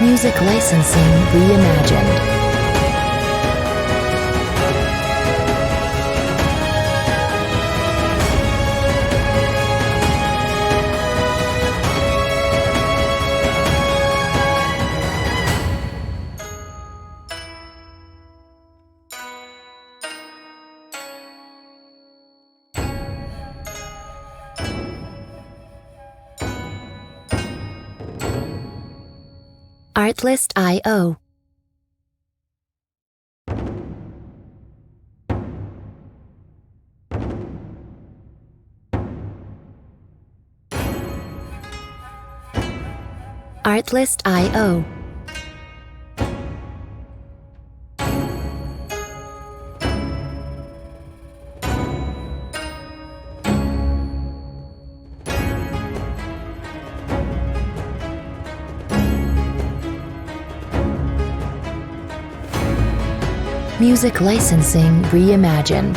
Music licensing reimagined. Artlist.io. Artlist.io. Music licensing reimagined.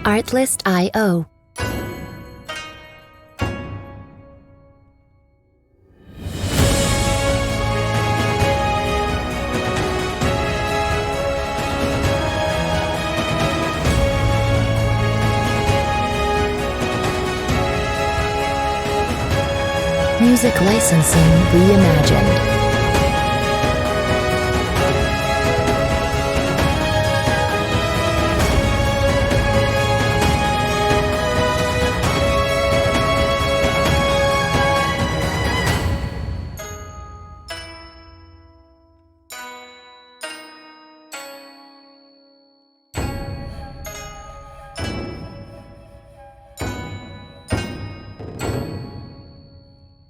Artlist.io. Music licensing reimagined.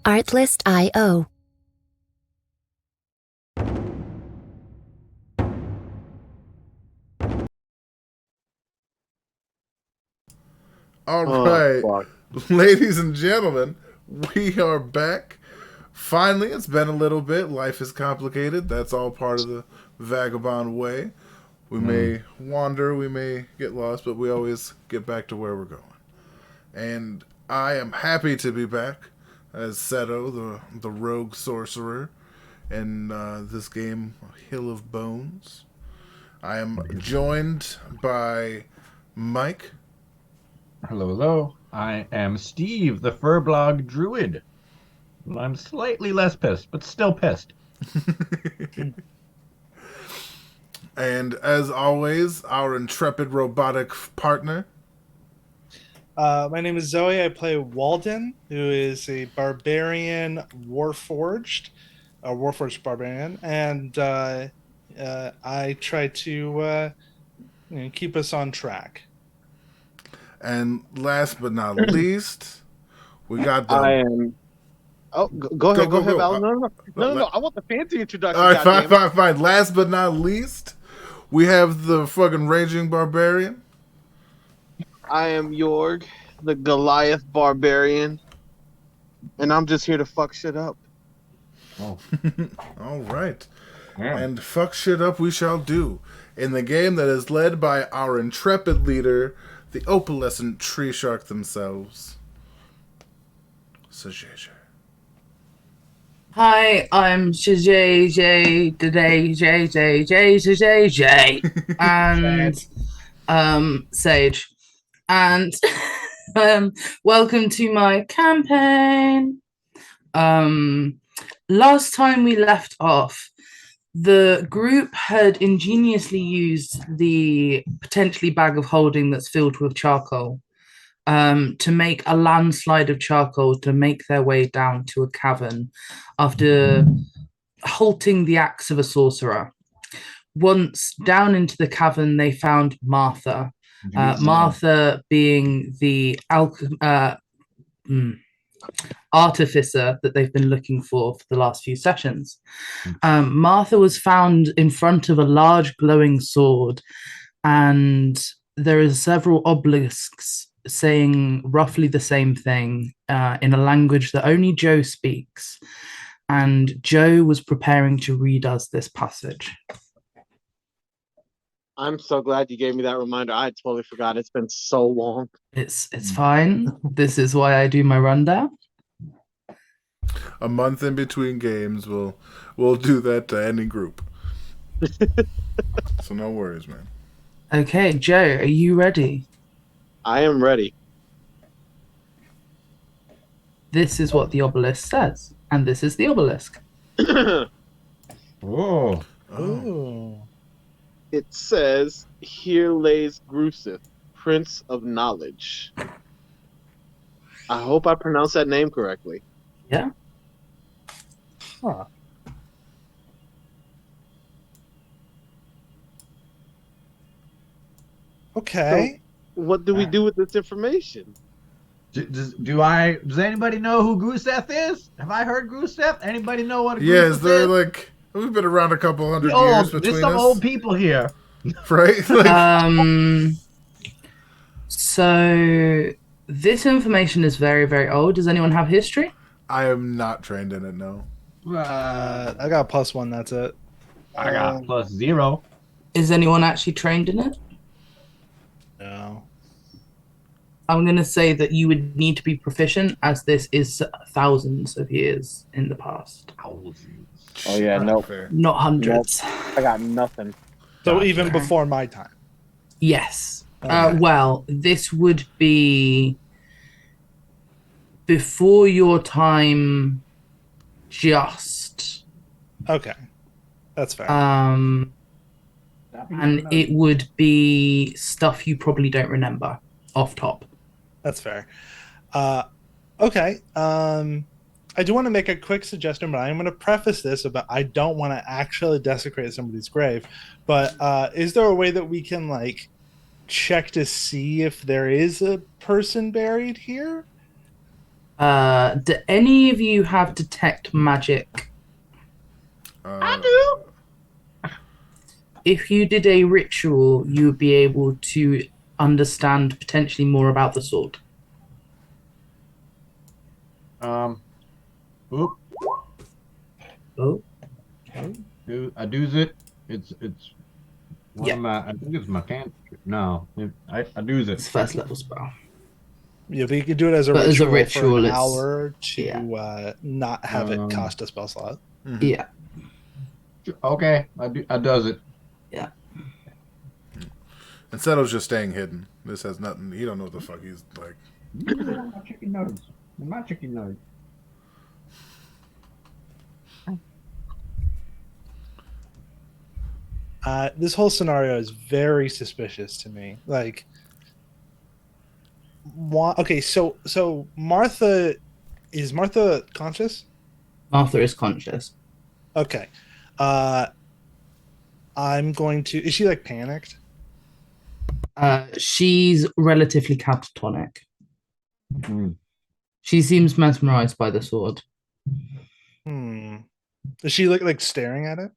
Artlist.io. All right, ladies and gentlemen, we are back. Finally, it's been a little bit. Life is complicated. That's all part of the vagabond way. We may wander, we may get lost, but we always get back to where we're going. And I am happy to be back as Seto, the rogue sorcerer, in this game, Hill of Bones. I am joined by Mike. Hello, hello. I am Steve, the Furblog Druid. I'm slightly less pissed, but still pissed. And as always, our intrepid robotic partner. My name is Zoe. I play Walden, who is a barbarian warforged barbarian, and I try to keep us on track. And last but not least, we got the... I am... Oh, go ahead, Val. No. I want the fancy introduction. All right, fine. Last but not least, we have the fucking raging barbarian. I am Jorg, the Goliath barbarian, and I'm just here to fuck shit up. Oh. All right. Yeah. And fuck shit up we shall do in the game that is led by our intrepid leader, the opalescent tree shark themselves, Sajay. Hi, I'm Sajay and Sage. And welcome to my campaign. Last time we left off, the group had ingeniously used the potentially bag of holding that's filled with charcoal to make a landslide of charcoal to make their way down to a cavern after halting the axe of a sorcerer. Once down into the cavern, they found Martha. Martha being the artificer that they've been looking for the last few sessions. Martha was found in front of a large glowing sword, and there are several obelisks saying roughly the same thing in a language that only Joe speaks. And Joe was preparing to read us this passage. I'm so glad you gave me that reminder. I totally forgot. It's been so long. It's fine. This is why I do my rundown. A month in between games, we'll do that to any group. So no worries, man. Okay, Joe, are you ready? I am ready. This is what the obelisk says, and this is the obelisk. Oh. Ooh. It says, "Here lays Grusith, Prince of Knowledge." I hope I pronounced that name correctly. Yeah. Huh. Okay. What do we do with this information? Does anybody know who Gruseth is? Have I heard Gruseth? Anybody know what a Yeah, Gruseth is there like we've been around a couple hundred years between there's some us, old people here. right? Like, So this information is very, very old. Does anyone have history? I am not trained in it. No. I got a +1. That's it. I got +0. Is anyone actually trained in it? No. I'm going to say that you would need to be proficient, as this is thousands of years in the past. Oh yeah, no. Fair. Not hundreds. I got nothing. So even before my time. Yes. Okay. Well, this would be before your time, just. Okay. That's fair. And it would be stuff you probably don't remember off top. That's fair. Okay. I do want to make a quick suggestion, but I'm going to preface this about I don't want to actually desecrate somebody's grave. But is there a way that we can like check to see if there is a person buried here? Do any of you have detect magic? I do. If you did a ritual, you would be able to understand potentially more about the sword. Oop. Oh, I do it. It's one of my. I think it's my cantrip. No, I do it. it's first level spell. Yeah, but you could do it as a But as a ritual for an ritual, hour to not have it cost a spell slot. Yeah. Okay, I does it. Yeah. And Seto's just staying hidden. This has nothing. He don't know what the fuck he's like. My chicken nuggets. My chicken nuggets. This whole scenario is very suspicious to me. Like, okay, so Martha, is Martha conscious? Martha is conscious. Okay. I'm going to. Is she like panicked? She's relatively catatonic. She seems mesmerized by the sword. Is she like staring at it?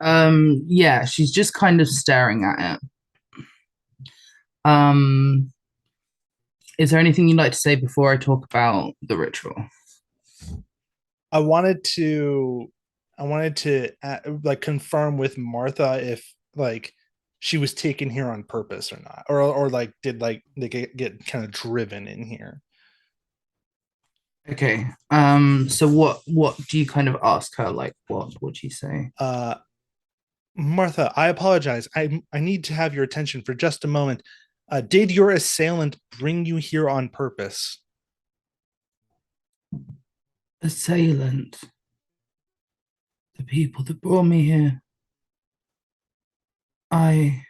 Yeah, she's just kind of staring at it. Is there anything you'd like to say before I talk about the ritual? I wanted to like confirm with Martha if like she was taken here on purpose or not, or like did like they get kind of driven in here. Okay. So what do you kind of ask her? Like what do you say? Martha, I apologize. I need to have your attention for just a moment. Did your assailant bring you here on purpose? Assailant. The people that brought me here. They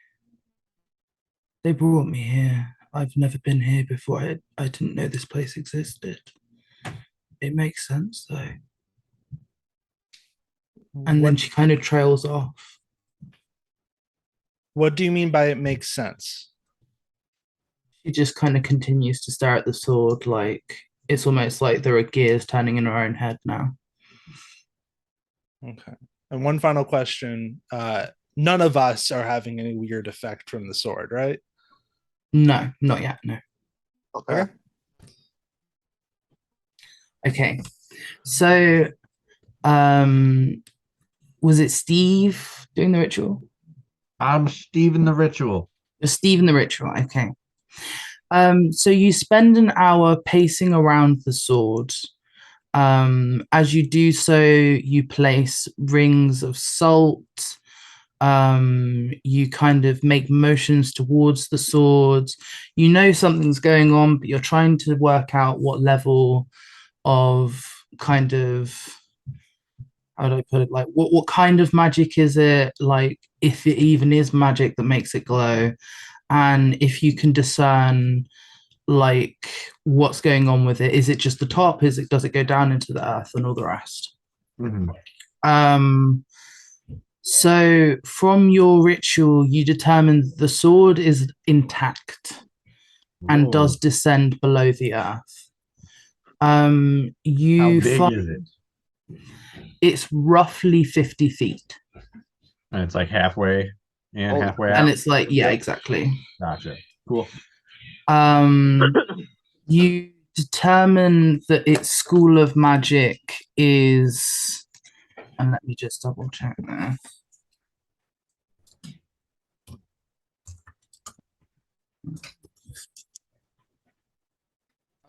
brought me here. I've never been here before. I didn't know this place existed. It makes sense though. And then she kind of trails off. What do you mean by it makes sense? She just kind of continues to stare at the sword, like it's almost like there are gears turning in her own head now. Okay. And one final question. None of us are having any weird effect from the sword, right? No, not yet. No. Okay. Okay. So, was it Steve doing the ritual? I'm Steven the Ritual. Steve in the ritual. Okay. So you spend an hour pacing around the sword. As you do so, you place rings of salt. You kind of make motions towards the swords. You know something's going on, but you're trying to work out what level of kind of, how do I put it, like what kind of magic is it, like if it even is magic that makes it glow, and if you can discern like what's going on with it. Is it just the top? Does it go down into the earth and all the rest? Mm-hmm. So from your ritual, you determine the sword is intact and does descend below the earth. How big is it? It's roughly 50 feet. And it's like halfway in, halfway out. And it's like, yeah, exactly. Gotcha. Cool. You determine that its school of magic is, and let me just double check there.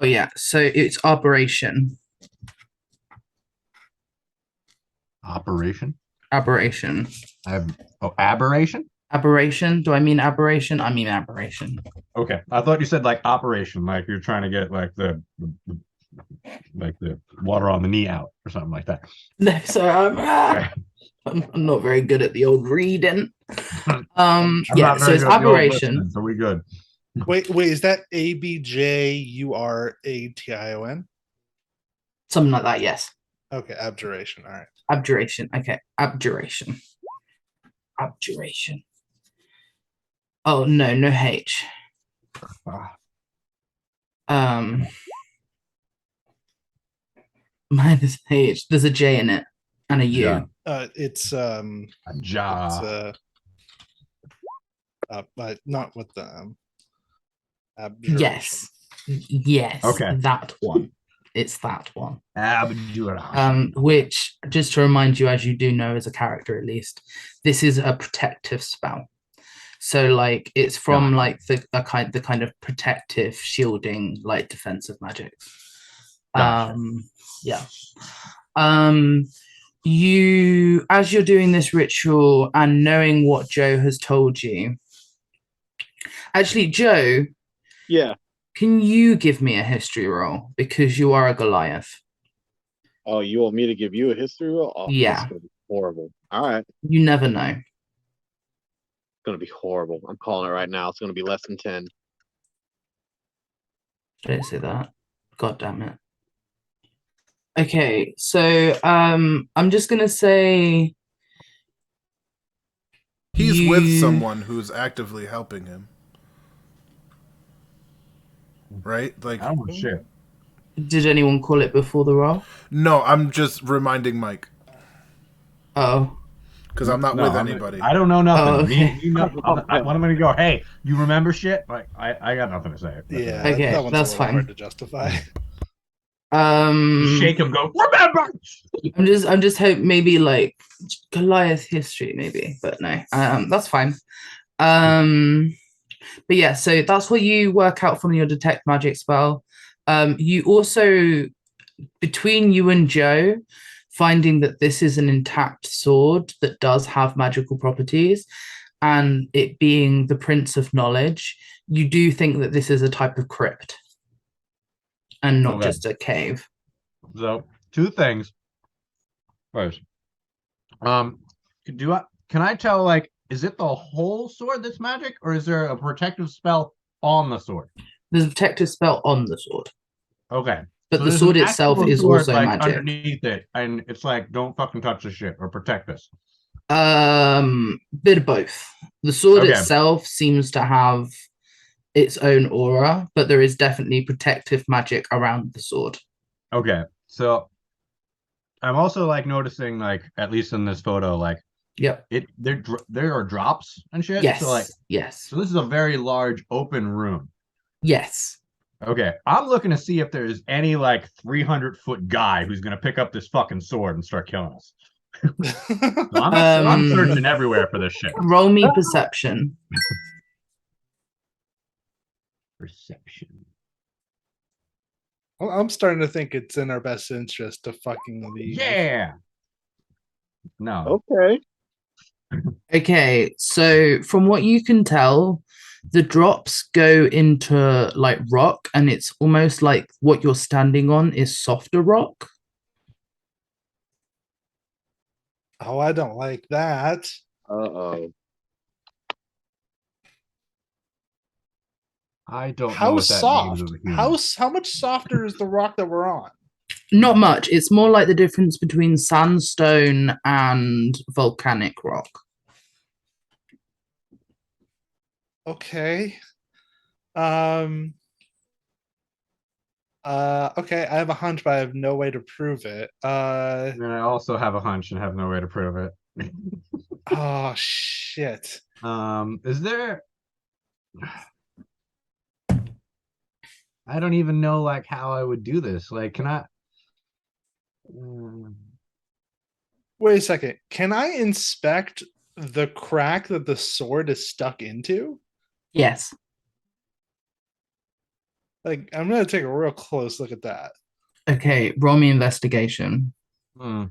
Oh yeah, so it's aberration. Operation? Aberration. Aberration? Aberration? Do I mean aberration? I mean aberration. Okay. I thought you said like operation, like you're trying to get like the water on the knee out or something like that. No, so I'm not very good at the old reading. Yeah, so it's aberration. So we good. Wait, is that ABJURATION? Something like that, yes. Okay, abjuration. All right. Abjuration. Okay, abjuration. Abjuration. Oh no, no H. Minus H. There's a J in it and a U. Yeah. It's A jar. but not with the abjuration. Yes. Okay. That one. It's that one. Abjuration. Which, just to remind you, as you do know as a character at least, this is a protective spell. So like it's from like the kind of protective, shielding, like defensive magic. Gotcha. Yeah. You, as you're doing this ritual and knowing what Joe has told you. Actually, Joe. Yeah. Can you give me a history roll because you are a Goliath? Oh, you want me to give you a history roll? Oh, yeah. It's gonna be horrible. All right. You never know. It's gonna be horrible. I'm calling it right now. It's gonna be less than 10. Don't say that. God damn it. Okay, so I'm just gonna say he's with someone who's actively helping him. Right? Like, oh shit. Did anyone call it before the roll? No, I'm just reminding Mike. Oh. Because I'm not with anybody. I don't know nothing. Oh, okay. You know, I'm going to go, hey, you remember shit? Like, I got nothing to say. Yeah, okay, that one's that's a little fine. hard to justify. Shake him, go, remember! I'm just hope maybe like Goliath history, maybe, but no. That's fine. But yeah, so that's what you work out from your detect magic spell. You also, between you and Joe, finding that this is an intact sword that does have magical properties, and it being the Prince of Knowledge, you do think that this is a type of crypt and not just a cave. So, two things. First, can I tell, like, is it the whole sword that's magic, or is there a protective spell on the sword? There's a protective spell on the sword. Okay. But so the sword itself is sword, also like, magic. Underneath it, and it's like, don't fucking touch this shit, or protect this. Bit of both. The sword itself seems to have its own aura, but there is definitely protective magic around the sword. Okay, so I'm also like noticing, like at least in this photo, like Yep. there are drops and shit. Yes. So like, yes. so this is a very large open room. Yes. Okay, I'm looking to see if there's any like 300-foot guy who's gonna pick up this fucking sword and start killing us. So I'm searching everywhere for this shit. Roll me perception. Perception. Well, I'm starting to think it's in our best interest to fucking leave. Yeah. No. Okay. Okay, so from what you can tell, the drops go into like rock, and it's almost like what you're standing on is softer rock. Oh, I don't like that. Uh-oh. I don't know How what that soft? means as a human. How much softer is the rock that we're on? Not much. It's more like the difference between sandstone and volcanic rock. Okay. Okay, I have a hunch, but I have no way to prove it. And I also have a hunch and have no way to prove it. Oh shit. Is there? I don't even know like how I would do this. Like, can I? Wait a second. Can I inspect the crack that the sword is stuck into? Yes. Like, I'm gonna take a real close look at that. Okay, roll me investigation. Hmm.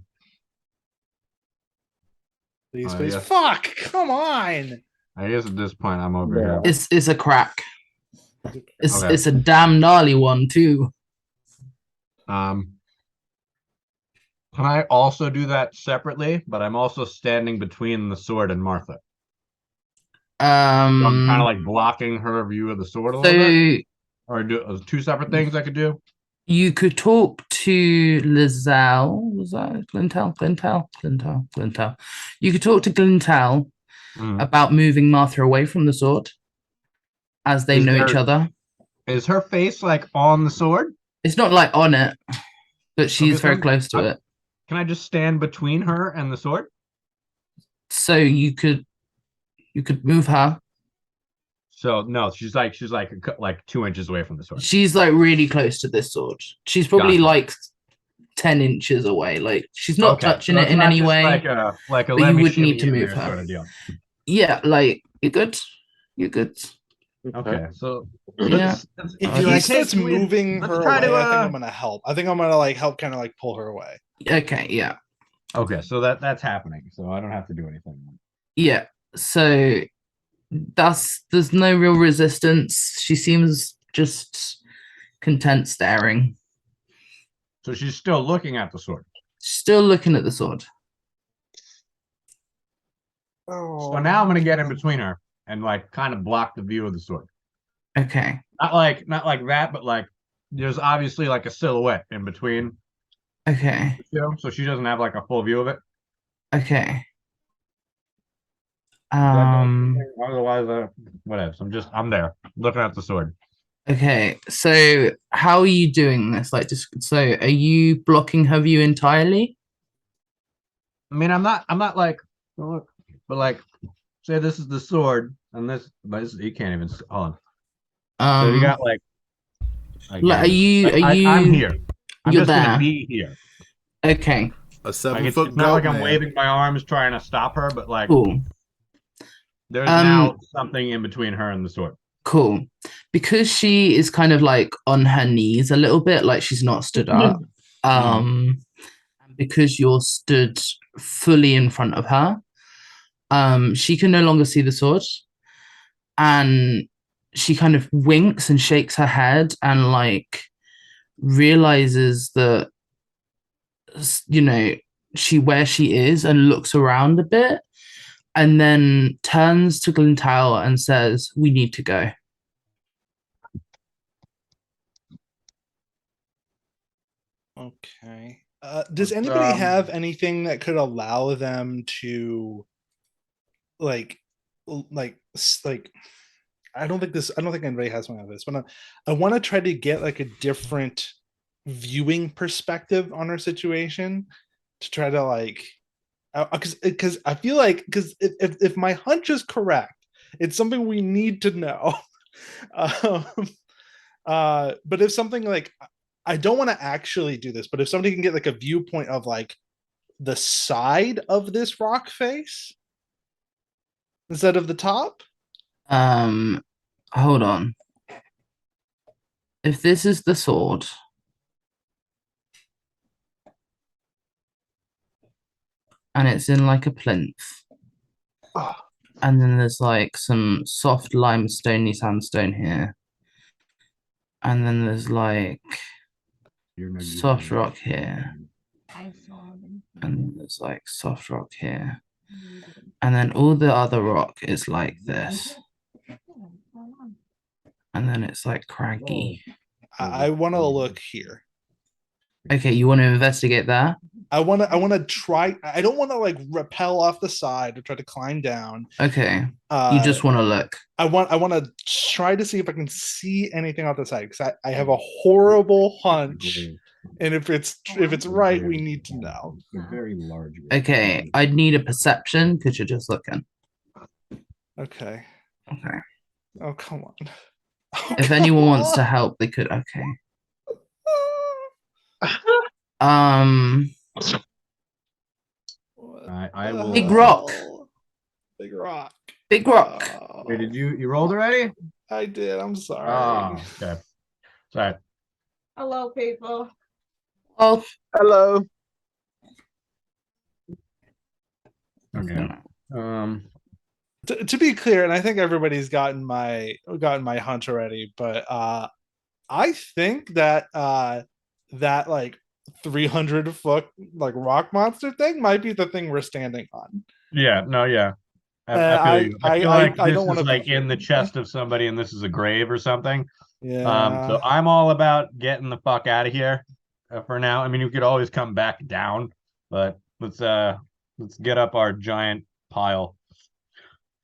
Please, Oh, please. yeah. Fuck! Come on! I guess at this point I'm over here. It's a crack. It's Okay. it's a damn gnarly one too. Can I also do that separately? But I'm also standing between the sword and Martha. So I'm kind of like blocking her view of the sword a little bit. Or do two separate things I could do. You could talk to Lizelle. Was that Glintel? You could talk to Glintel about moving Martha away from the sword as they know each other. Is her face like on the sword? It's not like on it, but she's Okay, very close to it. Can I just stand between her and the sword? So you could move her. So no, she's like 2 inches away from the sword. She's like really close to this sword. She's probably Gotcha. like 10 inches away. Like she's not touching So it it's in not any just way. like a but let you me would need shimmy to in move there her. sort of deal. Yeah, like you're good. You're good. Okay, so Yeah. If Okay. he starts moving let's her try away, to, I think I'm gonna help. I think I'm gonna like help kind of like pull her away. Okay, yeah. Okay, so that's happening. So I don't have to do anything. Yeah. So there's no real resistance. She seems just content staring. So she's still looking at the sword. Still looking at the sword. Oh. So now I'm gonna get in between her and like kind of block the view of the sword. Okay. Not like that, but like there's obviously like a silhouette in between. Okay. So she doesn't have like a full view of it. Okay. Otherwise, whatever. So I'm there looking at the sword. Okay. So how are you doing this? Like, just so are you blocking her view entirely? I mean, I'm not like, look, but like, say this is the sword, and you can't even hold on. So you got like are you? I'm here. I'm you're just gonna there. be here. Okay. A Like, 7-foot it's not goat like I'm man. waving my arms trying to stop her, but like Cool. there's now something in between her and the sword. Cool. Because she is kind of like on her knees a little bit, like she's not stood up. Because you're stood fully in front of her, she can no longer see the sword. And she kind of winks and shakes her head and like realizes that, you know, where she is and looks around a bit and then turns to Glintal and says, "We need to go." Okay. Does anybody have anything that could allow them to like I don't think anybody has one of this, but I want to try to get like a different viewing perspective on our situation to try to like, because I feel like, because if my hunch is correct, it's something we need to know. But if something like, I don't want to actually do this, but if somebody can get like a viewpoint of like the side of this rock face instead of the top. Hold on. If this is the sword, and it's in like a plinth, and then there's like some soft limestoney sandstone here, and then there's like soft rock here, and there's like soft rock here, and then all the other rock is like this, and then it's like craggy. I want to look here. Okay, you want to investigate that? I want to try. I don't want to like rappel off the side or try to climb down. Okay, you just want to look. I want to try to see if I can see anything off the side, because I have a horrible hunch, and if it's right, we need to know. Very large. Okay, I'd need a perception because you're just looking. Okay. Okay. Oh, come on. If anyone wants to help, they could. Okay. I will. Big rock. Big rock. Big rock. Wait, did you rolled already? I did. I'm sorry. Oh, okay. Sorry. Hello, people. Oh, Hello. Okay. To be clear, and I think everybody's gotten my hunch already, but I think that that like 300-foot like rock monster thing might be the thing we're standing on. Yeah. No. Yeah. I feel like I this don't is wanna like be- in the chest of somebody, and this is a grave or something. Yeah. So I'm all about getting the fuck out of here for now. I mean, you could always come back down, but let's get up our giant pile.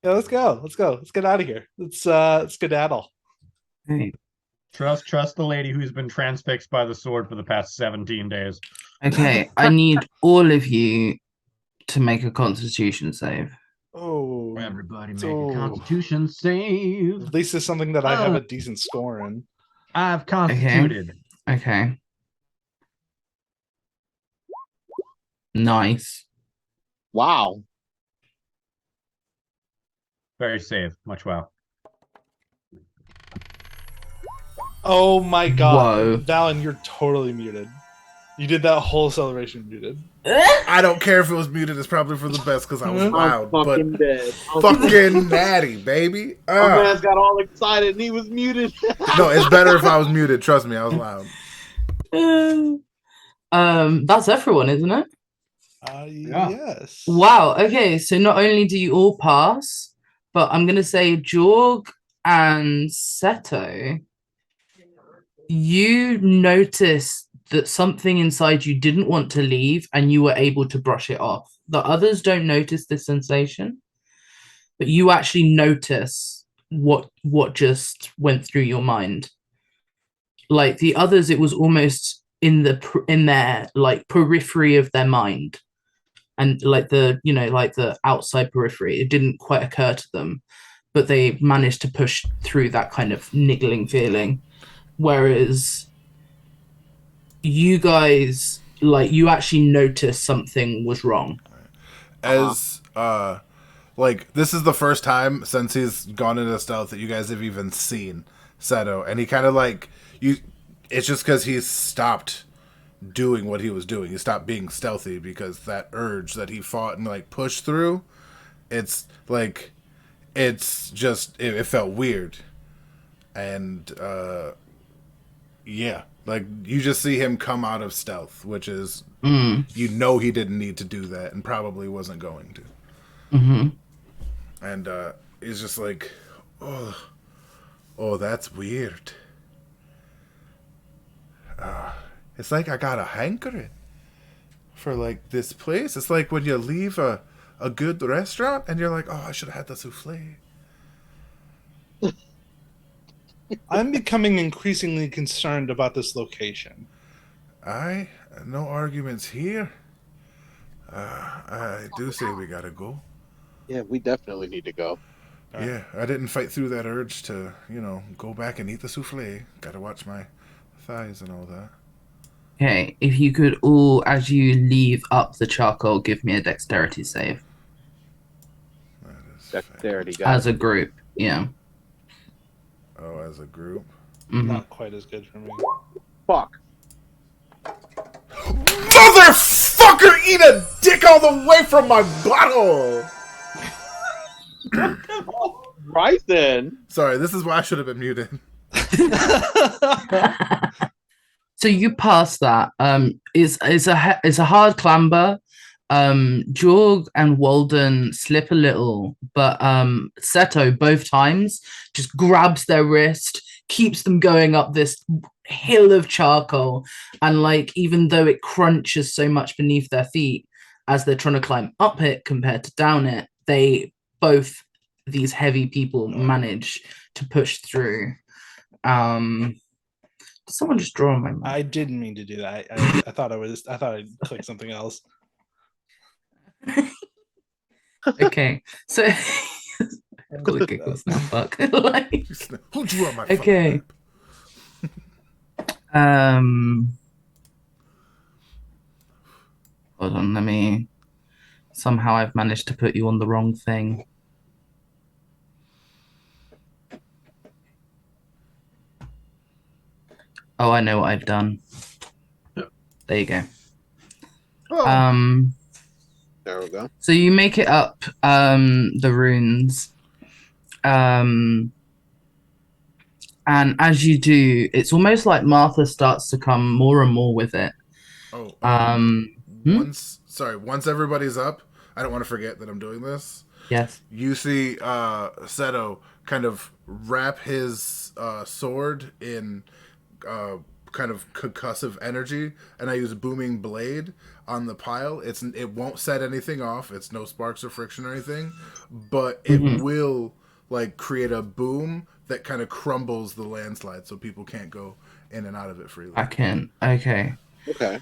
Yeah, let's go. Let's get out of here. Let's skedaddle. okay. Trust the lady who's been transfixed by the sword for the past 17 days. Okay, I need all of you to make a Constitution save. Oh, Everybody make So- a Constitution save. at least it's something that I have a decent score in. I've constituted. Okay. Nice. Wow. Very safe. Much well. Oh my god. Whoa. Valen, you're totally muted. You did that whole celebration muted. I don't care if it was muted. It's probably for the best because I was Mhm. loud. I'm But fucking dead. fucking natty, baby. My man's got all excited and he was muted. No, it's better if I was muted. Trust me, I was loud. That's everyone, isn't it? Yeah. Yes. Wow. Okay, so not only do you all pass, but I'm gonna say Jorg and Seto, you noticed that something inside you didn't want to leave and you were able to brush it off. The others don't notice this sensation, but you actually notice what just went through your mind. Like the others, it was almost in their like periphery of their mind, and like the like the outside periphery. It didn't quite occur to them, but they managed to push through that kind of niggling feeling. Whereas you guys, like, you actually noticed something was wrong. As like this is the first time since he's gone into stealth that you guys have even seen Seto, and he kind of like you. It's just because he's stopped doing what he was doing. He stopped being stealthy because that urge that he fought and like pushed through. It's like it's just it felt weird, and yeah, like you just see him come out of stealth, which is you know he didn't need to do that and probably wasn't going to. Mm-hmm. And he's just like, oh, that's weird. It's like I got a hankering for like this place. It's like when you leave a good restaurant and you're like, oh, I should have had the souffle. I'm becoming increasingly concerned about this location. No arguments here. I do say we gotta go. Yeah, we definitely need to go. Alright. Yeah, I didn't fight through that urge to, go back and eat the souffle. Gotta watch my thighs and all that. Okay, if you could all, as you leave up the charcoal, give me a dexterity save That is Dexterity, fair. got as it. a group. Yeah. Oh, as a group. Mhm. Not quite as good for me. Fuck. Motherfucker, eat a dick all the way from my butthole! Right then. Sorry, this is why I should have been muted. So you pass that. It's a hard clamber. Jorg and Walden slip a little, but Seto both times just grabs their wrist, keeps them going up this hill of charcoal, and like even though it crunches so much beneath their feet as they're trying to climb up it compared to down it, they both these heavy people manage to push through. Someone just draw on my mind. I didn't mean to do that. I thought I clicked something else. Okay, so I've got the giggles now. Fuck. Like, Who drew on my okay. fucking map? Hold on. Let me. Somehow I've managed to put you on the wrong thing. Oh, I know what I've done. There you go. Oh, there we go. So you make it up the runes. And as you do, it's almost like Martha starts to come more and more with it. Once everybody's up, I don't want to forget that I'm doing this. Yes. You see Seto kind of wrap his sword in kind of concussive energy, and I use booming blade on the pile. It won't set anything off. It's no sparks or friction or anything, but it will like create a boom that kind of crumbles the landslide, so people can't go in and out of it freely. I can. Okay. Okay.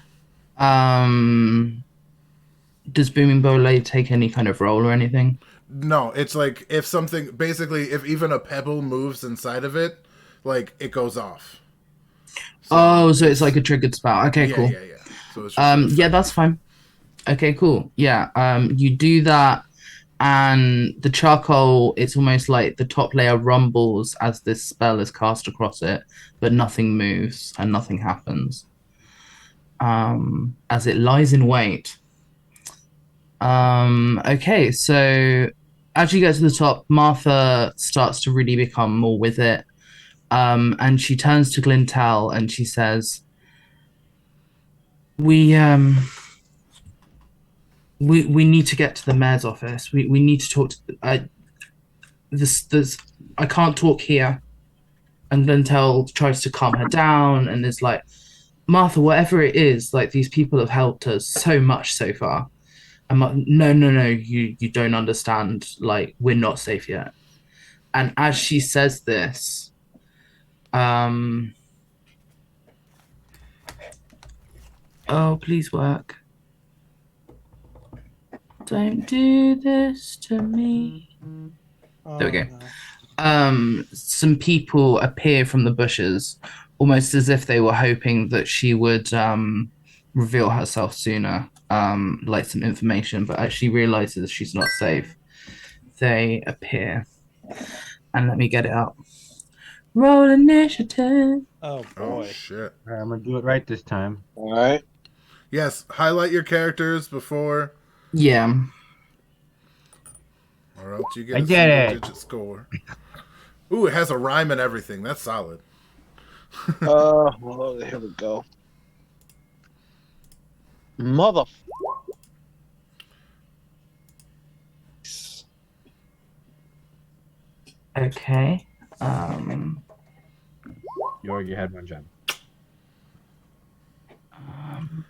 Does Booming Blade take any kind of roll or anything? No, it's like if even a pebble moves inside of it, like it goes off. So it's like a triggered spell. Okay, yeah, cool. Yeah. So it's just yeah, that's fine. Okay, cool. Yeah. You do that, and the charcoal, it's almost like the top layer rumbles as this spell is cast across it, but nothing moves and nothing happens. As it lies in wait. Okay, so as you get to the top, Martha starts to really become more with it. And she turns to Glintel and she says, we need to get to the mayor's office. We need to talk to I can't talk here. And Glintel tries to calm her down and is like, Martha, whatever it is, like these people have helped us so much so far. I'm like, no, you don't understand. Like, we're not safe yet. And as she says this, oh, please work. Don't do this to me. There we go. No. Some people appear from the bushes, almost as if they were hoping that she would reveal herself sooner, like some information, but as she realizes she's not safe, they appear. And let me get it up. Roll initiative. Oh boy. Oh shit. All right, I'm gonna do it right this time. All right. Yes, highlight your characters before, Yeah. or else you get I a did it. single-digit score. Ooh, it has a rhyme and everything. That's solid. Well, here we go. Mother. Okay. You already had one, Jen.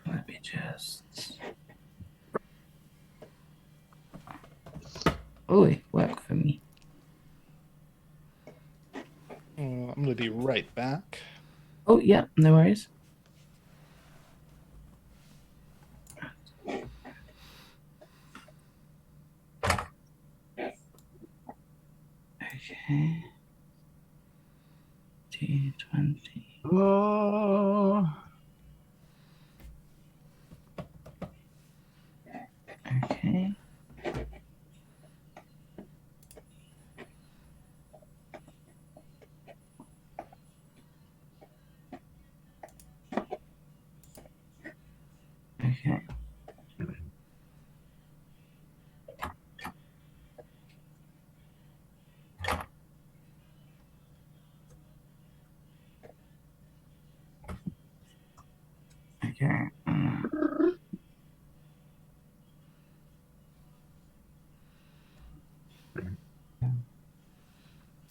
Let me just. Oh, it worked for me. I'm gonna be right back. Oh, yeah, no worries. Okay. D20. Oh. Okay. Okay. Okay.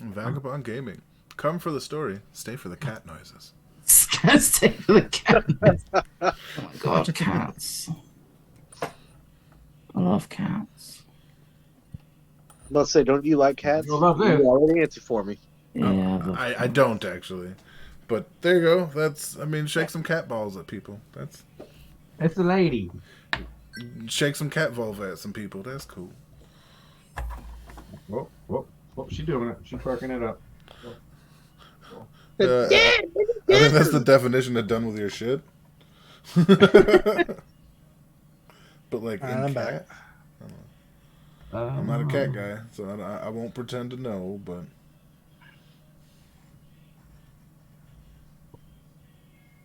Vagabond Gaming. Come for the story, stay for the cat noises. Stay for the cat. Oh my god, cats. I love cats. I'm about to say, don't you like cats? What about this? You already answered for me. Yeah, I don't actually, but there you go. That's shake some cat balls at people. That's It's a lady. shake some cat vulva at some people. That's cool. Whoa, whoa, whoa! She's doing it. She's fucking it up. I think that's the definition of done with your shit. But like in I'm cat, back. I'm not a cat guy, so I won't pretend to know. But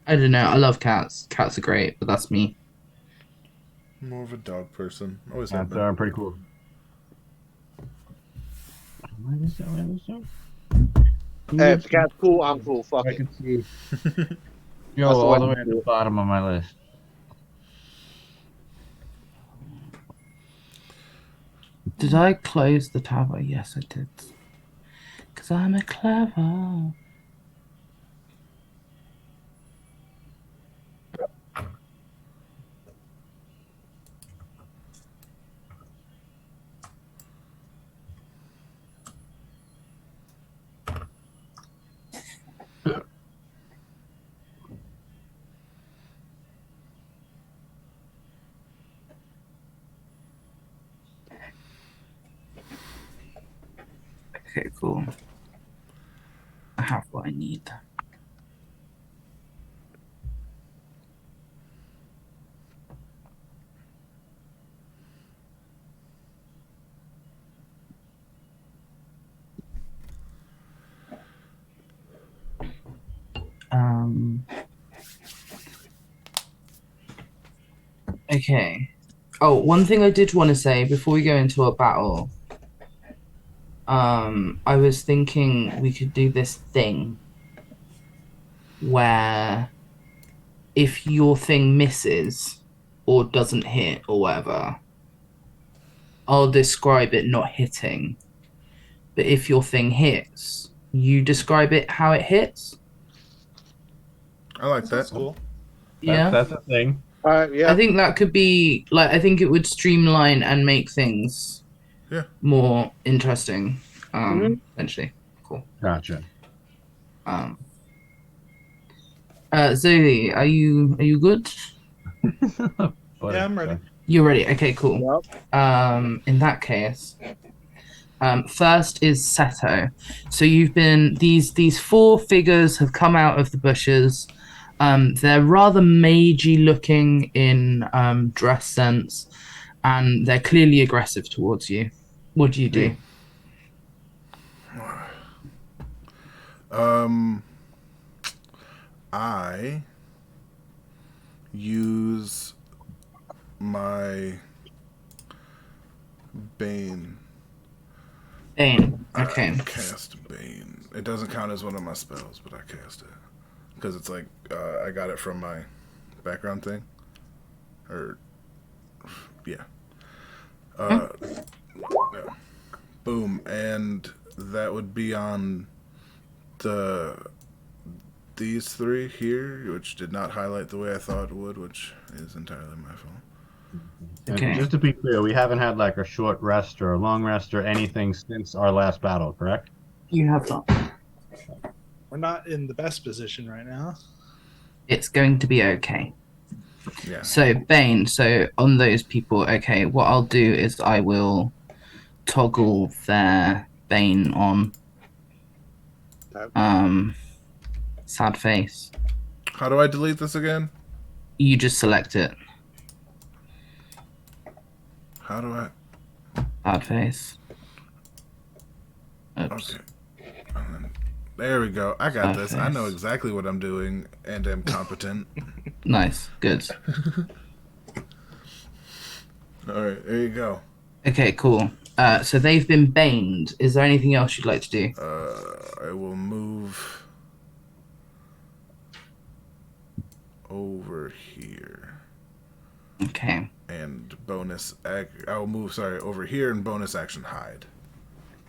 I don't know. I love cats. Cats are great, but that's me. I'm more of a dog person. Always have That's been. pretty cool. Hey, if the cat's cool, I'm cool. Fuck I it. can see. That's Yo, the all way the to way at do the it. bottom of my list. Did I close the tab? Yes, I did. Because I'm a clever. Okay, cool. I have what I need. Okay. Oh, one thing I did want to say before we go into a battle. I was thinking we could do this thing where if your thing misses or doesn't hit or whatever, I'll describe it not hitting. But if your thing hits, you describe it how it hits. I like that. That's cool. Yeah. That's a thing. All right, yeah. I think that could be like I think it would streamline and make things more interesting. Essentially. Cool. Gotcha. Zoe, are you good? Yeah, I'm ready. You're ready. Okay, cool. Yep. In that case, first is Seto. So you've been these four figures have come out of the bushes. They're rather magey looking in dress sense, and they're clearly aggressive towards you. What do you do? I use my Bane. Bane. Okay. I cast Bane. It doesn't count as one of my spells, but I cast it because it's like I got it from my background thing. Or yeah. Yeah. Boom, and that would be on these three here, which did not highlight the way I thought it would, which is entirely my fault. Okay. And just to be clear, we haven't had like a short rest or a long rest or anything since our last battle, correct? You have that. We're not in the best position right now. It's going to be okay. Yeah. So Bane, so on those people, okay, what I'll do is I will toggle their Bane on. Sad face. How do I delete this again? You just select it. How do I? Sad face. Oops. Okay. There we go. I got Sad this. I know face. exactly what I'm doing and am competent. Nice. Good. All right, there you go. Okay, cool. So they've been baned. Is there anything else you'd like to do? I will move over here Okay. and I'll move, sorry, over here and bonus action hide.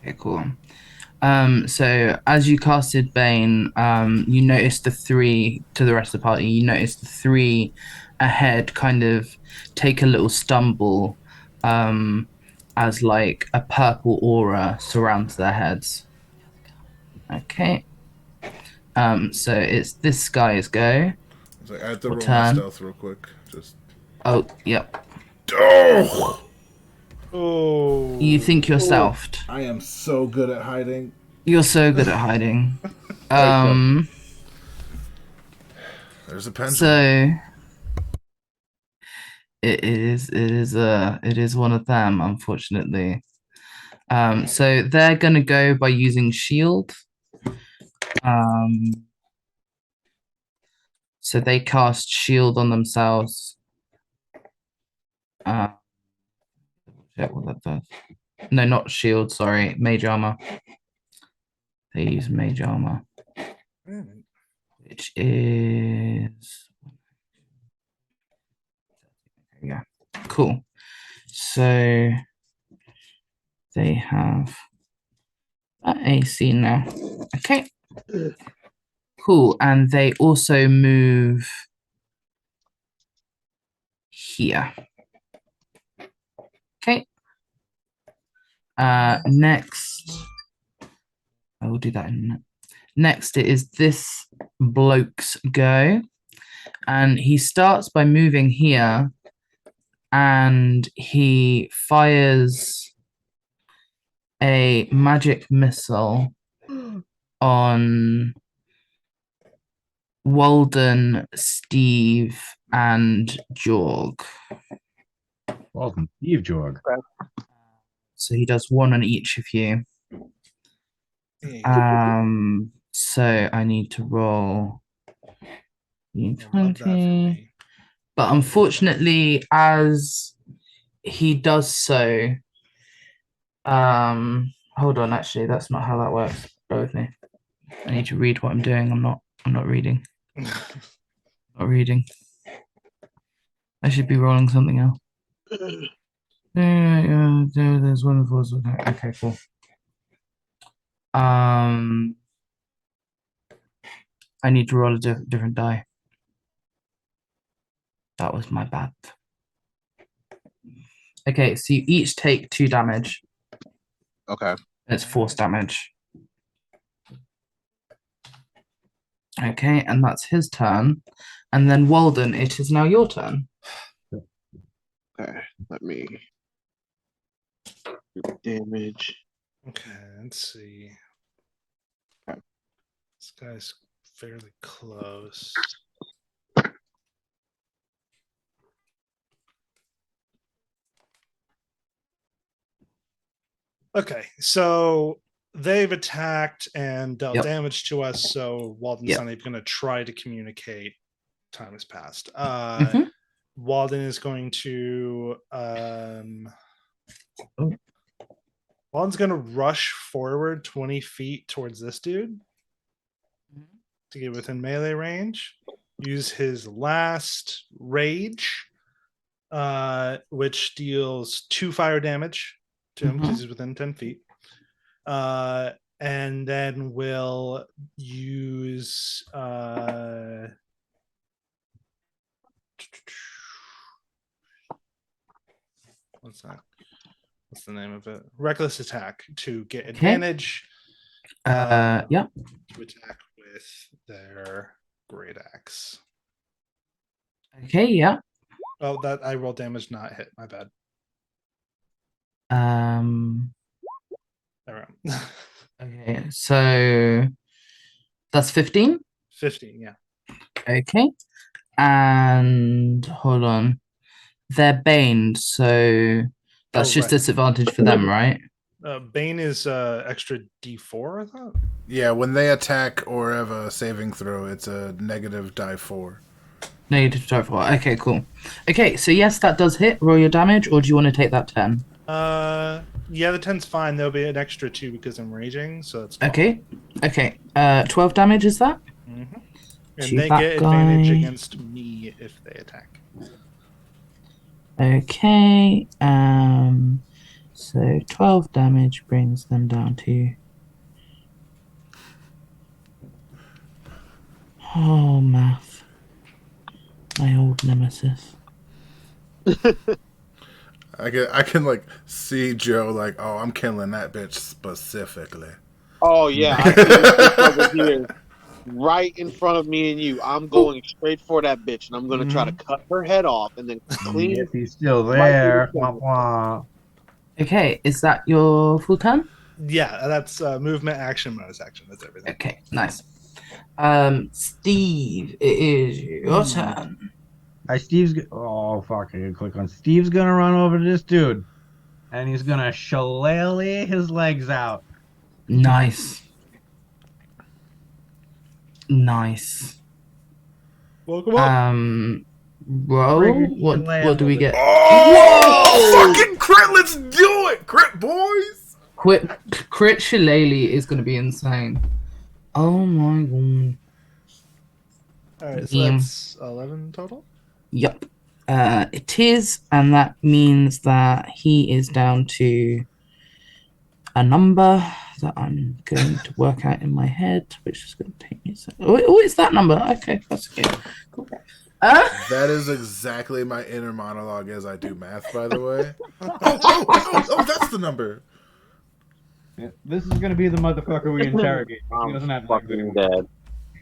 Okay, cool. So as you casted Bane, you noticed the three to the rest of the party. You noticed the three ahead kind of take a little stumble, as like a purple aura surrounds their heads. Okay. So it's this guy's go. So I have to roll my Turn. stealth real quick. Just. Oh, yep. Oh! Oh. You think you're stealthed. I am so good at hiding. You're so good at hiding. There's a pencil. So it is one of them, unfortunately. So they're gonna go by using shield. So they cast shield on themselves. Check what that does. No, not shield, sorry, mage armor. They use mage armor. Which is yeah, cool. So they have that AC now. Okay. Cool. And they also move here. Okay. Next, I will do that in a minute. Next, it is this bloke's go. And he starts by moving here and he fires a magic missile on Walden, Steve, and Jorg. Welcome, Steve Jorg. So he does one on each of you. So I need to roll D20. But unfortunately, as he does so, hold on, actually, that's not how that works. Bear with me. I need to read what I'm doing. I'm not reading. Not reading. I should be rolling something else. There's one of those. Okay, cool. I need to roll a different die. That was my bad. Okay, so you each take 2 damage. Okay. It's force damage. Okay, and that's his turn. And then Walden, it is now your turn. Okay. Let me do damage. Okay, let's see. Okay. This guy's fairly close. Okay, so they've attacked and dealt damage to us, so Walden's not even going to try to communicate. Time has passed. Walden is going to Walden's going to rush forward 20 feet towards this dude to get within melee range. Use his last rage, which deals 2 fire damage to him because he's within 10 feet. And then we'll use what's that? What's the name of it? Reckless attack to get advantage. Yeah. To attack with with their great axe. Okay, yeah. Oh, that I rolled damage, not hit. My bad. Never mind. Okay, so that's 15. 15, yeah. Okay. And hold on. They're baned, so that's Oh, just right. disadvantage for them, right? Bane is extra D4, I thought. Yeah, when they attack or have a saving throw, it's a negative die 4. Negative 4. Okay, cool. Okay, so yes, that does hit. Roll your damage, or do you want to take that 10? Yeah, the 10's fine. There'll be an extra 2 because I'm raging, so that's 12. Okay. Okay. 12 damage is that? Mm-hmm. To And they that get advantage guy. against me if they attack. Okay. So 12 damage brings them down to. Oh, math. My old nemesis. I can like see Joe like, oh, I'm killing that bitch specifically. Oh yeah, I see this bitch over here, right in front of me and you. I'm going straight for that bitch, and I'm gonna try to cut her head off and then clean. Yes, he's still Right there. through the Wah, wah. Okay, is that your full turn? Yeah, that's movement, action, bonus action. That's everything. Okay, nice. Steve, it is your turn. Steve's. Oh, fuck. I gotta click on. Steve's gonna run over to this dude. And he's gonna shillelagh his legs out. Nice. Nice. Welcome up. Roll. Friggin' What do we get? Oh, fucking crit! Let's do it, crit boys. Crit Shillelagh is gonna be insane. Oh my god. All right, so Yeah. that's 11 total. Yep. It is, and that means that he is down to a number that I'm going to work out in my head, which is going to take me. Oh, it's that number. Okay, that's okay. Cool. That is exactly my inner monologue as I do math, by the way. Oh, that's the number. Yeah, this is gonna be the motherfucker we interrogate. He doesn't have legs Fucking anymore. dead.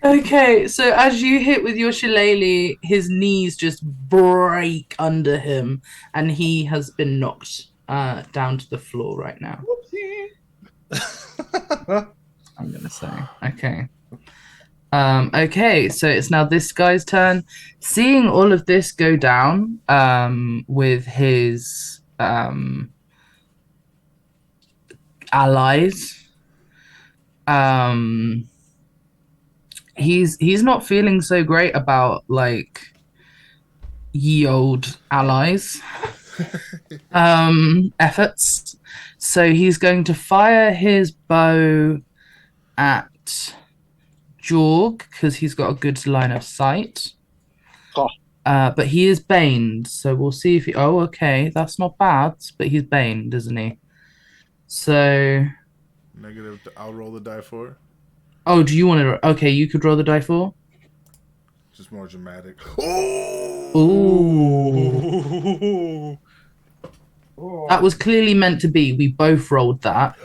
Okay, so as you hit with your shillelagh, his knees just break under him, and he has been knocked down to the floor right now. I'm gonna say. Okay. Okay, so it's now this guy's turn. Seeing all of this go down, with his allies, he's not feeling so great about like ye old allies efforts. So he's going to fire his bow at Jorg because he's got a good line of sight. Oh. But he is baned, so we'll see if he. Oh, okay, that's not bad. But he's baned, isn't he? So. Negative. I'll roll the die 4. Oh, do you want to? Okay, you could roll the die 4. Just more dramatic. Oh. Ooh. That was clearly meant to be. We both rolled that.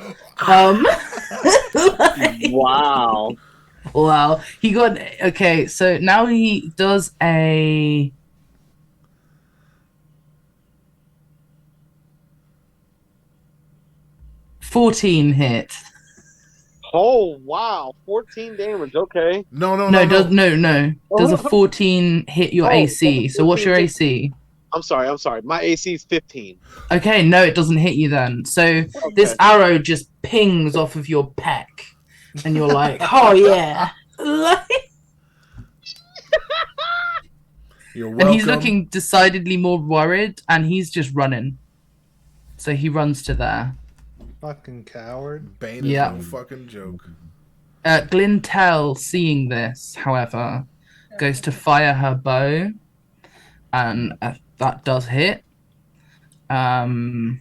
Wow. Wow. He got okay, so now he does a 14 hit. Oh wow, 14 damage. Okay. No. Does a 14 hit your AC? So what's your AC? I'm sorry. My AC is 15. Okay, no, it doesn't hit you then. So this arrow just pings off of your pec, and you're like, oh yeah. You're welcome. And he's looking decidedly more worried, and he's just running. So he runs to there. Fucking coward. Bane is no fucking joke. Glintel, seeing this, however, goes to fire her bow, and that does hit. Actually,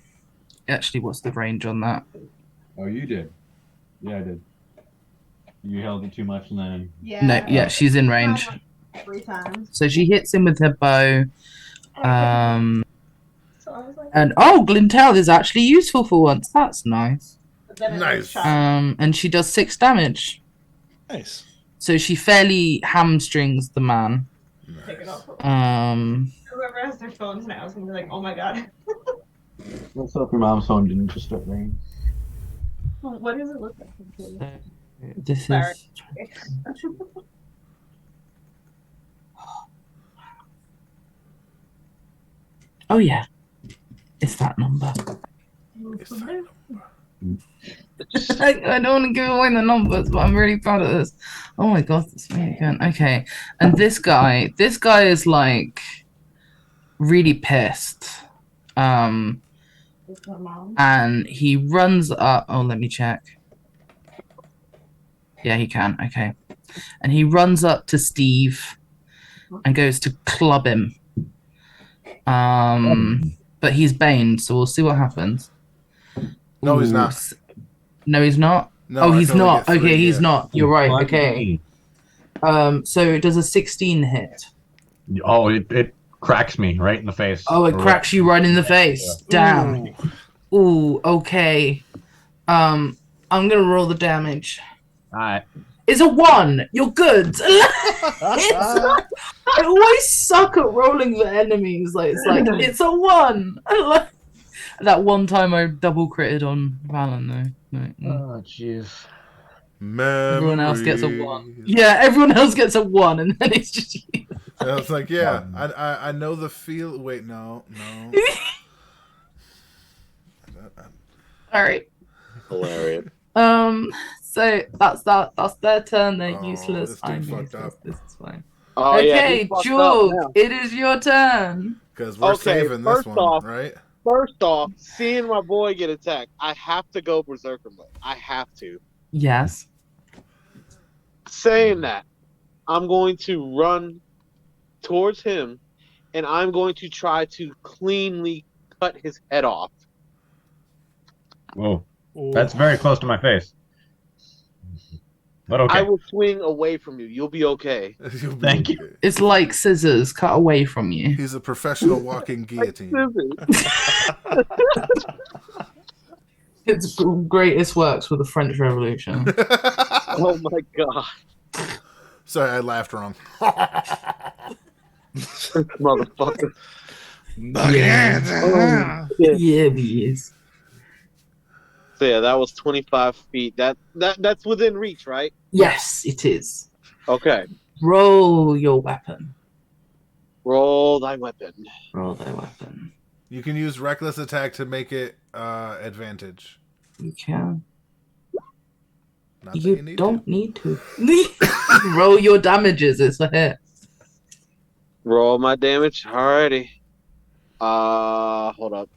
what's the range on that? Oh, you did. Yeah, I did. You held it too much, and then. Yeah. No, yeah, she's in range. 3 times. So she hits him with her bow. So I was like, And Glintel is actually useful for once. That's nice. but then it Nice. was shot. And she does 6 damage. Nice. So she fairly hamstrings the man. Take it off. Whoever has their phones now is gonna be like, oh my god. Let's hope your mom's phone didn't just start ringing. What does it look like? This Sorry. is. Oh yeah, it's that number. I don't want to give away the numbers, but I'm really proud of this. Oh my god, this me again. Okay, and this guy is like really pissed. And he runs up. Oh, let me check. Yeah, he can. Okay, and he runs up to Steve and goes to club him. But he's baned, so we'll see what happens. No, he's Ooh, not. No, he's not. No, Oh, I he's can only not. get 3, Okay, he's yeah. not. You're right. Okay. So it does a 16 hit. Oh, it cracks me right in the face. Oh, it cracks you right in the face. Damn. Ooh, okay. I'm gonna roll the damage. Alright. It's a 1. You're good. I always suck at rolling for enemies. Like it's a 1. That one time I double critted on Valen though. No. Oh, jeez. Everyone else gets a 1. Yeah, everyone else gets a 1, and then it's just you. I was like, yeah, I know the feel. Wait, no. All right. Hilarious. So that's that. That's their turn. They're Oh, useless. this dude I'm fucked useless. up. This is fine. Oh, yeah, Okay, he fucked up Jorg, now. it is your turn. Because we're Okay, saving this first one, off- right? First off, seeing my boy get attacked, I have to go berserker mode. I have to. Yes. Saying that, I'm going to run towards him, and I'm going to try to cleanly cut his head off. Whoa. That's very close to my face. But okay. I will swing away from you. You'll be okay. You'll be Thank you. okay. It's like scissors cut away from you. He's a professional walking guillotine. Its greatest works with the French Revolution. Oh my god. Sorry, I laughed wrong. Motherfucker. Yeah, he is. So yeah, that was 25 feet. That's within reach, right? Yes, it is. Okay. Roll your weapon. Roll thy weapon. Roll their weapon. You can use reckless attack to make it advantage. You can. Not that You need don't need to. Roll your damages. It's a hit. Roll my damage. Alrighty. Hold up.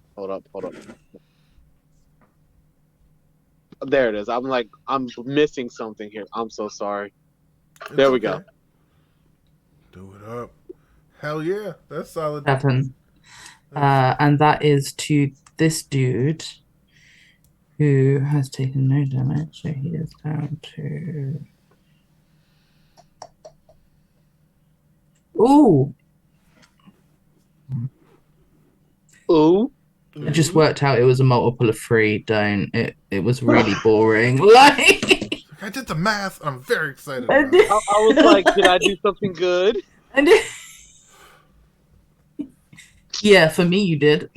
There it is. I'm missing something here. I'm so sorry. to. There we go. Do it up. Hell yeah, that's solid. 7. And that is to this dude who has taken no damage. So he is down to. Ooh! Ooh. I just worked out it was a multiple of 3. Don't. It was really boring. Like. I did the math. I'm very excited. I About did- it. I was like, did I do something good? And yeah, for me you did.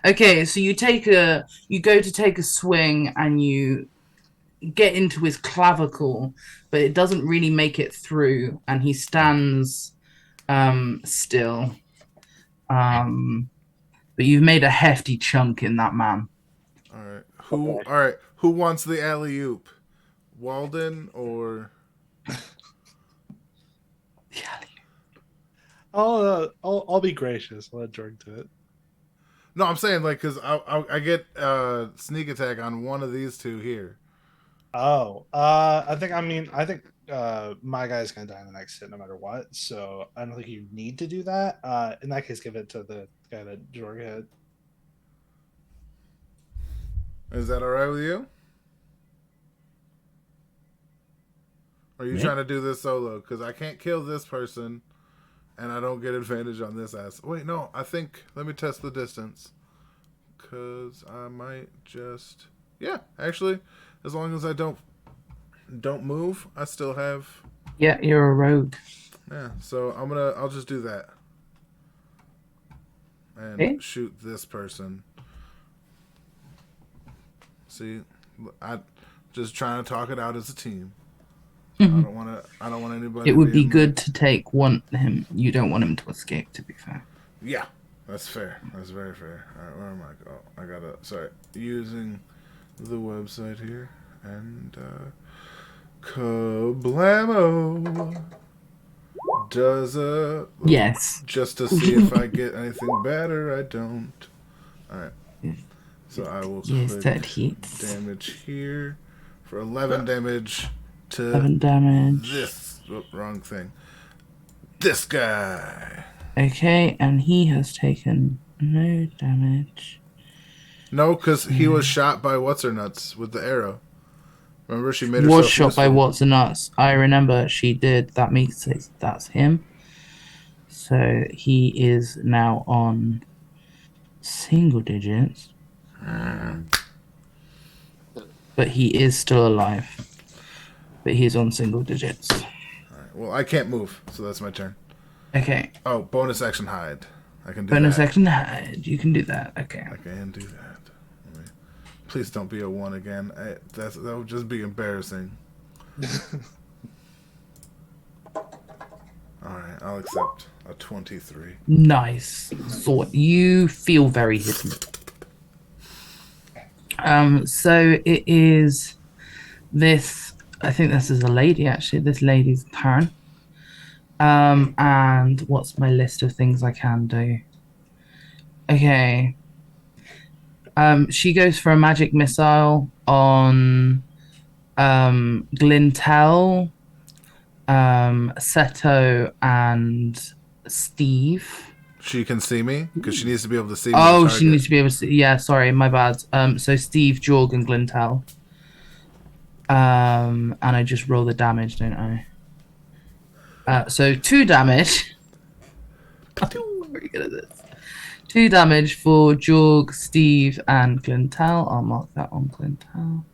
Okay, so you go to take a swing and you get into his clavicle, but it doesn't really make it through, and he stands still. But you've made a hefty chunk in that man. All right. All right. Who wants the alley oop? Walden or? I'll be gracious. I'll let Jorg do it. No, I'm saying like because I get sneak attack on one of these two here. Oh, I think my guy's gonna die in the next hit no matter what. So I don't think you need to do that. In that case, give it to the guy that Jorg hit. Is that all right with you? Or are you trying to do this solo? Because I can't kill this person, and I don't get advantage on this ass. Wait, no. I think let me test the distance. Because I might just, yeah. Actually, as long as I don't don't move, I still have. Yeah, you're a rogue. Yeah, so I'll just do that. And Okay. shoot this person. See, I just trying to talk it out as a team. I don't want anybody. It would be being good to take him. You don't want him to escape, to be fair. Yeah, that's fair. That's very fair. All right, where am I? Oh, I gotta. Sorry, using the website here and Kablamo does Yes. just to see if I get anything better. I don't. All right. So I will Yes, put that hits. damage here for 11 damage to 11 damage. this. Wrong thing. This guy. Okay, and he has taken no damage. No, because he was shot by what's-her-nuts with the arrow. Remember, she made herself Was shot by useful. What's and Nuts. I remember she did. That makes it. That's him. So he is now on single digits. But he is still alive. But he's on single digits. All right, well, I can't move, so that's my turn. Okay. Oh, bonus action hide. I can do Bonus that. action hide. You can do that. Okay. I can do that. Please don't be a 1 again. That would just be embarrassing. Alright, I'll accept a 23. Nice. So you feel very hidden. So it is this. I think this is a lady actually. This lady's turn. And what's my list of things I can do? Okay. She goes for a magic missile on Glintel, Seto, and Steve. She can see me? Because she needs to be able to see me. Oh, she needs to be able to see. Yeah, sorry, my bad. So Steve, Jorg, and Glintel. And I just roll the damage, don't I? So 2 damage. I'm very good at this. 2 damage for Jorg, Steve, and Glintel. I'll mark that on Glintel.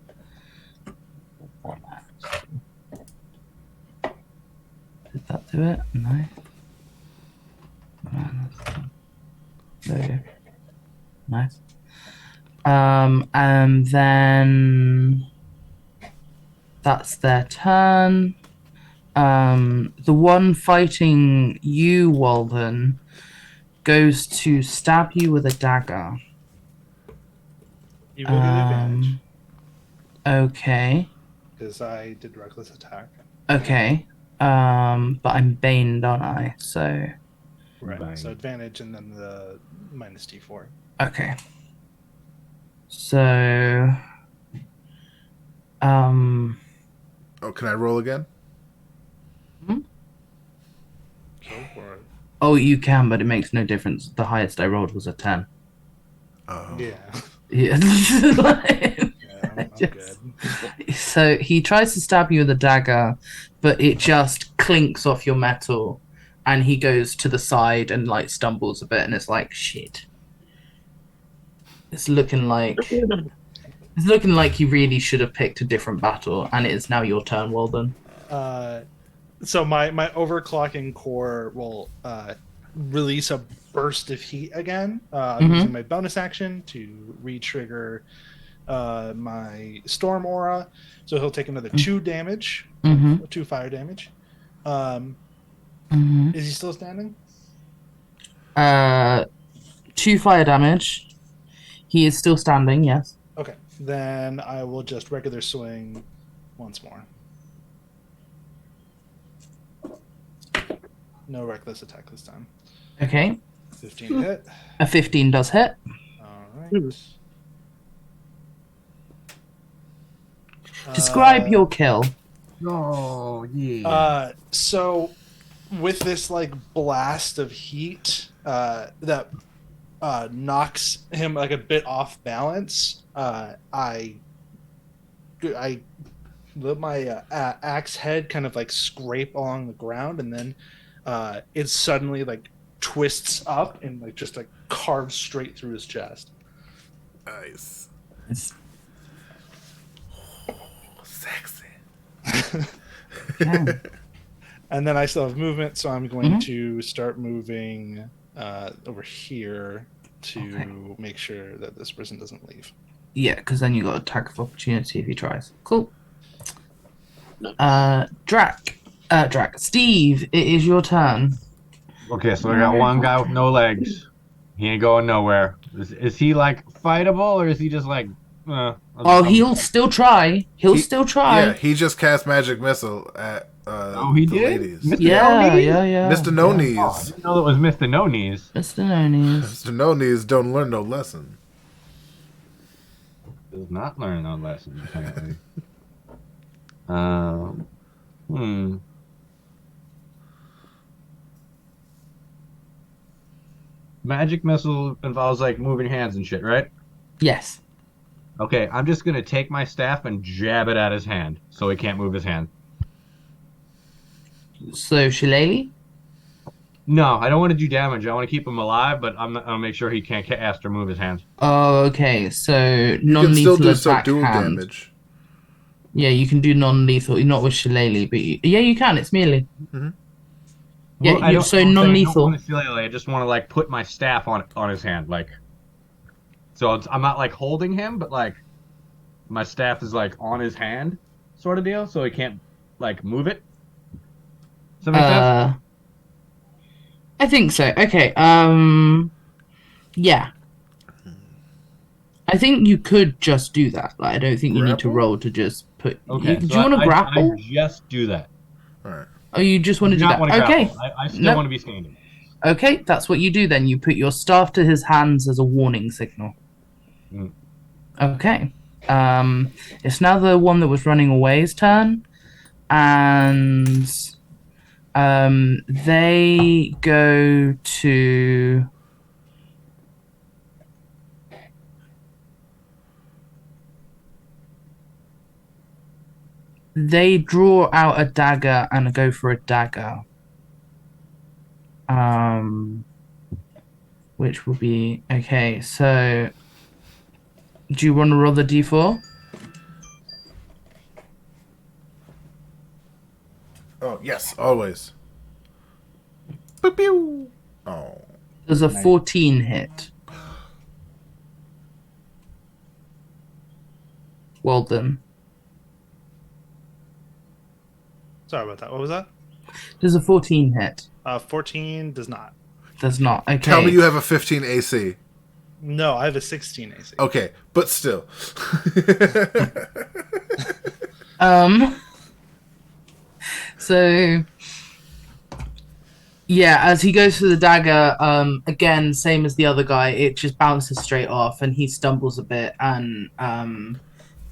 Did that do it? No. There we go. Nice. And then that's their turn. The one fighting you, Walden, goes to stab you with a dagger. You will get advantage Okay. because I did reckless attack. Okay. But I'm baned, aren't I? So Right. Bang. So advantage and then the minus D4. okay. So Oh, can I roll again? Go for it. oh, you can, but it makes no difference. The highest I rolled was a 10. Oh. Yeah. Yeah. Yeah, I'm Yes. good. So he tries to stab you with a dagger, but it just clinks off your metal, and he goes to the side and like stumbles a bit, and it's like shit. It's looking like he really should have picked a different battle, and it is now your turn, Walden. So my overclocking core will release a burst of heat again. I'm using my bonus action to re-trigger my storm aura. So he'll take another 2 damage, 2 fire damage. Is he still standing? 2 fire damage. He is still standing, yes. Okay, then I will just regular swing once more. No reckless attack this time. Okay. 15 hit. A 15 does hit. All right. Describe your kill. Oh, yeah. So with this like blast of heat that knocks him like a bit off balance, I let my axe head kind of like scrape along the ground, and then it suddenly like twists up and like just like carves straight through his chest. Nice. It's Sexy. Okay. And then I still have movement, so I'm going Mhm. to start moving over here to Okay. make sure that this person doesn't leave. Yeah, because then you got attack of opportunity if he tries. Cool. Nice. Drac. Steve, it is your turn. Okay, so I got one guy with no legs. He ain't going nowhere. Is he like fightable, or is he just like? Oh, he'll still try. He'll He- still try. Yeah, he just cast magic missile at Oh, he the did? ladies. Mr. Yeah, No Knees? yeah. Mr. No yeah. Knees. Oh, I didn't know that was Mr. No Knees. Mr. Nonies. Mr. No Knees don't learn no lesson. Does not learn no lesson apparently. Hmm. Magic missile involves like moving hands and shit, right? Yes. Okay, I'm just gonna take my staff and jab it at his hand, so he can't move his hand. So, Shillelagh? No, I don't want to do damage. I want to keep him alive, but I'll make sure he can't cast or move his hands. Oh, okay. So, You can non-lethal still do attack subduing hand. damage. Yeah, you can do non-lethal. Not with Shillelagh, but yeah, you can. It's melee. Yeah, Well, I don't- so I'm saying I don't non-lethal. want to shillelagh, I just want to like put my staff on his hand, like. So I'm not like holding him, but like my staff is like on his hand, sort of deal, so he can't like move it. Does that make sense? I think so. Okay. Yeah. I think you could just do that. Like, I don't think you need to Grapple? roll to just put. Okay. Do so you want to I grapple? just do that. All right. Or you just want to do do not that? want to Okay. grapple. I still Nope. want to be standing. Okay, that's what you do then. You put your staff to his hands as a warning signal. Mm. Okay. It's now the one that was running away's turn, and they go to. They draw out a dagger and go for a dagger. Which will be okay. So, do you want to roll the d4? Oh yes, always. Pew pew. Oh. Does a 14 hit? Well done. Sorry about that. What was that? Does a 14 hit? 14 does not. Does not. Okay. Tell me you have a 15 AC. No, I have a 16 AC. Okay, but still. So, yeah, as he goes for the dagger, again, same as the other guy, it just bounces straight off, and he stumbles a bit, and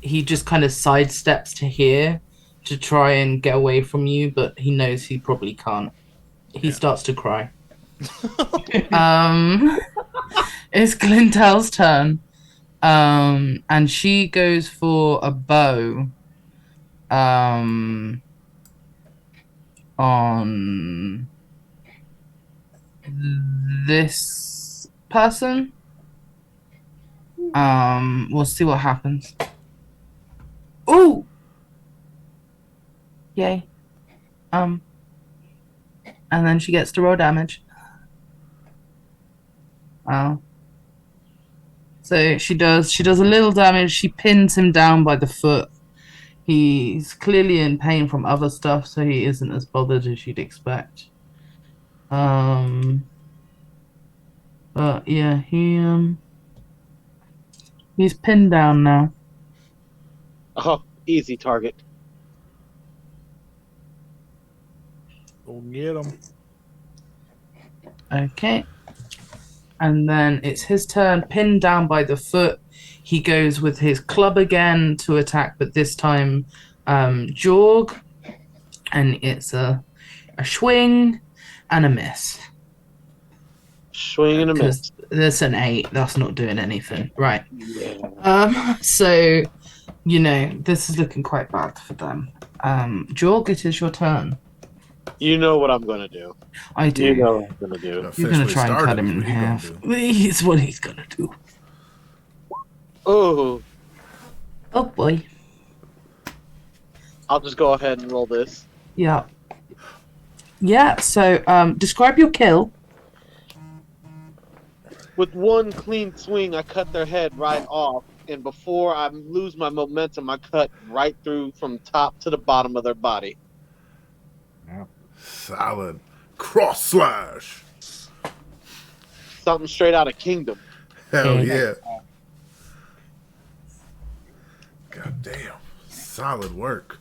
he just kind of sidesteps to here to try and get away from you, but he knows he probably can't. He starts to cry. It's Glintel's turn, and she goes for a bow. On this person. We'll see what happens. Ooh! Yay. And then she gets to roll damage. So she does a little damage. She pins him down by the foot. He's clearly in pain from other stuff, so he isn't as bothered as you'd expect. But yeah, he's pinned down now. Oh, easy target. Go get him. Okay. And then it's his turn, pinned down by the foot. He goes with his club again to attack, but this time Jorg. And it's a swing and a miss. Swing and a miss. There's an 8. That's not doing anything. Right. Yeah. So, this is looking quite bad for them. Jorg, it is your turn. You know what I'm gonna do. I do. You know what I'm gonna do. You're going to try and cut him in half. He's what he's going to do. Oh, Oh boy. I'll just go ahead and roll this. Yeah. Yeah, so describe your kill. With one clean swing, I cut their head right off, and before I lose my momentum, I cut right through from top to the bottom of their body. Solid. Cross slash. Something straight out of Kingdom. Hell yeah. God damn. Solid work.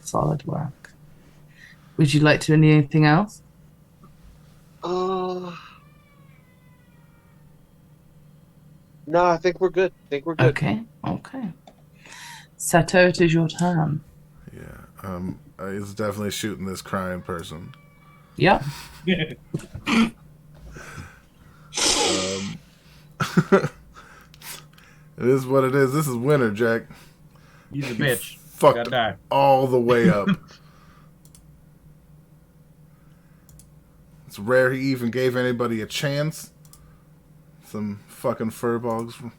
Solid work. Would you like to do anything else? No, I think we're good. Okay. Sato, it is your turn. Yeah. He's definitely shooting this crying person. Yeah. It is what it is. This is winter, Jack. He's a bitch. Fucked Gotta die. all the way up. It's rare he even gave anybody a chance. Some fucking furballs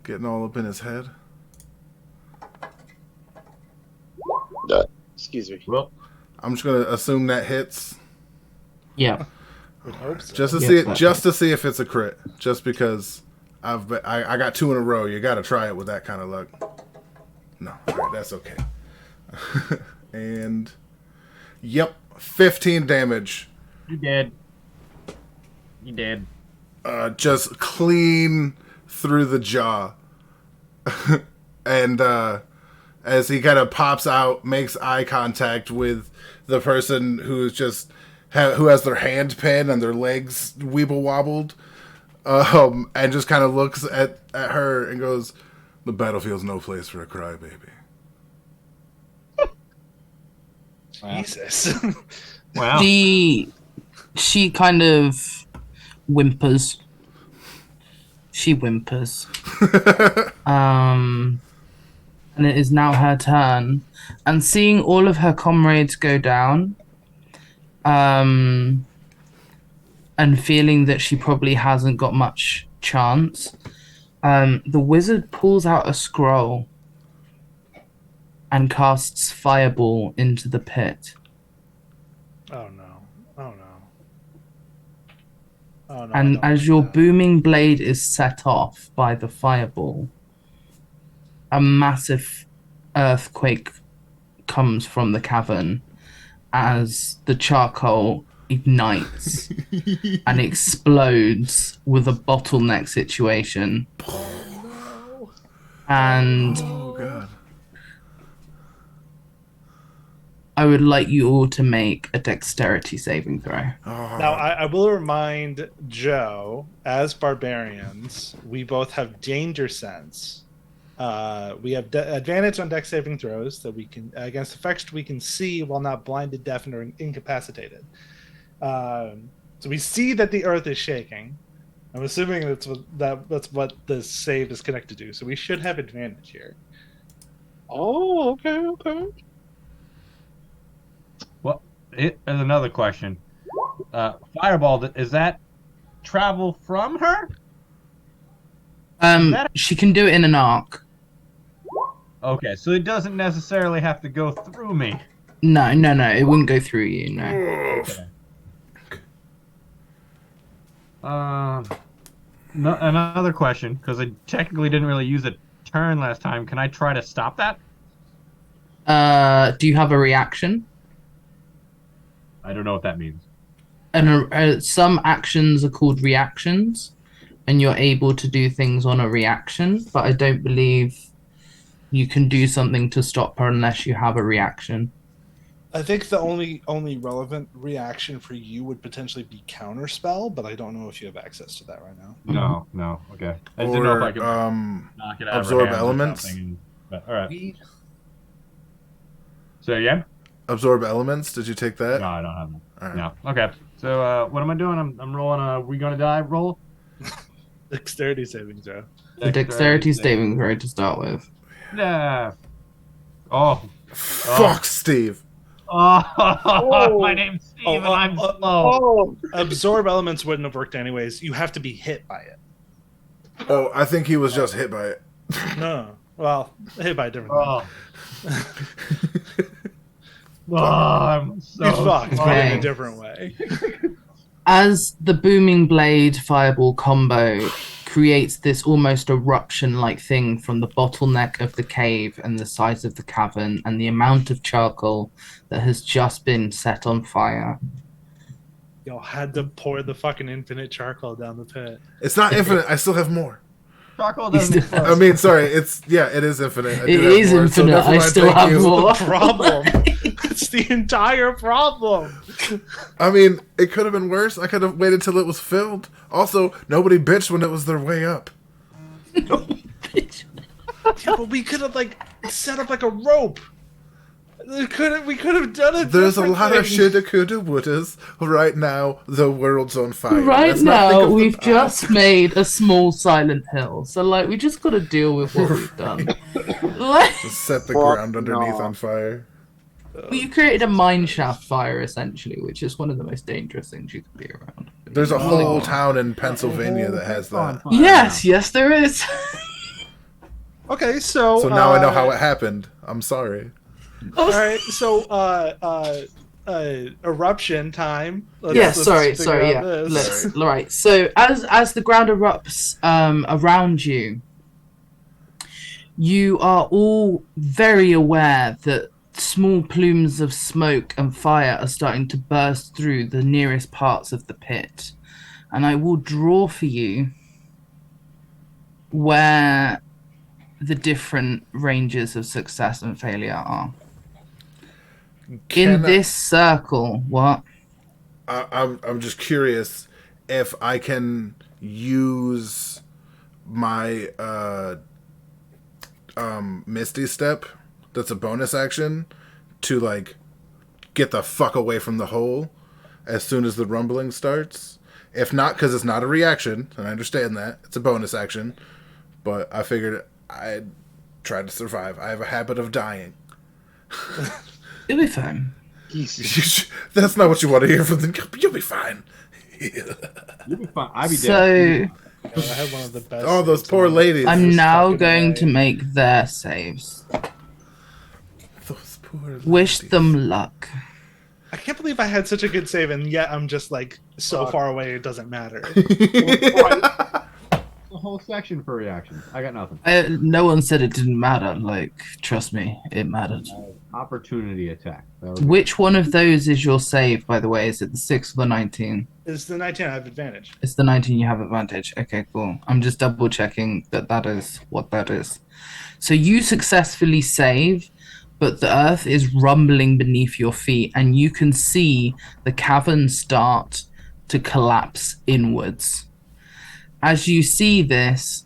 getting all up in his head. Excuse me. Well, I'm just gonna assume that hits. Yeah. Would hope so. Just to Yeah, see fine. just to see if it's a crit. Just because I got 2 in a row. You got to try it with that kind of luck. No, all right, that's okay. And yep, 15 damage. you dead. You dead. Just clean through the jaw. And as he kind of pops out, makes eye contact with the person who's just who has their hand pinned and their legs weeble wobbled, and just kind of looks at her and goes, "The battlefield's no place for a crybaby." Jesus. Wow. She kind of whimpers. She whimpers. And it is now her turn. And seeing all of her comrades go down, and feeling that she probably hasn't got much chance, the wizard pulls out a scroll and casts Fireball into the pit. Oh no. Oh no. Oh no. And as your booming blade is set off by the fireball, a massive earthquake comes from the cavern as the charcoal ignites and explodes with a bottleneck situation. And Oh god. I would like you all to make a dexterity saving throw. Oh, Now, I will remind Joe, as barbarians, we both have danger sense. We have advantage on dex saving throws that we can against effects we can see while not blinded, deafened, or incapacitated. So we see that the earth is shaking. I'm assuming that's what the save is connected to. So we should have advantage here. Oh, okay. Well, there's another question. Fireball, is that travel from her? She can do it in an arc. Okay, so it doesn't necessarily have to go through me. No, it wouldn't go through you. No. Okay. Another question, because I technically didn't really use a turn last time. Can I try to stop that? Do you have a reaction? I don't know what that means. And some actions are called reactions, and you're able to do things on a reaction. But I don't believe you can do something to stop her unless you have a reaction. I think the only relevant reaction for you would potentially be counterspell, but I don't know if you have access to that right now. No. Okay. I didn't know if I could knock it out of her absorb hands or elements. something, but, all right. So yeah. Absorb elements. Did you take that? No, I don't have that. All right. No. Okay. So what am I doing? I'm rolling a "We Gonna Die" roll. Dexterity saving throw. The dexterity saving throw to start with. Yeah. Oh. Fuck, Steve. Oh. My name's Steve, and I'm slow. Oh, Absorb elements wouldn't have worked anyways. You have to be hit by it. Oh, I think he was just hit by it. No. Well, hit by a different thing. I'm so He's fucked, but in Okay. a different way. As the booming blade fireball combo creates this almost eruption-like thing from the bottleneck of the cave and the size of the cavern and the amount of charcoal that has just been set on fire. Y'all had to pour the fucking infinite charcoal down the pit. It's not infinite. I still have more. Charcoal doesn't Still- I mean, sorry. It is infinite. I It do have is more, so infinite. never I mind, still thank have you. more. Problem. It's the entire problem. I mean, it could have been worse. I could have waited till it was filled. Also, nobody bitched when it was their way up. Yeah, but we could have like set up like a rope. We could have done it. There's a lot of shoulda, coulda, wouldas. Right now, the world's on fire. Right Let's not think now, of the we've past. just made a small Silent Hill, so like we just got to deal with what we've done. Like, set the Fuck ground underneath no. on fire. you created a mine shaft fire essentially, which is one of the most dangerous things you could be around. There's a whole town in Pennsylvania that has that. Yes, there is. Okay, so So now I know how it happened. I'm sorry. All right, so eruption time. Let's sorry, figure out yeah. this. Let's, all right. So as the ground erupts around you, you are all very aware that small plumes of smoke and fire are starting to burst through the nearest parts of the pit. And I will draw for you where the different ranges of success and failure are. Can In this circle, what? I'm just curious if I can use my Misty Step. That's a bonus action to like get the fuck away from the hole as soon as the rumbling starts. If not, because it's not a reaction, and I understand that it's a bonus action, but I figured I'd try to survive. I have a habit of dying. You'll be fine. That's not what you want to hear from them. You'll be fine. You'll be fine. I'd be dead. So I had one of the best. Oh, those poor ladies. I'm now fucking going way. to make their saves. Those poor Wish ladies. them luck. I can't believe I had such a good save, and yet I'm just like so far away it doesn't matter. The whole section for reactions. I got nothing. No one said it didn't matter. Like, trust me, it mattered. Opportunity attack. Which one of those is your save, by the way? Is it the 6 or the 19? It's the 19. I have advantage. It's the 19 you have advantage. Okay, cool. I'm just double checking that that is what that is. So you successfully save, but the earth is rumbling beneath your feet, and you can see the cavern start to collapse inwards. As you see this,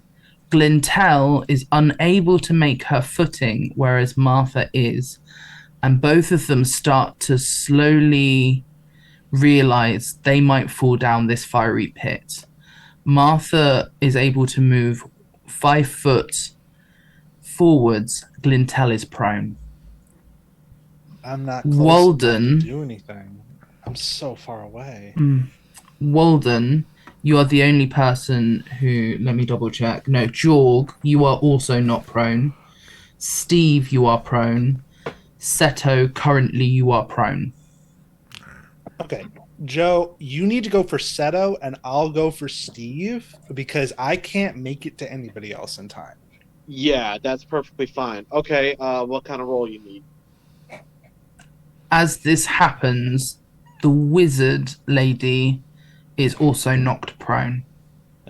Glintel is unable to make her footing, whereas Martha is, and both of them start to slowly realize they might fall down this fiery pit. Martha is able to move 5 foot forwards. Glintel is prone. I'm not close Walden. enough to do anything. I'm so far away. Walden, you are the only person who, let me double check. No, Jorg, you are also not prone. Steve, you are prone. Seto, currently you are prone. Okay, Joe, you need to go for Seto, and I'll go for Steve because I can't make it to anybody else in time. Yeah, that's perfectly fine. Okay, what kind of roll you need? As this happens, the wizard lady is also knocked prone.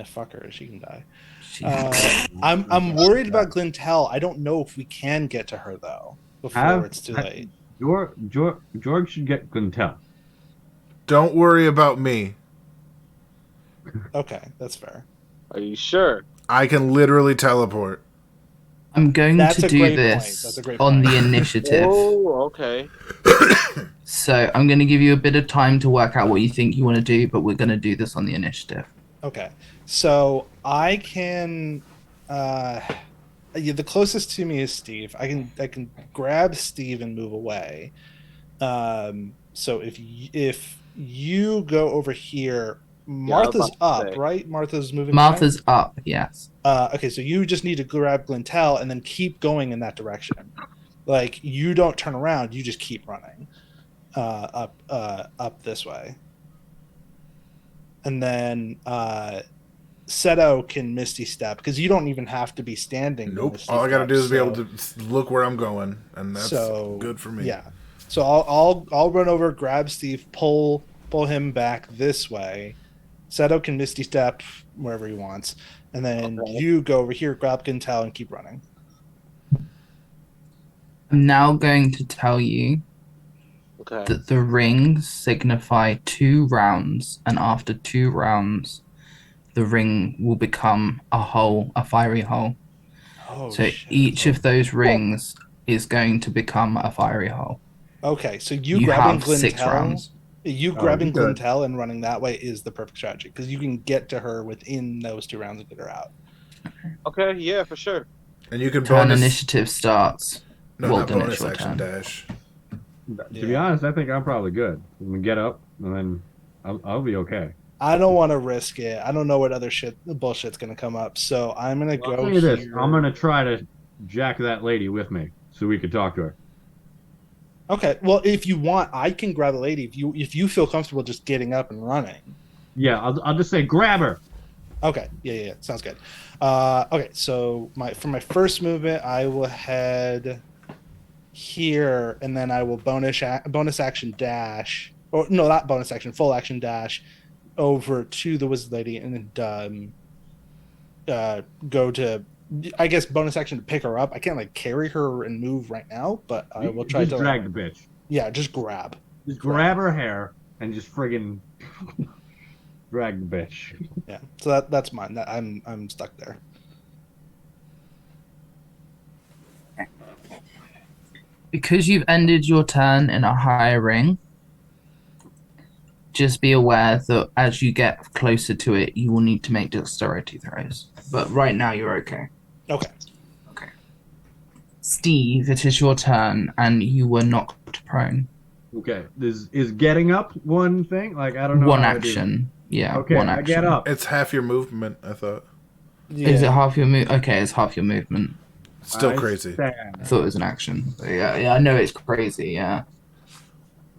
Fuck her, she can die. She- I'm worried about Glintel. I don't know if we can get to her though before it's too late. George should get Guntel. Don't worry about me. Okay, that's fair. Are you sure? I can literally teleport. I'm going That's to a do great point. this That's a great on point. the initiative. Oh, okay. So I'm going to give you a bit of time to work out what you think you want to do, but we're going to do this on the initiative. Okay, so I can. The closest to me is Steve. I can grab Steve and move away. So if you go over here, Martha's about to up, say. right? Martha's moving. behind? Martha's up, yes. Okay, so you just need to grab Glintel and then keep going in that direction. Like you don't turn around, you just keep running up this way. And then Seto can Misty Step because you don't even have to be standing. to Nope. Misty All I gotta Step, do is be so- able to look where I'm going, and that's so, good for me. Yeah. So I'll run over, grab Steve, pull him back this way. Seto can Misty Step wherever he wants, and then Okay. you go over here, grab Gintel, and keep running. I'm now going to tell you Okay. that the rings signify 2 rounds, and after 2 rounds, the ring will become a hole, a fiery hole. Oh, So shit. each of those rings is going to become a fiery hole. Okay, so you You grabbing have 6 Glintel, rounds. you grabbing good. Glintel and running that way is the perfect strategy because you can get to her within those 2 rounds and get her out. Okay. Yeah, for sure. And you can Turn bonus. initiative starts. No, Well, not then it's bonus your action turn. dash. To be honest, I think I'm probably good. I'm gonna get up and then I'll be okay. I don't want to risk it. I don't know what other bullshit's gonna come up, so I'm gonna Well, I'll go tell you this: here. I'm gonna try to jack that lady with me so we could talk to her. Okay, well, if you want, I can grab the lady. If you feel comfortable just getting up and running. Yeah, I'll just say grab her. Okay, yeah, sounds good. Okay, so for my first movement, I will head here, and then I will bonus action dash, or no, not bonus action, full action dash over to the wizard lady, and then go to, I guess, bonus action to pick her up. I can't like carry her and move right now, but I will try just to drag the bitch. Yeah, just grab. Just grab her hair and just friggin' drag the bitch. Yeah, so that's mine. I'm stuck there. Because you've ended your turn in a higher ring, just be aware that as you get closer to it, you will need to make dexterity throws. But right now, you're okay. Okay. Steve, it is your turn, and you were knocked prone. Okay, is getting up one thing? Like I don't know. One how to do action. Yeah, Okay, one I action. get up. It's half your movement, I thought. Yeah. Is it half your move? Okay, it's half your movement. Still I crazy. I stand. thought it was an action. But yeah, I know it's crazy. Yeah.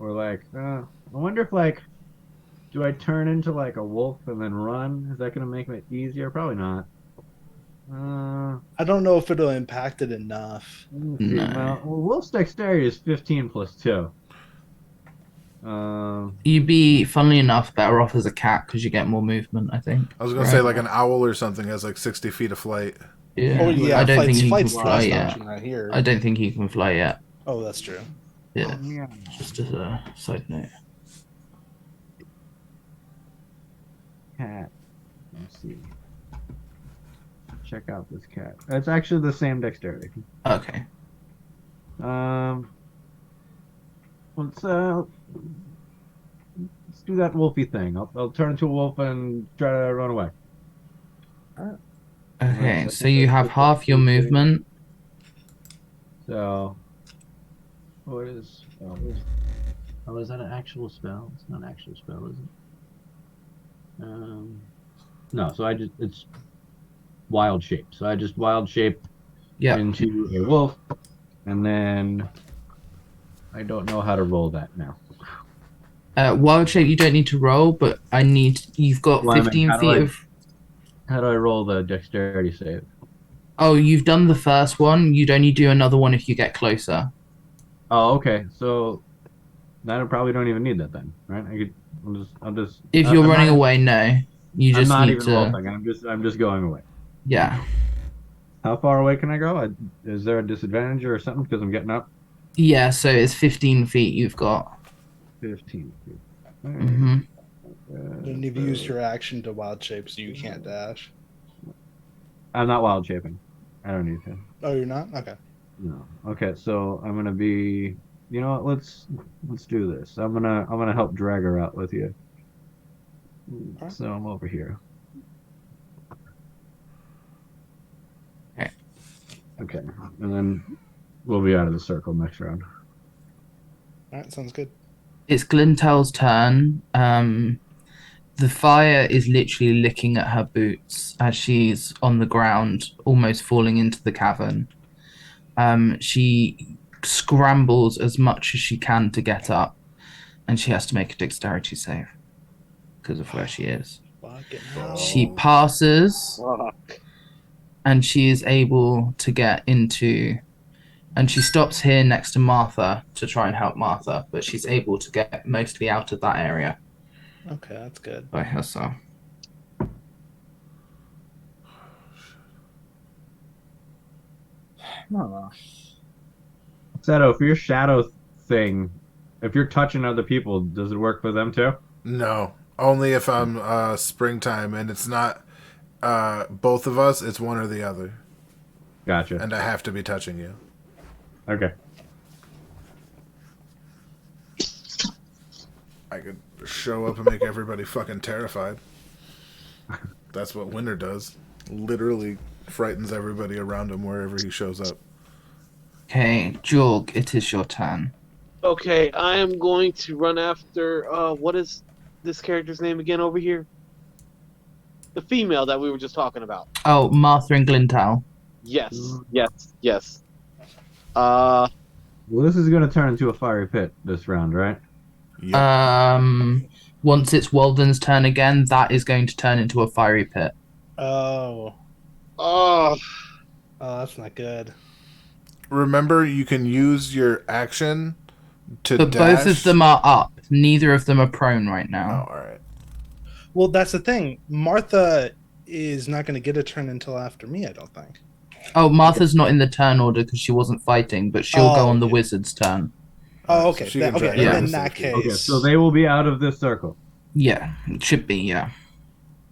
Or like, I wonder if like, do I turn into like a wolf and then run? Is that gonna make it easier? Probably not. I don't know if it'll impact it enough. Let me see. No. Well, wolf's dexterity is 15 plus 2. You'd be, funnily enough, better off as a cat because you get more movement. I think. I was gonna Right. say like an owl or something has like 60 feet of flight. Yeah. Oh yeah, I don't think he can flight's fly last yet. option right here. I don't think he can fly yet. Oh, that's true. Yeah. yeah. Just as a side note. Cat. Let's see. Check out this cat. It's actually the same dexterity. Okay. Let's do that wolfy thing. I'll turn into a wolf and try to run away. Okay. So you have half your movement. So, what is? Oh, is that an actual spell? It's not an actual spell, is it? No. So it's wild shape. So I just wild shape Yeah. into a wolf, and then I don't know how to roll that now. Wild shape. You don't need to roll, but you've got Well, I mean, 15 how do feet I- of. How do I roll the dexterity save? Oh, you've done the first one. You'd only do another one if you get closer. Oh, okay. So then I probably don't even need that then, right? I'll just. If you're I'm running not- away, no. You I'm just not need even to. rolling. I'm just going away. Yeah. How far away can I go? Is there a disadvantage or something because I'm getting up? Yeah. So it's 15 feet. You've got. 15 feet. Alright. hmm And you've used your action to wild shape, so you can't dash. I'm not wild shaping. I don't need to. Oh, you're not? Okay. No. Okay, so I'm gonna be. You know what? Let's do this. I'm gonna help drag her out with you. Alright. So I'm over here. Okay. Okay, and then we'll be out of the circle next round. All right, sounds good. It's Glintel's turn. The fire is literally licking at her boots as she's on the ground, almost falling into the cavern. She scrambles as much as she can to get up, and she has to make a dexterity save because of where she is. Fucking hell. She passes, Fuck. and she is able to get into. And she stops here next to Martha to try and help Martha, but she's able to get mostly out of that area Okay, that's good. by herself. Seto, for your shadow thing, if you're touching other people, does it work for them too? No, only if I'm springtime and it's not both of us. It's one or the other, Gotcha. and I have to be touching you. Okay. I could show up and make everybody fucking terrified. That's what Winter does. Literally frightens everybody around him wherever he shows up. Okay, Jorg, it is your turn. Okay, I am going to run after. What is this character's name again over here? The female that we were just talking about. Oh, Martha and Glintow. Yes, yes. Well, this is going to turn into a fiery pit this round, right? Yep. Once it's Walden's turn again, that is going to turn into a fiery pit. Oh, Oh, that's not good. Remember, you can use your action to But dash. both of them are up. Neither of them are prone right Oh, now. all right. Well, that's the thing. Martha is not going to get a turn until after me, I don't think. Oh, Martha's not in the turn order because she wasn't fighting, but she'll go on the okay. wizard's turn. Oh, okay. She can Okay. drag her And out in of that the case, Okay, so they will be out of this circle. Yeah, it should be, yeah.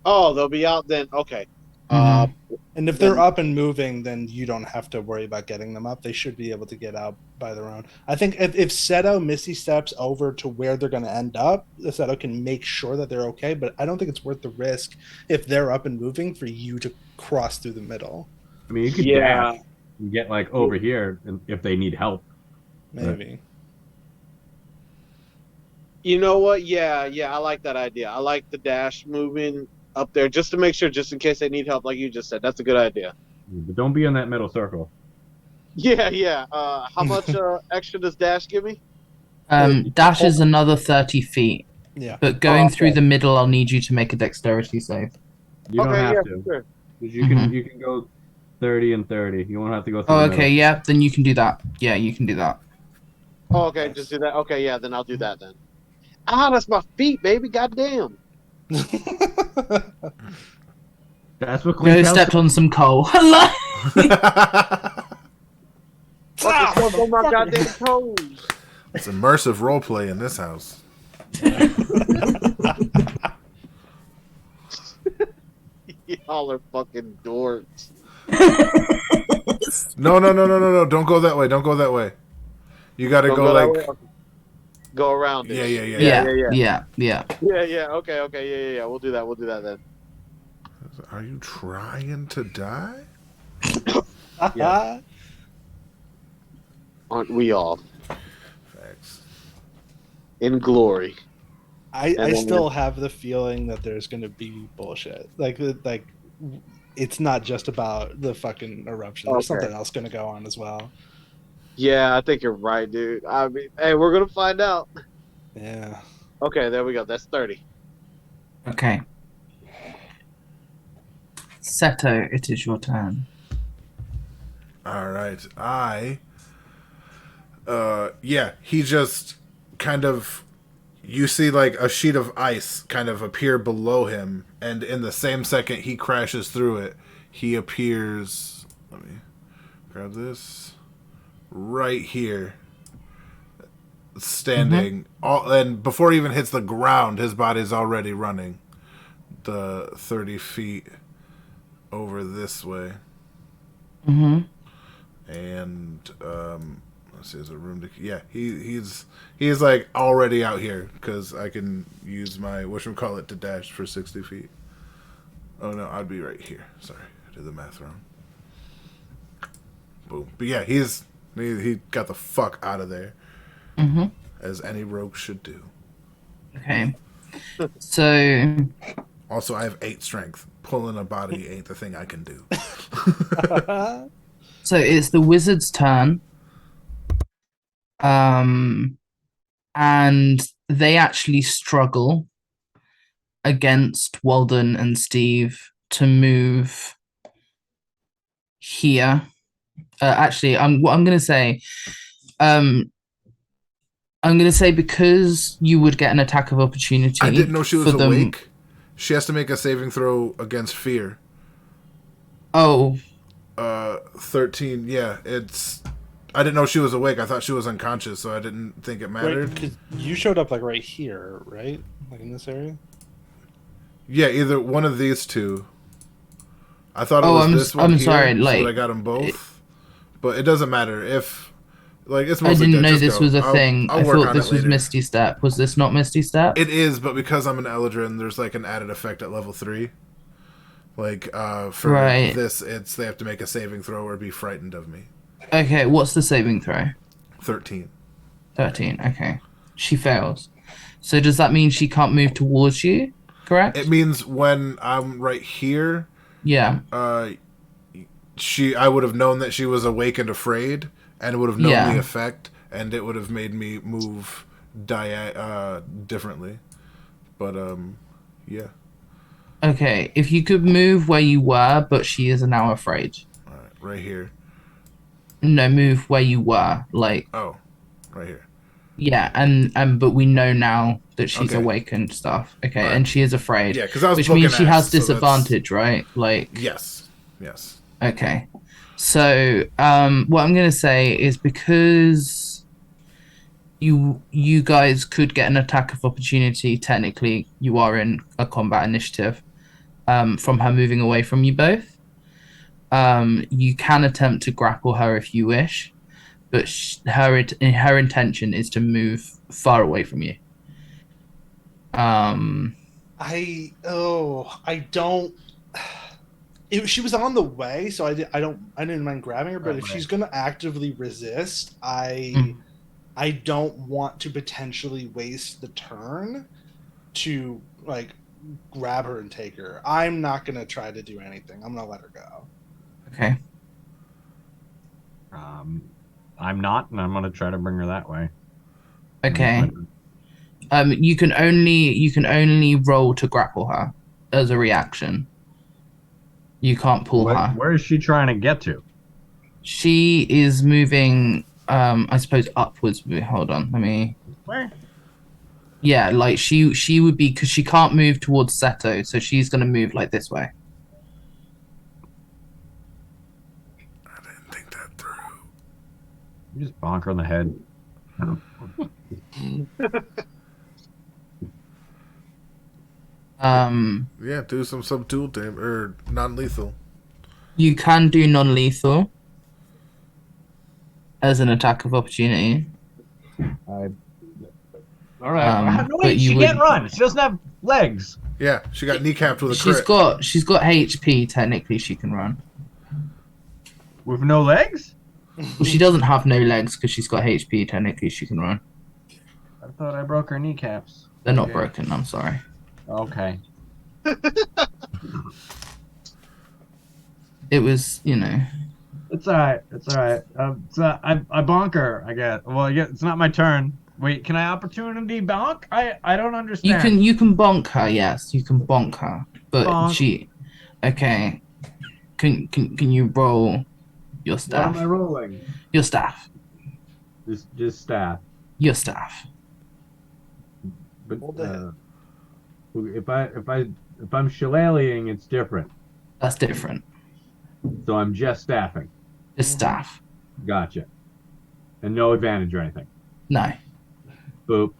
oh, they'll be out then. Okay. Mhm. and if they're up and moving, then you don't have to worry about getting them up. They should be able to get out by their own. I think if Seto Misty steps over to where they're going to end up, Seto can make sure that they're okay. But I don't think it's worth the risk if they're up and moving for you to cross through the middle. I mean, you could Yeah. dash and get like over here if they need help. Maybe. You know what? Yeah, I like that idea. I like the dash moving up there just to make sure, just in case they need help, like you just said. That's a good idea. But don't be in that middle circle. Yeah. How much extra does dash give me? Dash is another 30 feet, Yeah. but going okay. through the middle, I'll need you to make a dexterity save. You don't have yeah, to. sure. 'Cause you can go 30 and 30. You won't have to go through Oh, the okay, middle. yeah, then you can do that. Yeah, you can do that. Oh, okay, just do that. Okay, yeah, then I'll do that then. Ah, that's my feet, baby. Goddamn. That's what Go Clint stepped on some coal. Hello! Fucking step on my goddamn toes. It's immersive roleplay in this house. Y'all are fucking dorks. No. Don't go that way. Don't go that way. You got to Don't go that like. way? Okay. Go around it. Yeah. Yeah. Okay. Yeah. We'll do that then. Are you trying to die? Yeah. Aren't we all Facts. in glory? I then- still have the feeling that there's going to be bullshit. Like it's not just about the fucking eruption. There's Okay. something else going to go on as well. Yeah, I think you're right, dude. I mean, hey, we're gonna find out. Yeah. Okay, there we go. That's 30. Okay. Seto, it is your turn. All right. He just kind of, you see like a sheet of ice kind of appear below him, and in the same second he crashes through it, he appears, let me grab this, right here, standing, and before he even hits the ground, his body's already running the 30 feet over this way. Mm-hmm. And let's see, is there room to? Yeah, he's like already out here because I can use my whatchamacallit to dash for 60 feet. Oh no, I'd be right here. Sorry, I did the math wrong. Boom. But yeah, he got the fuck out of there, Mm-hmm. as any rogue should do. Okay. So Also, I have 8 strength. Pulling a body ain't the thing I can do. so it's the wizard's turn. And they actually struggle against Walden and Steve to move here. Actually, what I'm gonna say, I'm gonna say because you would get an attack of opportunity. I didn't know she was for them- awake. She has to make a saving throw against fear. Oh, 13. Yeah, it's. I didn't know she was awake. I thought she was unconscious, so I didn't think it mattered. Right, 'cause you showed up like right here, right? Like in this area. Yeah, either one of these two. I thought it Oh, was this one I'm here, sorry, so like, that I got them both. But it doesn't matter if, like, it's I mostly didn't dead. know Just this go. was a I'll- thing. I'll I work thought on this it was later. Misty Step. Was this not Misty Step? It is, but because I'm an Eldrin, there's like an added effect at level 3. Like for Right. this, it's they have to make a saving throw or be frightened of me. Okay, what's the saving throw? 13. 13. Okay, she fails. So does that mean she can't move towards you? Correct. It means when I'm right here, Yeah. I would have known that she was awake and afraid, and would have known Yeah. the effect, and it would have made me move differently. But yeah. Okay, if you could move where you were, but she is now afraid. All right, right here. No, move where you were. Like, Oh, right here. yeah, and but we know now that she's Okay. awake and stuff. Okay, Alright. and she is afraid. Yeah, because I was which poking means she ass, has so that's- disadvantage, right? Like, Yes. Yes. okay. So, what I'm gonna say is because you guys could get an attack of opportunity. Technically, you are in a combat initiative. From her moving away from you both. You can attempt to grapple her if you wish, but her intention is to move far away from you. I don't. She was on the way, so I didn't mind grabbing her. But if Right. she's gonna actively resist, I don't want to potentially waste the turn to like grab her and take her. I'm not gonna try to do anything. I'm gonna let her go. Okay. I'm not, and I'm gonna try to bring her that way. Okay. You can only roll to grapple her as a reaction. You can't pull her. Where is she trying to get to? She is moving. I suppose upwards. Hold on. Let me. Where? Yeah, like she would be because she can't move towards Seto, so she's gonna move like this way. I didn't think that through. You just bonk her on the head. Yeah, do some subdual damage or non-lethal. You can do non-lethal as an attack of opportunity. All right. Um, no, but wait, you she can't would- run. She doesn't have legs. Yeah, she got kneecapped with a She's crit. got HP. Technically, she can run. With no legs? Well, she doesn't have no legs because she's got HP. Technically, she can run. I thought I broke her kneecaps. They're not Okay. broken. I'm sorry. Okay. It was, It's alright. It's alright. So I bonk her, I guess. Well, I guess it's not my turn. Wait, can I opportunity bonk? I don't understand. you can bonk her. Yes, you can bonk her. But Bonk. okay. Can you roll your What staff? am I rolling? Your staff. Just staff. Your staff. But Hold that. if I'm shillelaghing, it's different. That's different. So I'm just staffing. Just staff. Gotcha. And no advantage or anything. No. Boop.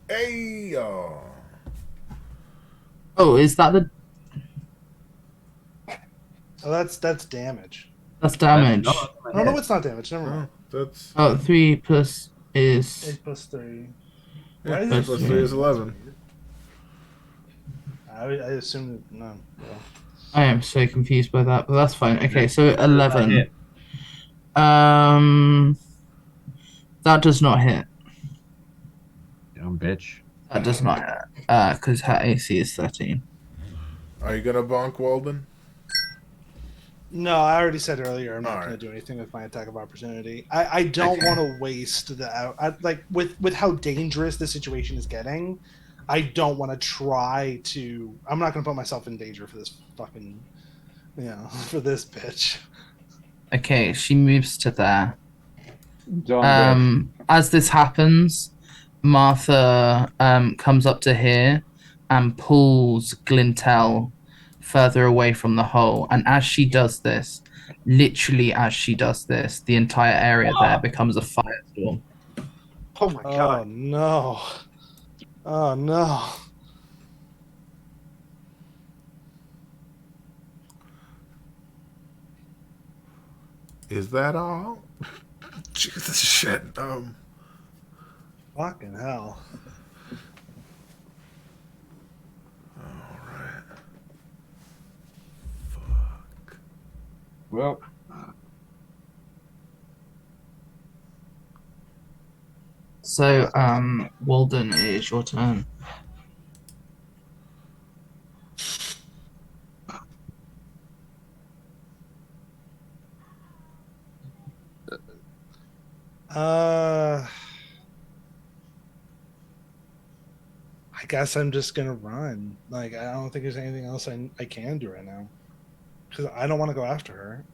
Hey, y'all. Oh, is that the? Oh, that's damage. That's damage. Oh no, it's not damage. Never mind. Oh, that's Oh, 3 plus is 8 plus 3. yeah, Why is 3 it plus 3 is 11. I assumed none. Well, I am so confused by that, but that's fine. Okay, so 11. Hit. That does not hit. Dumb bitch. That does not hit. Because her AC is 13. Are you gonna bonk Walden? No, I already said earlier I'm not Alright. going to do anything with my attack of opportunity. I don't want to waste like with how dangerous the situation is getting. I don't want to try to. I'm not going to put myself in danger for this fucking, for this bitch. Okay, she moves to there. Dumb As this happens, Martha comes up to here and pulls Glintel further away from the hole. And as she does this, literally as she does this, the entire area there becomes a firestorm. Oh my Oh god. no! Oh no! Is that all? Jesus shit. Fucking hell! Alright. Fuck. Well, So, Walden, it is your turn. I guess I'm just gonna run. Like, I don't think there's anything else I can do right now because I don't want to go after her.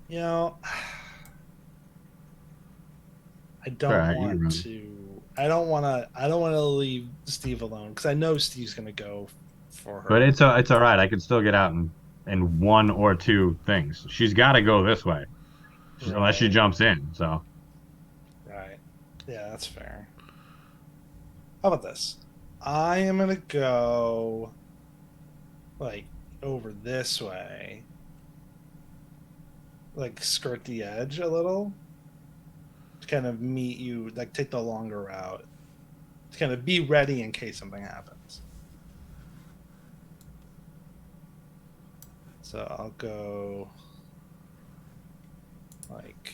You know, I don't Alright, you can run. want to. I don't want to. I don't want to leave Steve alone because I know Steve's gonna go for her. but it's all right. I can still get out in one or two things. She's got to go this way, unless she Right. jumps in. So Right. Yeah, that's fair. How about this? I am gonna go like over this way. Like skirt the edge a little. To kind of meet you, like take the longer route. To kind of be ready in case something happens. So I'll go like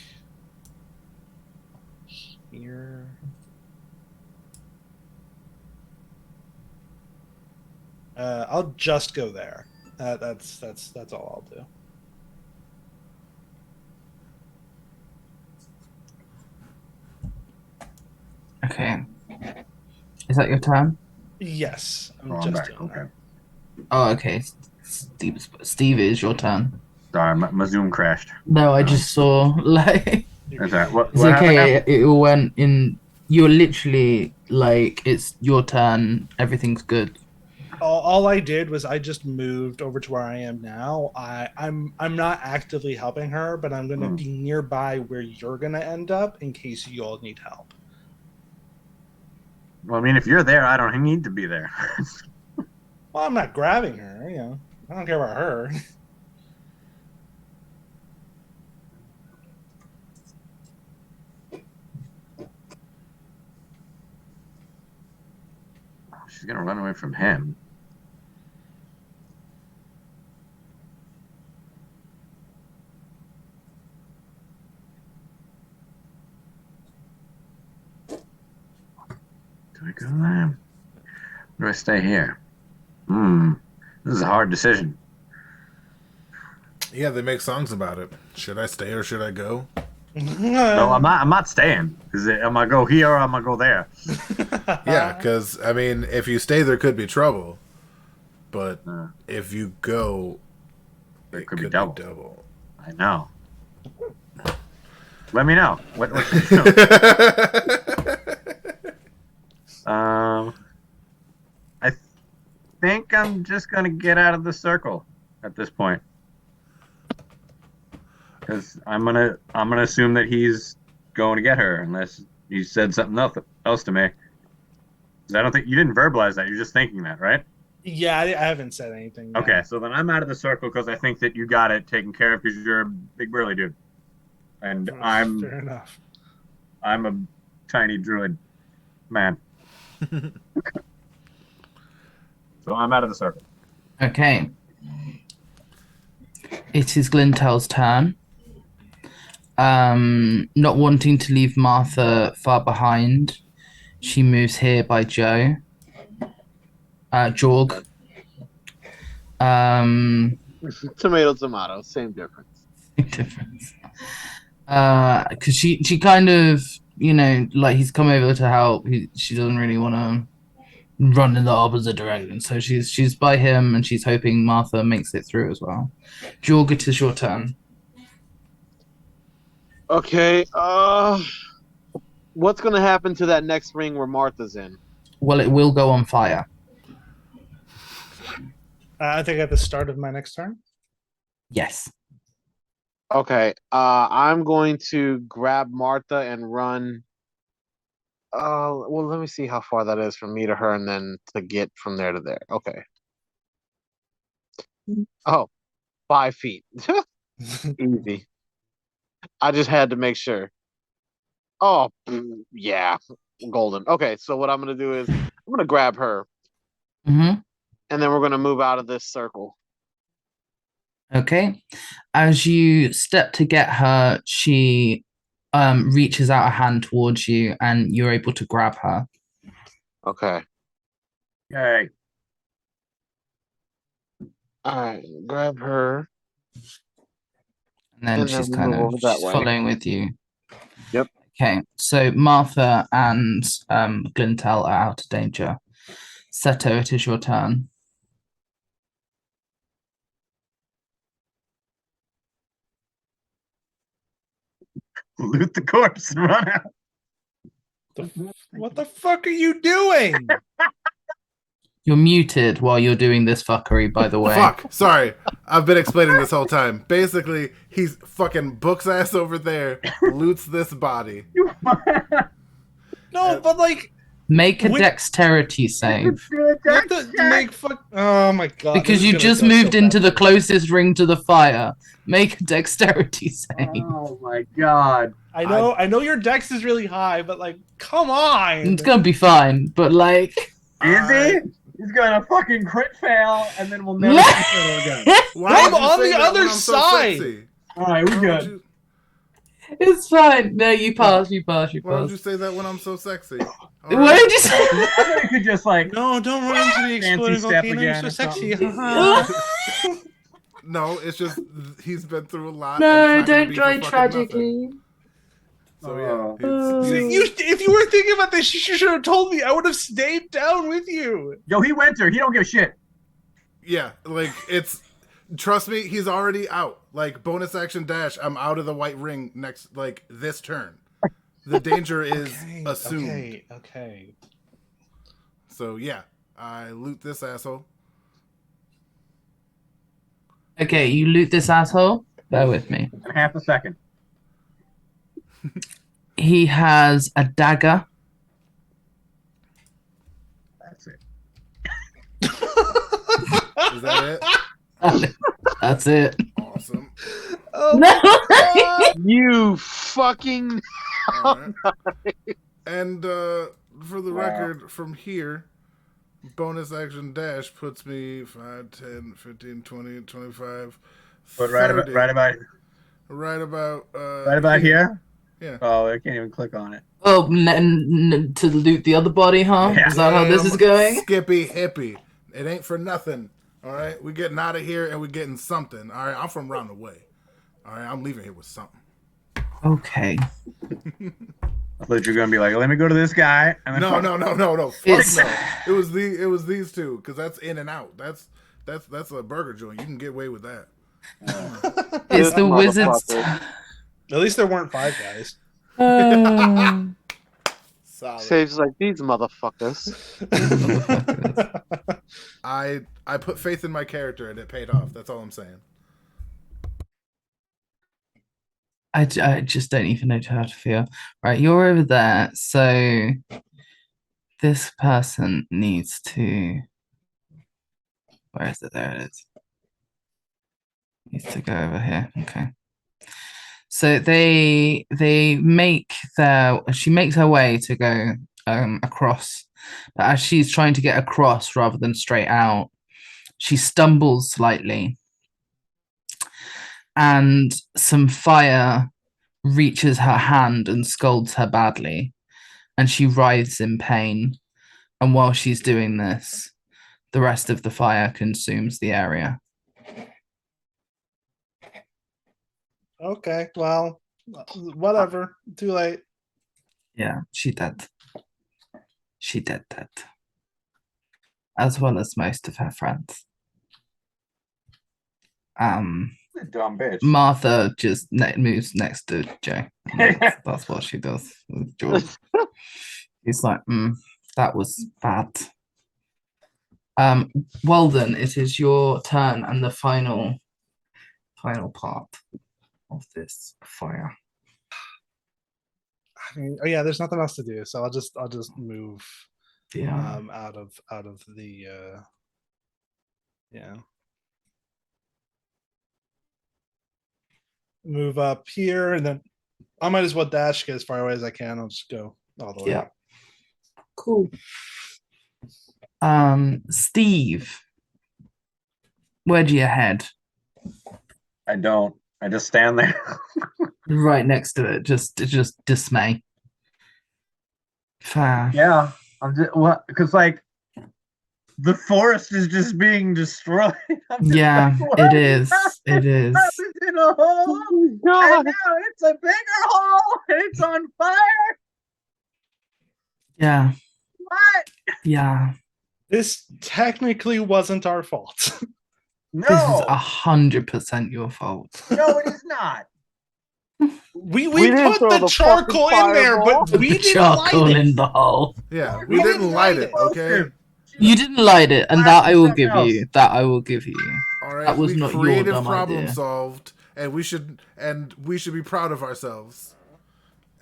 here. I'll just go there. That's all I'll do. Okay. Is that your turn? Yes, I'm I'm just back. doing Okay. that. Oh, okay. Steve, it is your turn. Sorry, my Zoom crashed. No, I just saw like That's all right. What it's happened now? okay. It all went in. You're literally like it's your turn. Everything's good. All I did was I just moved over to where I am now. I'm not actively helping her, but I'm gonna be nearby where you're gonna end up in case you all need help. Well, I mean, if you're there, I don't need to be there. Well, I'm not grabbing her, I don't care about her. She's gonna run away from him. Do I go there? Or do I stay here? This is a hard decision. Yeah, they make songs about it. Should I stay or should I go? No, I'm not staying. I'm gonna go here or I'm gonna go there. Yeah, because, I mean, if you stay, there could be trouble. But Uh, if you go, It it could be could double. be double. I know. Let me know. What should I do? I think I'm just gonna get out of the circle at this point, because I'm gonna assume that he's going to get her unless he said something else to me. 'Cause I don't think you didn't verbalize that. You're just thinking that, right? Yeah, I haven't said anything yet. Okay, so then I'm out of the circle because I think that you got it taken care of because you're a big burly dude, and Fair enough. I'm a tiny druid man. So I'm out of the circle. Okay. It is Glintel's turn. Not wanting to leave Martha far behind, she moves here by Joe. Jorg. Tomato, tomato, same difference. Difference. Because she kind of, like he's come over to help. She doesn't really want to run in the opposite direction, so she's by him, and she's hoping Martha makes it through as well. Jorg, it is your turn. Okay. What's gonna happen to that next ring where Martha's in? Well, it will go on fire. I think at the start of my next turn. Yes. Okay. I'm going to grab Martha and run. Well, let me see how far that is from me to her, and then to get from there to there. Okay. Oh, 5 feet. Easy. I just had to make sure. Oh, yeah, golden. Okay, so what I'm gonna do is I'm gonna grab her, Mm-hmm. and then we're gonna move out of this circle. Okay. As you step to get her, she reaches out a hand towards you, and you're able to grab her. Okay. Yay. All right, grab her. And then And then she's we kind move of over that she's way. following with you. Yep. Okay, so Martha and Glintel are out of danger. Seto, it is your turn. Loot the corpse and run out. What the fuck are you doing? You're muted while you're doing this fuckery, by the way. Fuck. Sorry. I've been explaining this whole time. Basically, he's fucking books ass over there, loots this body. No, but like, Make a Wait- dexterity save. you have to make fuck. Oh my god! this Because is you gonna just go so moved into the badly. closest ring to the fire. Make a dexterity save. Oh my god. I know your dex is really high, but like, come on! It's gonna be fine, but like. Is he? He's gonna fucking crit fail, and then we'll never see Turtle again. Why I'm would you on say the that other when I'm so side. sexy? Alright, we Why would good. you- It's fine. No, you pass. You pass. You Why would you pass. say that when I'm so sexy? What did you say? I thought you could just like No, don't run into the Fancy exploding step volcano. again You're so or sexy. something. Haha. No, it's just he's been through a lot. No, and it's not gonna don't be die for fucking nothing. tragically. So Oh. yeah, If you were thinking about this, you should have told me. I would have stayed down with you. yo, he went there. He don't give a shit. yeah, like it's. Trust me, he's already out. Like bonus action dash, I'm out of the white ring next, like this turn. The danger is assumed. Okay. So yeah, I loot this asshole. Okay, you loot this asshole. Bear with me. In half a second. He has a dagger. That's it. Is that it? That's it. Awesome. Oh, No. You fucking. All right. And for the record, from here, bonus action dash puts me 5, 10, 15, 20, 25, But right 30. Right about here. Yeah. Oh, I can't even click on it. Oh, to loot the other body, huh? Yeah. Is that how this is going? Skippy hippie. It ain't for nothing. All right, we getting out of here and we getting something. All right, I'm from round the way. All right, I'm leaving here with something. Okay. I thought you were gonna be like, let me go to this guy. And then No. Fuck It's- no. It was these two because that's in and out. That's a burger joint. You can get away with that. It's This the wizard's. motherfucker. at least there weren't 5 guys. Solid. Saves like these motherfuckers. I put faith in my character and it paid off. That's all I'm saying. I just don't even know how to feel. Right, you're over there. So this person needs to. Where is it? There it is. Needs to go over here. Okay. So she makes her way to go across, but as she's trying to get across rather than straight out, she stumbles slightly, and some fire reaches her hand and scolds her badly, and she writhes in pain. And while she's doing this, the rest of the fire consumes the area. Okay, well, whatever. Too late. Yeah, she did. She did that. As well as most of her friends. Dumb bitch. Martha just moves next to Joe. That's what she does with George. He's like, that was bad. Walden, it is your turn and the final part of this fire. I mean, oh yeah, there's nothing else to do, so I'll just move Yeah. out of the yeah. Move up here, and then I might as well dash, get as far away as I can. I'll just go all the way. Yeah. Cool. Steve, where do you head? I don't. I just stand there. Right next to it, just dismay. Fair. Yeah. I'm just what? Because like the forest is just being destroyed. Yeah, it is. It is. In a hole, and now it's a bigger hole, and it's on fire. Yeah. What? Yeah. This technically wasn't our fault. This is No, 100% your fault. no, it is not. We didn't put throw the the charcoal fucking in there, fireball. but we The didn't charcoal light it. in the hole. Yeah, we didn't light it, okay? You didn't light it, and that I will give you. That I will give you. All right, That was we not your creative dumb problem idea. solved, and we should be proud of ourselves.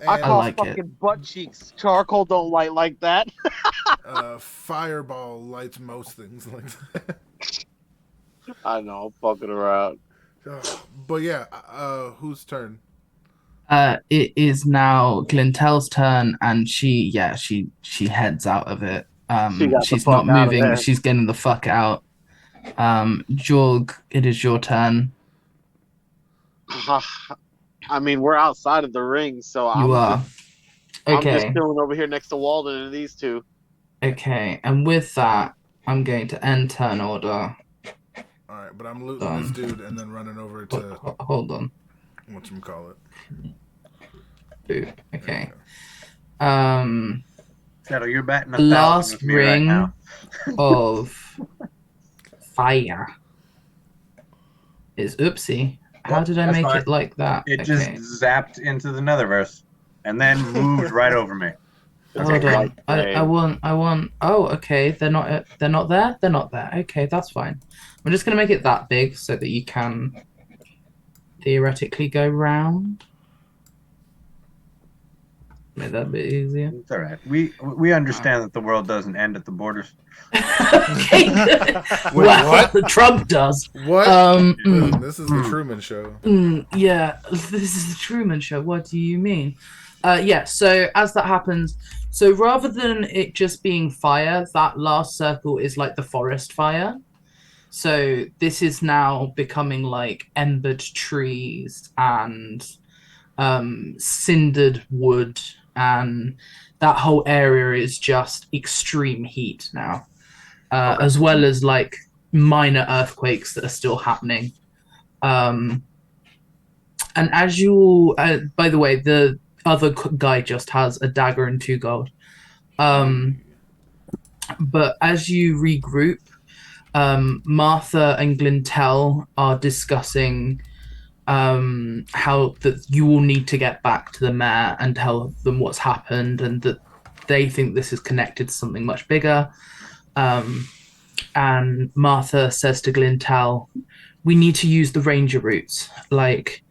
I And, call like it. fucking butt cheeks. Charcoal don't light like that. Fireball lights most things like that. I know, I'm fucking around. But yeah, whose turn? It is now Glintel's turn, and she heads out of it. She got the She's fuck not out of moving. there. She's getting the fuck out. Jorg, it is your turn. I mean, we're outside of the ring, so You are. I'm just Okay. chilling over here next to Walden and these two. Okay. And with that, I'm going to end turn order. All right, but I'm looting this dude and then running over to Hold on. whatchamacallit. Boo. Okay. Shadow, you're batting a Last thousand with me right ring now. of fire is oopsie. How Well, did I that's make fine. it like that? It Okay. just zapped into the netherverse and then moved right over me. Hold on. I want. Oh, okay. They're not there. They're not there. Okay, that's fine. I'm just gonna make it that big so that you can theoretically go round. Make that a bit easier. It's all right. We understand that the world doesn't end at the borders. Okay. Wait, Well, what? Trump does. What? This is the mm. Truman Show. Yeah, this is the Truman Show. What do you mean? Yeah, so as that happens, so rather than it just being fire, that last circle is like the forest fire. So this is now becoming like embered trees and cindered wood, and that whole area is just extreme heat now, as well as like minor earthquakes that are still happening. And as you, by the way, the other guy just has a dagger and 2 gold. But as you regroup, Martha and Glintel are discussing how that you will need to get back to the mayor and tell them what's happened, and that they think this is connected to something much bigger. And Martha says to Glintel, we need to use the ranger routes. Like,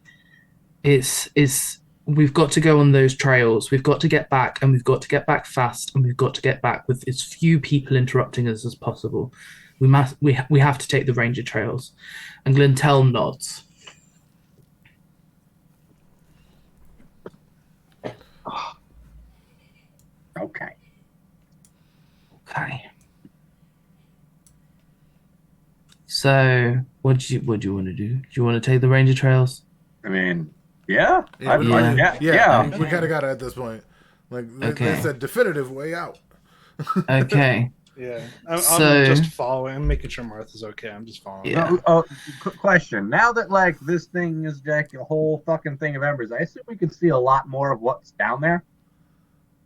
we've got to go on those trails. We've got to get back, and we've got to get back fast, and we've got to get back with as few people interrupting us as possible. We have to take the ranger trails. And Glintel nods. Okay. Okay. So, what do you want to do? Do you want to take the ranger trails? I mean, Yeah. Yeah, we, Yeah. we kind of got it at this point. Like they Okay. said, definitive way out. Okay. Yeah, So- I'm just following. I'm making sure Martha's okay. I'm just following. Yeah. Question. Now that like this thing is like a whole fucking thing of embers, I assume we could see a lot more of what's down there.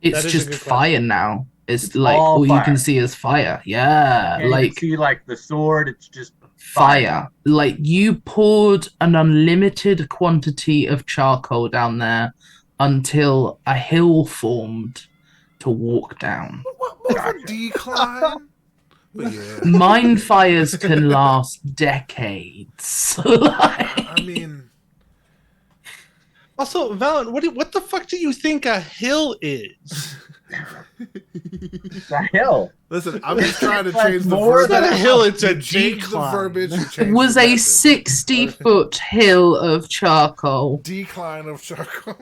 It's That is a just good fire question. now. It's It's like all all you fire. can see is fire. Yeah, And you like can see like the sword. It's just fire. Like you poured an unlimited quantity of charcoal down there until a hill formed to walk down. What for decline? But yeah, Mine fires can last decades. I mean, Also, Valen, what the fuck do you think a hill is? the hell. listen, I'm just trying to Like change the more It's not verbiage. a hill. It's a You change the decline. verbiage. You It change was the a message. 60-foot hill of charcoal. decline of charcoal.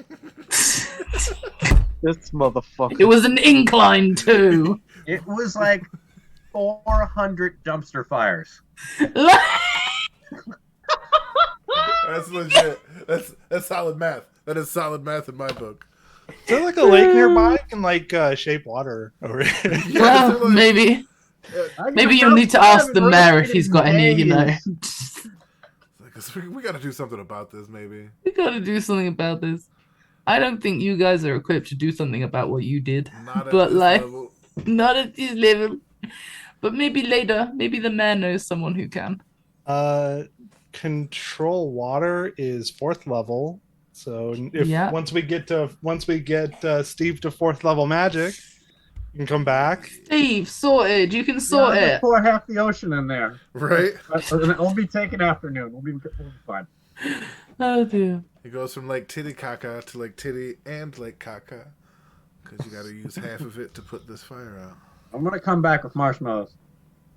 This motherfucker. It was an incline too. It was like 400 dumpster fires. That's legit. That's solid math. That is solid math in my book. Is there like a lake nearby? I can like shape water over here. Yeah, Well, they're like- maybe you'll need to ask the mayor if he's got any, you know. We got to do something about this, maybe. We gotta do something about this. I don't think you guys are equipped to do something about what you did. Not at But this like, level. not at this level. But maybe later. Maybe the mayor knows someone who can. Control water is 4th level. So if Yeah. once we get Steve to 4th level magic, you can come back. Steve, sorted. You can sort Yeah, it. just pour half the ocean in there. Right? It'll be taken afternoon. We'll be fine. Oh dear. It goes from Lake Titicaca to Lake Titty and Lake Caca. Because you got to use half of it to put this fire out. I'm gonna come back with marshmallows.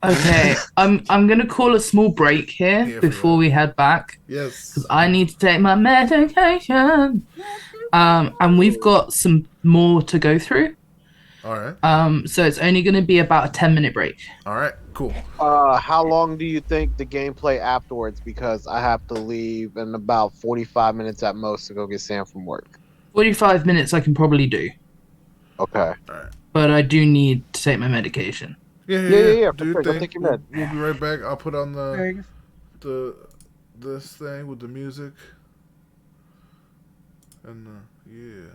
Okay, I'm gonna call a small break here Yeah, before we head back Yes. because I need to take my medication. And we've got some more to go through. All right. So it's only gonna be about a 10-minute break. All right. Cool. How long do you think the gameplay afterwards? Because I have to leave in about 45 minutes at most to go get Sam from work. 45 minutes I can probably do, Okay. but I do need to take my medication. Yeah. Yeah, Do for your sure. Go thing. take your We'll, med. we'll be right back. I'll put on There this thing with the music. And yeah.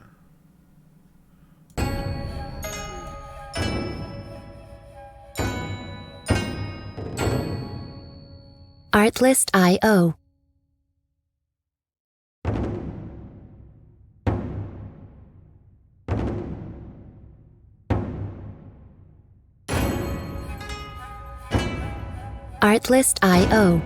Artlist.io. Artlist.io.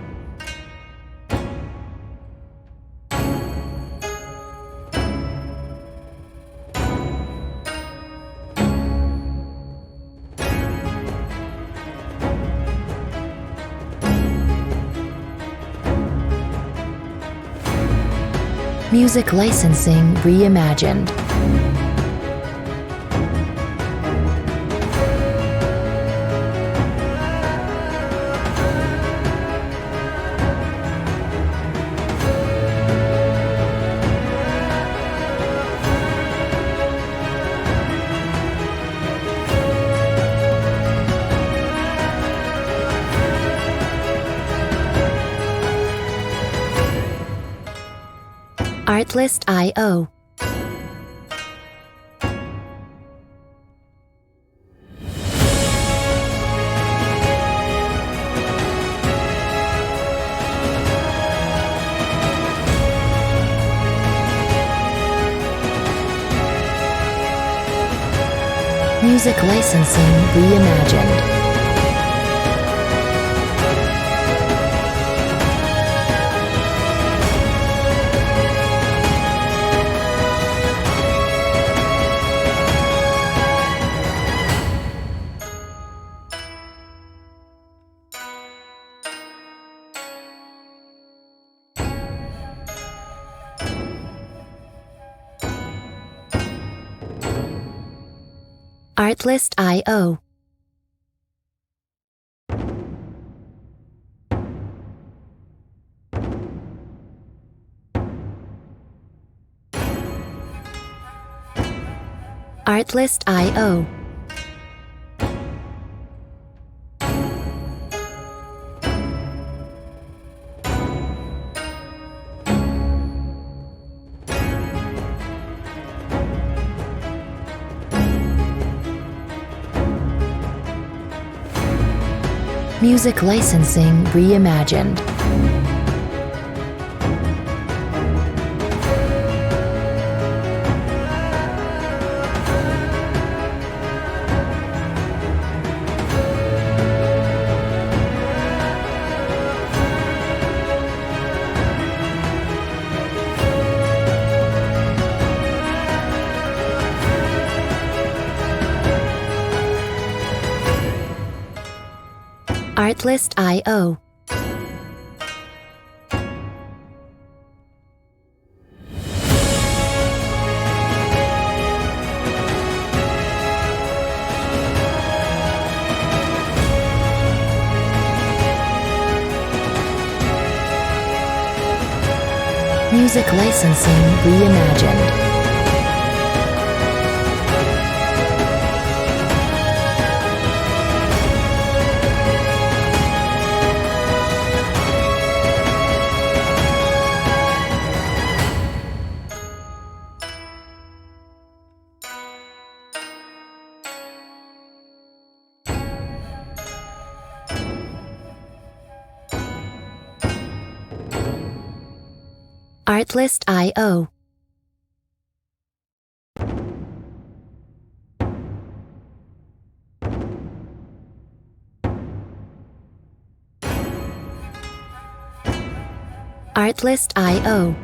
Music licensing reimagined. Artlist.io. Music licensing reimagined. Artlist.io. Artlist.io. Music licensing reimagined. Artlist.io. Music licensing reimagined. Artlist.io. Artlist.io.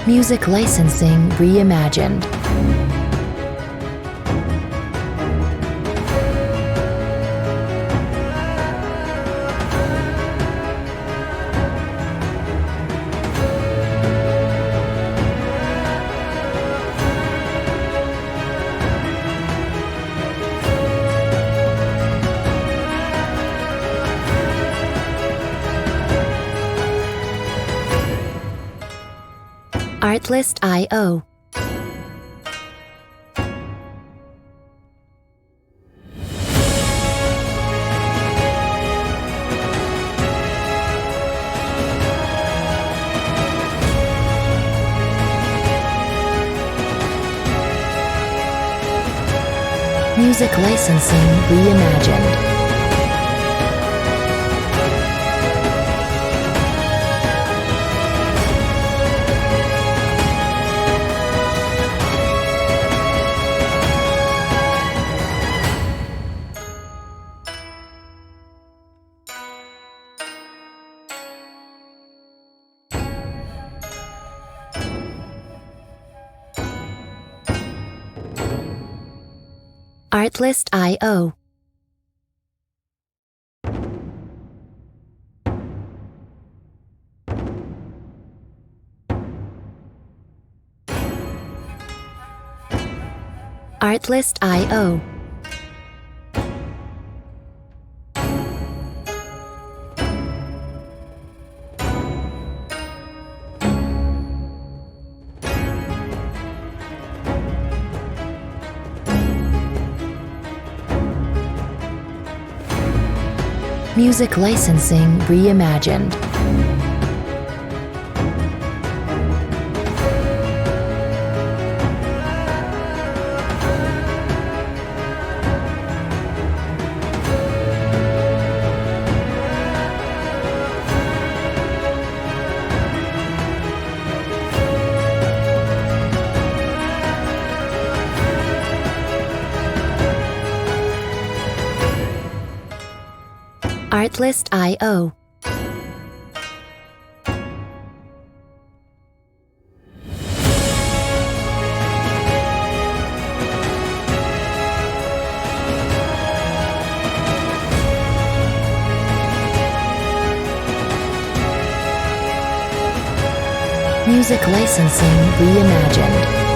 Music licensing reimagined. Artlist.io. Music licensing reimagined. Artlist.io. Artlist.io. Music licensing reimagined. Artlist.io. Music licensing reimagined.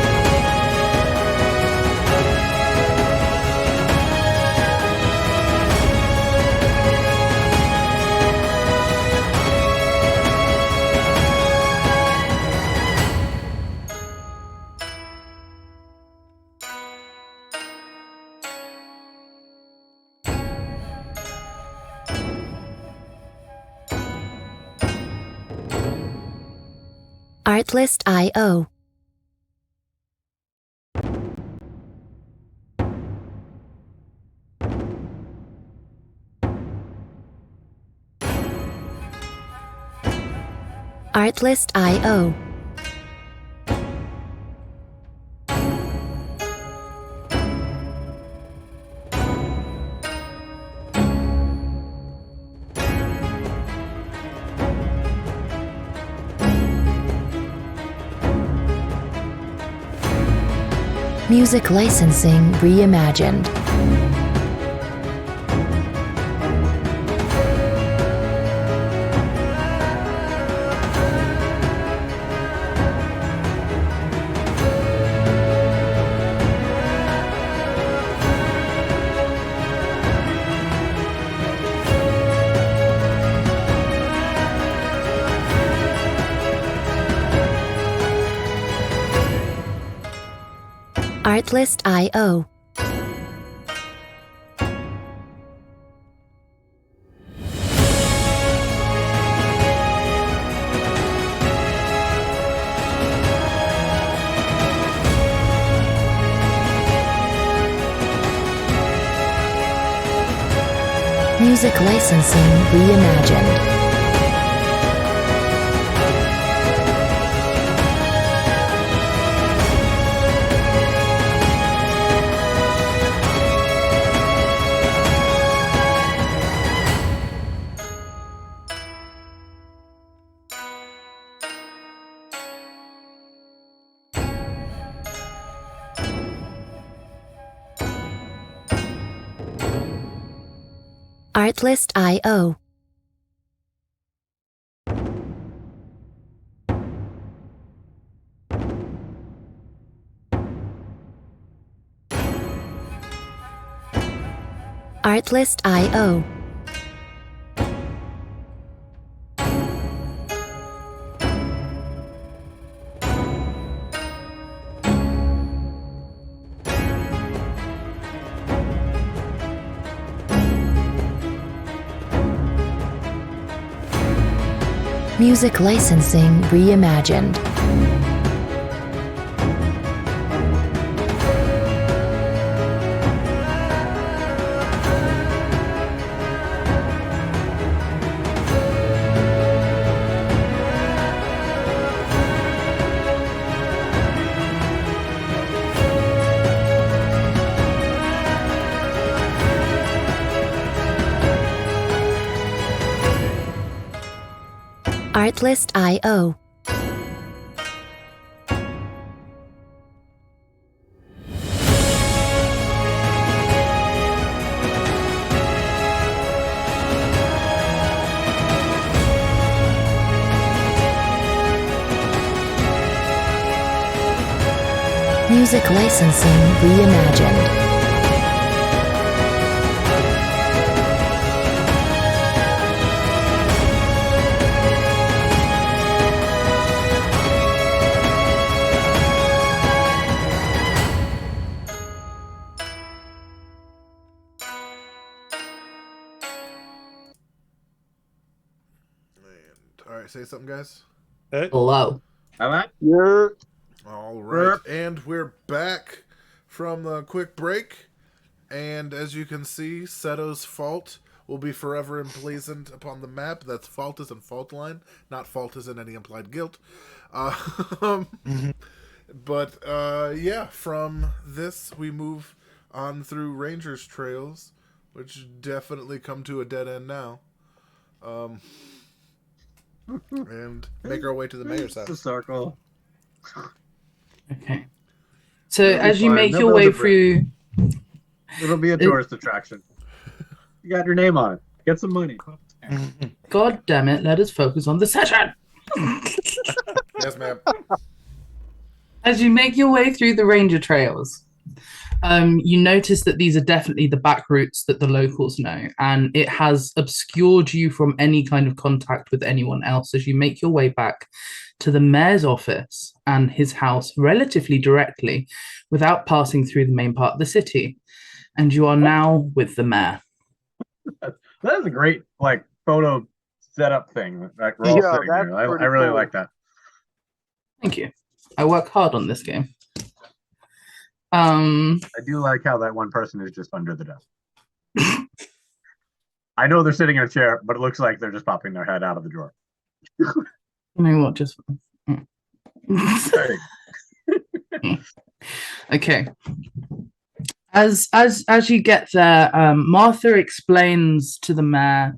Artlist.io. Artlist.io. Music licensing reimagined. Artlist.io. Music licensing reimagined. Artlist.io. Artlist.io. Music licensing reimagined. Artlist.io. Music licensing reimagined. All right, say something, guys. Hello. All right. You're All right, and we're back from the quick break. And as you can see, Seto's fault will be forever emblazoned upon the map. That's fault as in fault line, not fault as in any implied guilt. But yeah, from this we move on through Rangers Trails, which definitely come to a dead end now. And make our way to the mayor's The house. circle. Okay. So It'll be as you fun. make They'll your build way a bridge. through, It'll be a tourist attraction. You got your name on it. Get some money. God damn it, let us focus on the session. Yes, ma'am. As you make your way through the ranger trails, you notice that these are definitely the back routes that the locals know, and it has obscured you from any kind of contact with anyone else as you make your way back to the mayor's office and his house relatively directly without passing through the main part of the city. And you are now with the mayor. That is a great photo setup thing that we're all sitting there. I really cool. like that. Thank you. I work hard on this game. I do like how that one person is just under the desk. I know they're sitting in a chair, but it looks like they're just popping their head out of the drawer. You know what? Just okay. As you get there, Martha explains to the mayor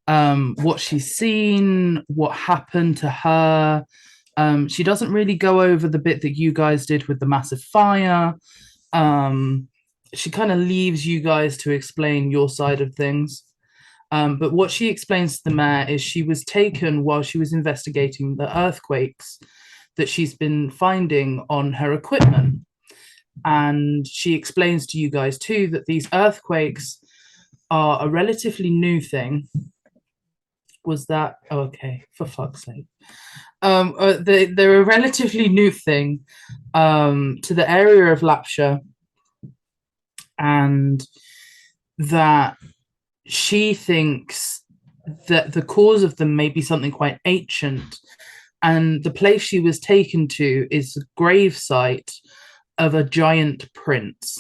what she's seen, what happened to her. She doesn't really go over the bit that you guys did with the massive fire. She kind of leaves you guys to explain your side of things. But what she explains to the mayor is she was taken while she was investigating the earthquakes that she's been finding on her equipment. And she explains to you guys too that these earthquakes are a relatively new thing. Was that okay? For fuck's sake. They're a relatively new thing to the area of Lapshire, and that she thinks that the cause of them may be something quite ancient, and the place she was taken to is a grave site of a giant prince.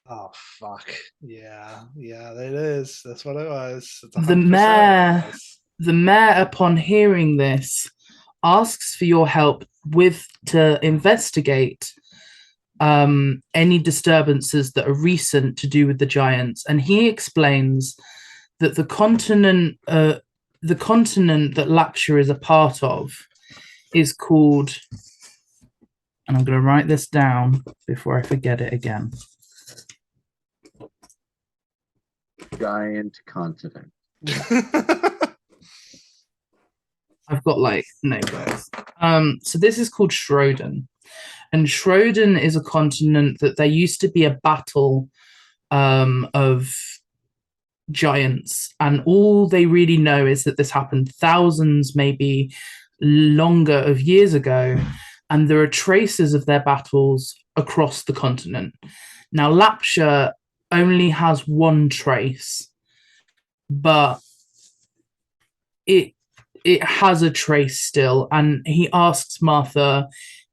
Oh fuck. Yeah, it is. That's what it was. The mayor, upon hearing this, asks for your help to investigate any disturbances that are recent to do with the giants. And he explains that the continent that Lapshire is a part of is called, and I'm going to write this down before I forget it again. Giant continent. I've got notebooks. So this is called Schroden. And Schroden is a continent that there used to be a battle of giants. And all they really know is that this happened thousands, maybe longer of years ago. And there are traces of their battles across the continent. Now, Lapshire only has one trace, but it has a trace still. And he asks Martha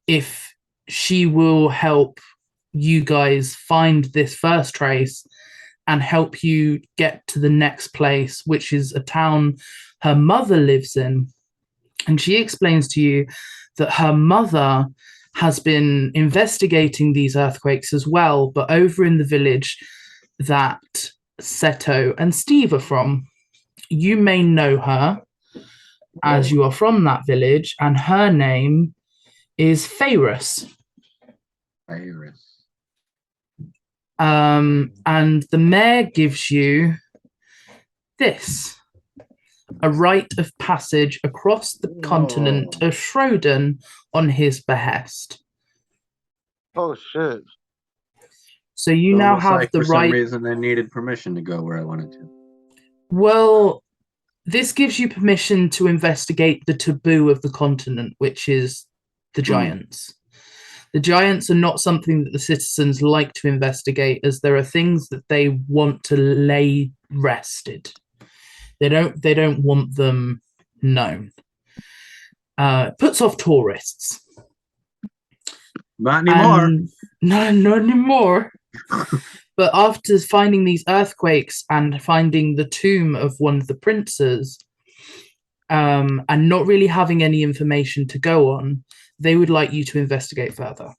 if she will help you guys find this first trace and help you get to the next place, which is a town her mother lives in. And she explains to you that her mother has been investigating these earthquakes as well, but over in the village that Seto and Steve are from. You may know her as you are from that village, and her name is Fairus. And the mayor gives you this, a rite of passage across the continent of Schroden on his behest. Oh shit. So you now have the for right. some reason they needed permission to go where I wanted to. Well, this gives you permission to investigate the taboo of the continent, which is the giants. The giants are not something that the citizens like to investigate, as there are things that they want to lay rested. They don't want them known. It puts off tourists. Not anymore. Not anymore. But after finding these earthquakes and finding the tomb of one of the princes, and not really having any information to go on, they would like you to investigate further.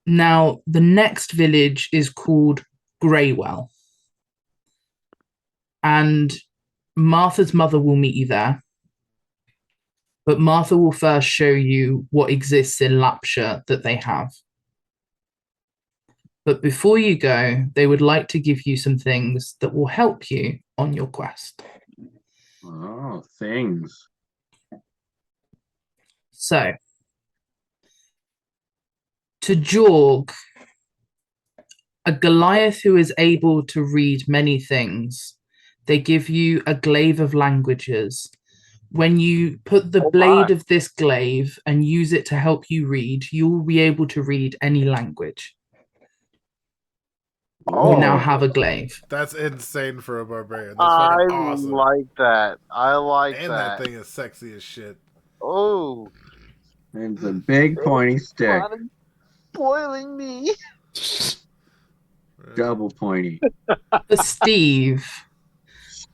Now, the next village is called Greywell. And Martha's mother will meet you there. But Martha will first show you what exists in Lapshire that they have. But before you go, they would like to give you some things that will help you on your quest. Oh, things. So, to Jorg, a Goliath who is able to read many things, they give you a glaive of languages. When you put the blade of this glaive and use it to help you read, you will be able to read any language. You now have a glaive. That's insane for a barbarian. That's I fucking awesome. like that. I like and that. that thing is sexy as shit. Oh, It's a big pointy stick. Spoiling me. Double pointy. For Steve,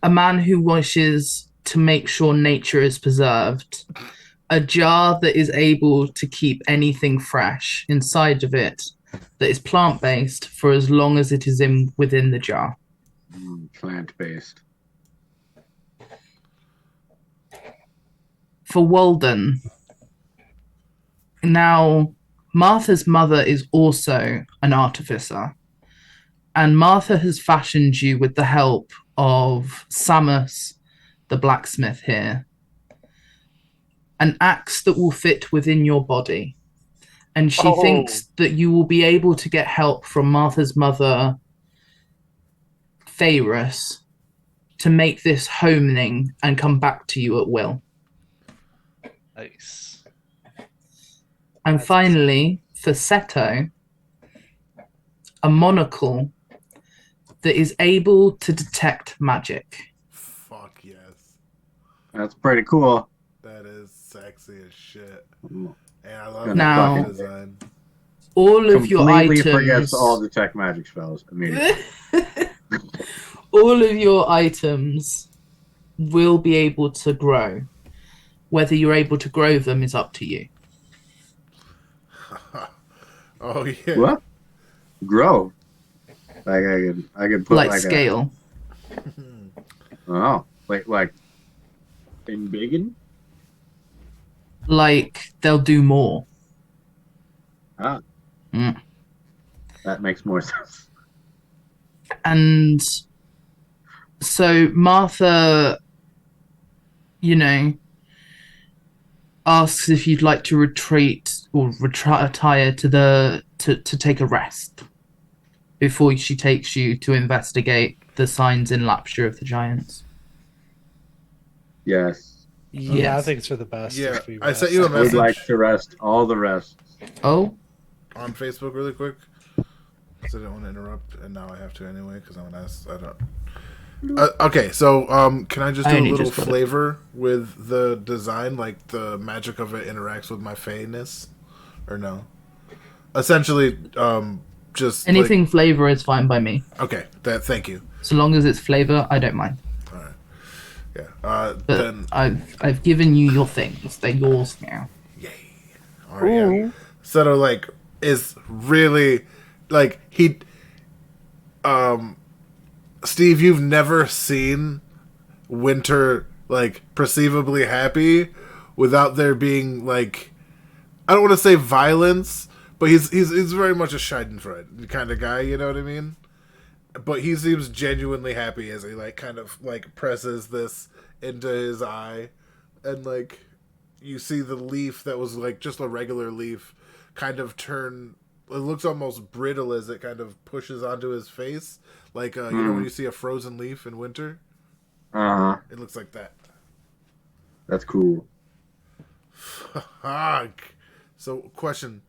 a man who wishes to make sure nature is preserved, a jar that is able to keep anything fresh inside of it that is plant-based for as long as it is within the jar. Plant-based. For Walden, now Martha's mother is also an artificer, and Martha has fashioned you with the help of Samus, the blacksmith here, an axe that will fit within your body. And she thinks that you will be able to get help from Martha's mother, Faerus, to make this homing and come back to you at will. Nice. And finally, for Seto, a monocle that is able to detect magic. Fuck yes. That's pretty cool. That is sexy as shit. Mm. And I love Now- the design. All of your Completely items, forgets all detect magic spells immediately. all of your items will be able to grow. Whether you're able to grow them is up to you. Oh yeah. What? Grow. Like I could put Like like scale. Oh, wait, like in biggin? Like they'll do more. Ah, Mm. that makes more sense. And so Martha, asks if you'd like to retreat or retire to take a rest before she takes you to investigate the signs in Lapture of the Giants. Yes, Yeah, I Yes. think it's for the best. Yeah, if we I sent you a I would message like to rest all the rest. Oh, on Facebook really quick. So I didn't want to interrupt, and now I have to anyway because I'm gonna ask. I don't. Okay, so can I just I do a only little just got it. flavor with the design, like the magic of it interacts with my fayness, or no? Essentially, just anything flavor is fine by me. Okay, thank you. So long as it's flavor, I don't mind. All right. Yeah. But Then I've given you your things. They're yours now. all right. Yeah. Seto like is really like he. Steve, you've never seen Winter like perceivably happy without there being like, I don't want to say violence, but he's very much a Schadenfreude kind of guy. You know what I mean? But he seems genuinely happy as he like kind of like presses this into his eye, and like you see the leaf that was like just a regular leaf kind of turn. It looks almost brittle as it kind of pushes onto his face, like you know when you see a frozen leaf in winter. It looks like that. That's cool. Fuck. So, question: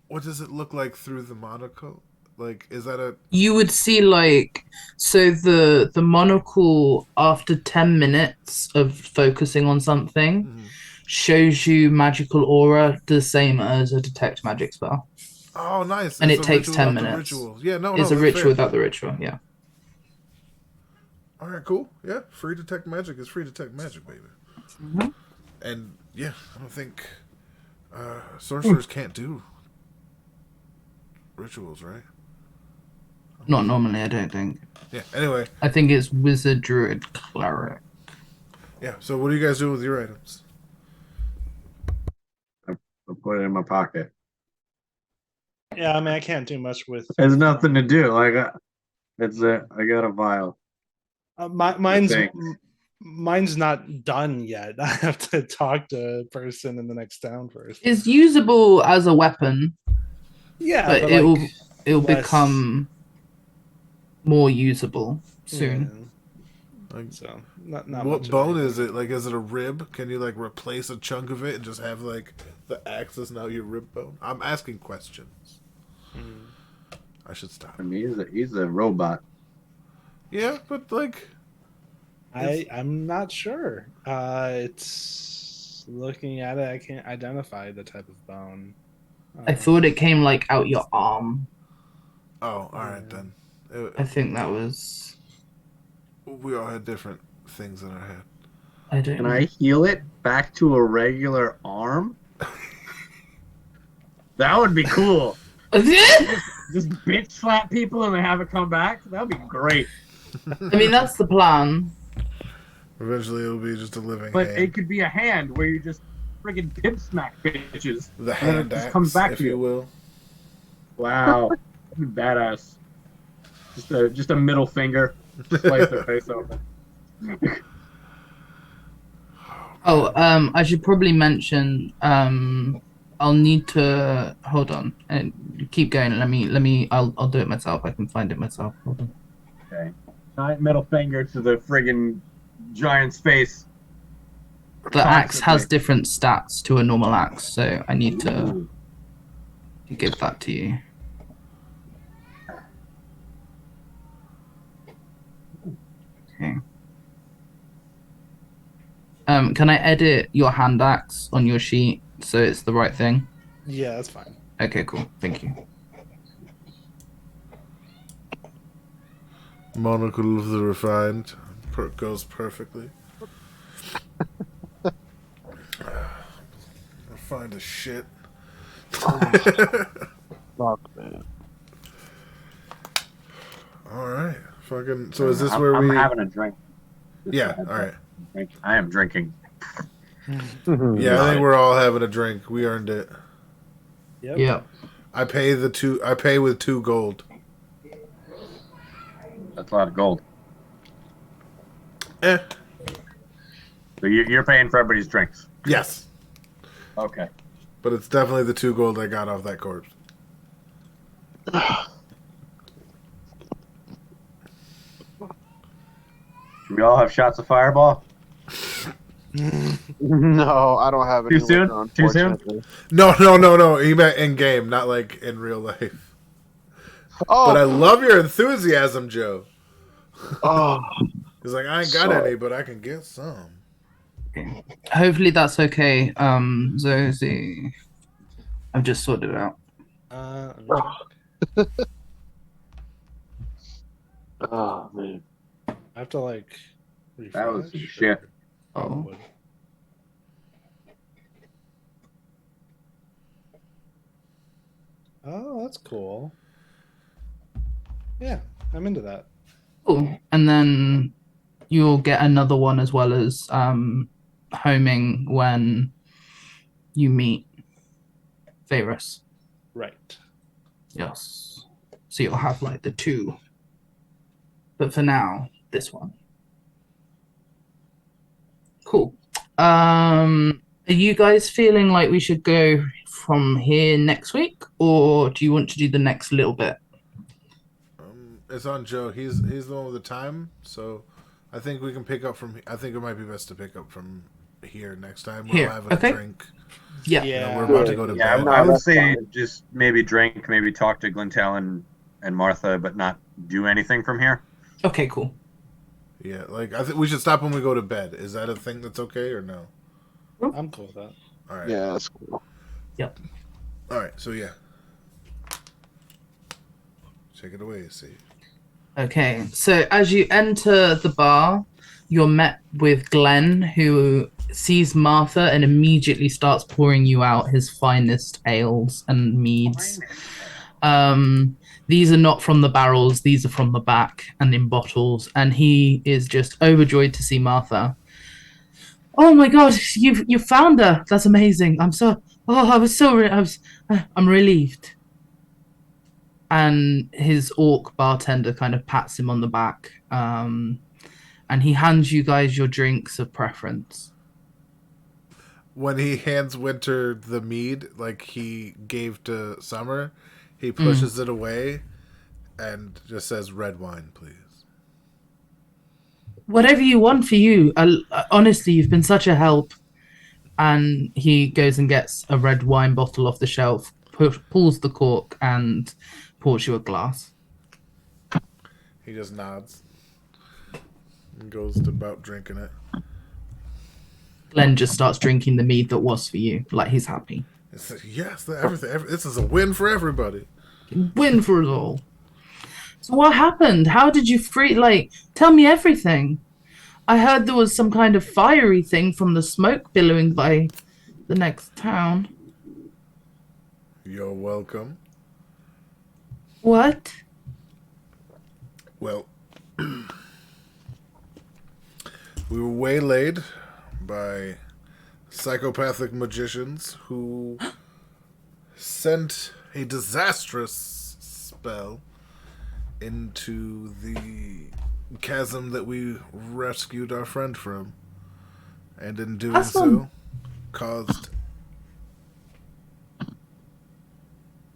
what does it look like through the monocle? Like, is that a? You would see the monocle after 10 minutes of focusing on something shows you magical aura the same as a detect magic spell. Oh, nice! And It's it a takes ritual 10 without the minutes. ritual. Yeah, no, It's a that's ritual fair. without the ritual, yeah. All right, cool. Yeah, free detect magic is free detect magic, baby. Mm-hmm. And yeah, I don't think sorcerers can't do rituals, right? Not normally, I don't think. Yeah. Anyway, I think it's wizard, druid, cleric. yeah. So, what are you guys doing with your items? I'll put it in my pocket. Yeah, I mean, I can't do much with. There's nothing to do. Like, it's I got a vial. Mine's not done yet. I have to talk to a person in the next town first. It's usable as a weapon, Yeah, but but it'll less- become more usable soon. Yeah. So not What much of bone anything. is it? Like, is it a rib? Can you like replace a chunk of it and just have like the axe is now your rib bone? I'm asking questions. I should stop. I mean, he's a robot. Yeah, but like, I'm not sure. It's looking at it, I can't identify the type of bone. I thought it came like out your arm. oh, all right then. I think that was. We all had different things in our head. I don't Can know. I heal it back to a regular arm? That would be cool. Just bitch slap people and then have it come back. That would be great. I mean, that's the plan. Eventually, it'll be just a living But hand. it could be a hand where you just friggin' pimp smack bitches. The and then hand it just axe, comes back if to you you. will. Wow, that'd be badass. Just a middle finger, slice their face open. Oh, I should probably mention. I'll need to hold on and keep going. Let me. I'll do it myself. I can find it myself. Hold on. Okay. Giant middle finger to the friggin' giant's face. The axe has Constantly. different stats to a normal axe, so I need to Ooh. give that to you. Okay. Can I edit your hand axe on your sheet so it's the right thing? Yeah, that's fine. Okay, cool. Thank you. Monocle of the refined goes perfectly. Refined as shit. Fuck, man. All right, fucking. So is this I'm where we? having a drink. Yeah. All right. I am drinking. Yeah, I think we're all having a drink. We earned it. Yep. Yep. I pay with 2 gold. That's a lot of gold. Eh. So you're paying for everybody's drinks. Yes, Okay. but it's definitely the 2 gold I got off that corpse. Do we all have shots of Fireball? No, I don't have any. Too soon? liquor, Too soon? unfortunately. No. He meant in game, not like in real life. Oh, But I love your enthusiasm, Joe. oh, He's like, I ain't got Sorry. any, but I can get some. Hopefully that's okay. Zozie, I've just sorted it out. oh, man. I have to like. That was some refresh, shit. or- Oh. Oh, that's cool. Yeah, I'm into that. Cool. And then you'll get another one as well as homing when you meet Varus. Right. Yes. So you'll have like the 2. But for now, this one. Cool. Are you guys feeling like we should go from here next week, or do you want to do the next little bit? It's on Joe. He's the one with the time, so I think we can pick up from. I think it might be best to pick up from here next time. We'll Here, have a okay. drink. Yeah. You know, Yeah. we're about to go to Yeah, bed. I would that's say fine. just maybe drink, maybe talk to Glentel and Martha, but not do anything from here. Okay, cool. Yeah, like I think we should stop when we go to bed. Is that a thing that's okay or no? I'm cool with that. All right. Yeah, that's cool. All right. So yeah, take it away, see. Okay, so as you enter the bar, you're met with Glenn, who sees Martha and immediately starts pouring you out his finest ales and meads. These are not from the barrels, these are from the back and in bottles, and he is just overjoyed to see Martha. Oh my god, you found her. That's amazing. I'm relieved. and his orc bartender kind of pats him on the back, and he hands you guys your drinks of preference. When he hands Winter the mead, like he gave to Summer, he pushes it away and just says, "Red wine, please." Whatever you want for you. Honestly, you've been such a help. And he goes and gets a red wine bottle off the shelf, pulls the cork, and pours you a glass. He just nods and goes to about drinking it. Glenn just starts drinking the mead that was for you, like he's happy. It's like, yes, this is a win for everybody. Win for us all. So what happened? How did you tell me everything. I heard there was some kind of fiery thing from the smoke billowing by the next town. You're welcome. What? Well, we were waylaid by psychopathic magicians who sent a disastrous spell into the chasm that we rescued our friend from, and in doing so caused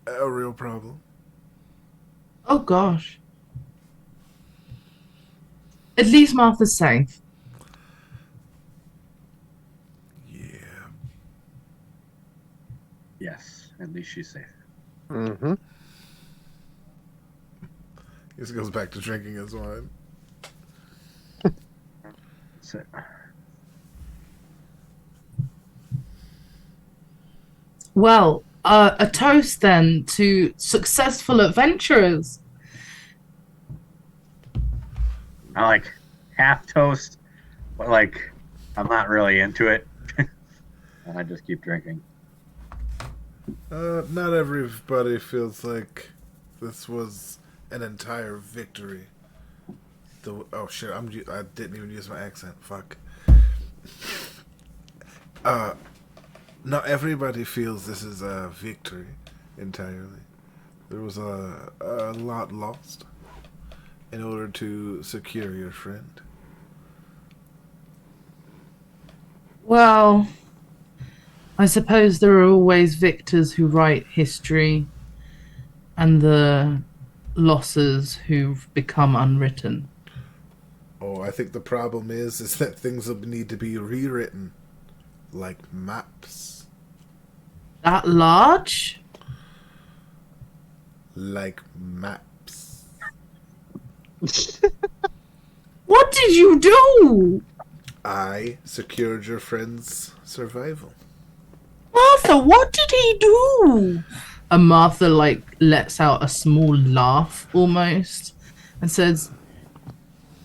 a real problem. Oh gosh. At least Martha's safe. Yeah. Yes, at least she's safe. Mm-hmm. He just goes back to drinking his wine. That's it. Well, a toast then to successful adventurers. I like half toast, but like I'm not really into it. And I just keep drinking. Not everybody feels like this was an entire victory. Oh shit! I didn't even use my accent. Fuck. Not everybody feels this is a victory entirely. There was a lot lost in order to secure your friend. Well, I suppose there are always victors who write history and the losses who've become unwritten. Oh, I think the problem is that things will need to be rewritten, like maps. That large? Like maps. What did you do? I secured your friend's survival. Martha, what did he do? And Martha lets out a small laugh almost and says,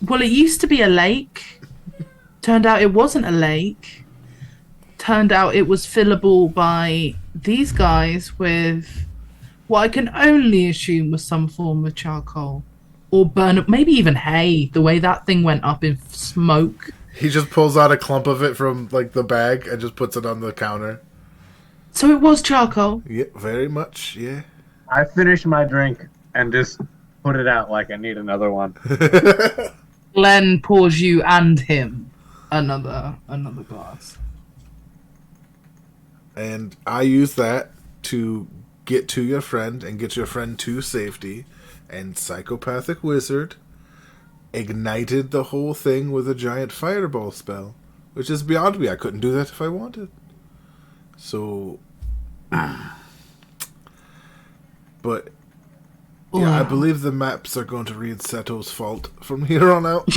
well, it used to be a lake. Turned out it wasn't a lake. Turned out it was fillable by these guys with what I can only assume was some form of charcoal. Or burn, maybe even hay, the way that thing went up in smoke. He just pulls out a clump of it from the bag and just puts it on the counter. So it was charcoal? Yeah, very much, yeah. I finished my drink and just put it out like I need another one. Glenn pours you and him another glass. And I use that to get to your friend and get your friend to safety. And Psychopathic Wizard ignited the whole thing with a giant fireball spell, which is beyond me. I couldn't do that if I wanted. So, but yeah, I believe the maps are going to read Seto's fault from here on out.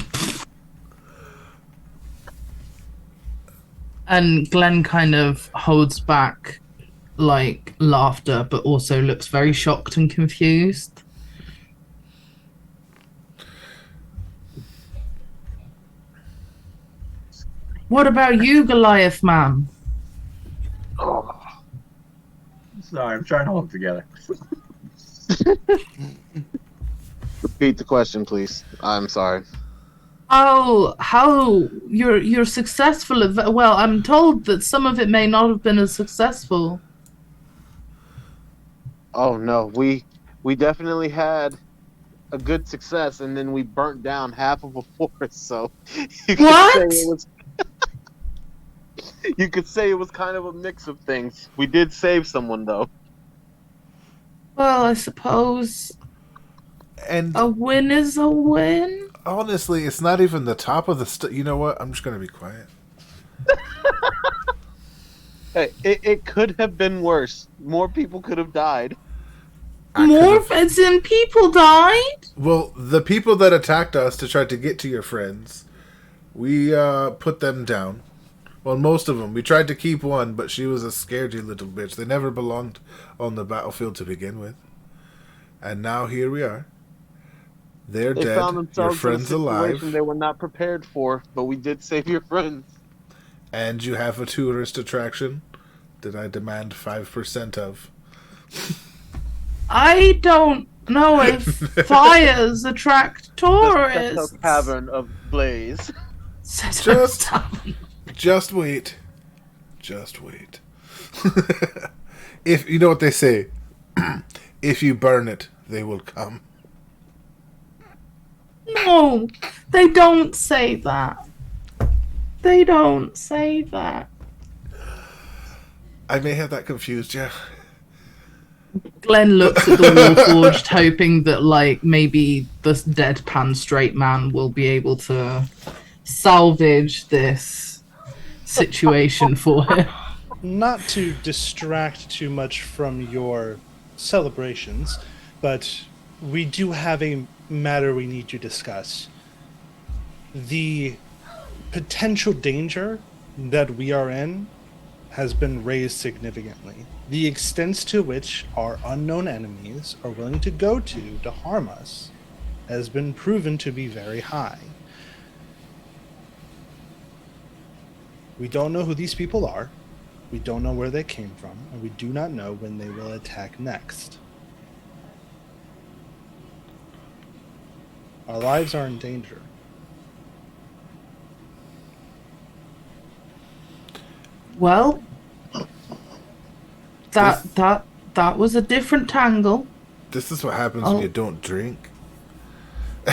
And Glenn kind of holds back laughter, but also looks very shocked and confused. What about you, Goliath man? Oh. Sorry, I'm trying to hold it together. Repeat the question, please. I'm sorry. Oh, how you're successful at well, I'm told that some of it may not have been as successful. Oh no, we we definitely had a good success, and then we burnt down half of a forest. So you could say What? it was. You could say it was kind of a mix of things. We did save someone though. Well, I suppose And a win is a win. honestly, it's not even the top of the. You know what? I'm just gonna be quiet. Hey, it could have been worse. More people could have died. More as in people died? Well, the people that attacked us to try to get to your friends, we put them down. Well, most of them. We tried to keep one, but she was a scaredy little bitch. They never belonged on the battlefield to begin with. And now here we are. They're They dead. found Your themselves in a friend's situation alive. they were not prepared for, but we did save your friends. And you have a tourist attraction that I demand 5% of. I don't know if fires attract The tourists. Cavern of Blaze. Just- Just wait. Just wait. If you know what they say, if you burn it, they will come. No, they don't say that. They don't say that. I may have that confused, yeah. Glenn looks at the Warforged, hoping that, like, maybe this deadpan straight man will be able to salvage this situation for him. Not to distract too much from your celebrations, but we do have a matter we need to discuss. The potential danger that we are in has been raised significantly. The extents to which our unknown enemies are willing to go to harm us has been proven to be very high. We don't know who these people are. We don't know where they came from, and we do not know when they will attack next. Our lives are in danger. Well, that was a different tangle. This is what happens Oh. when you don't drink.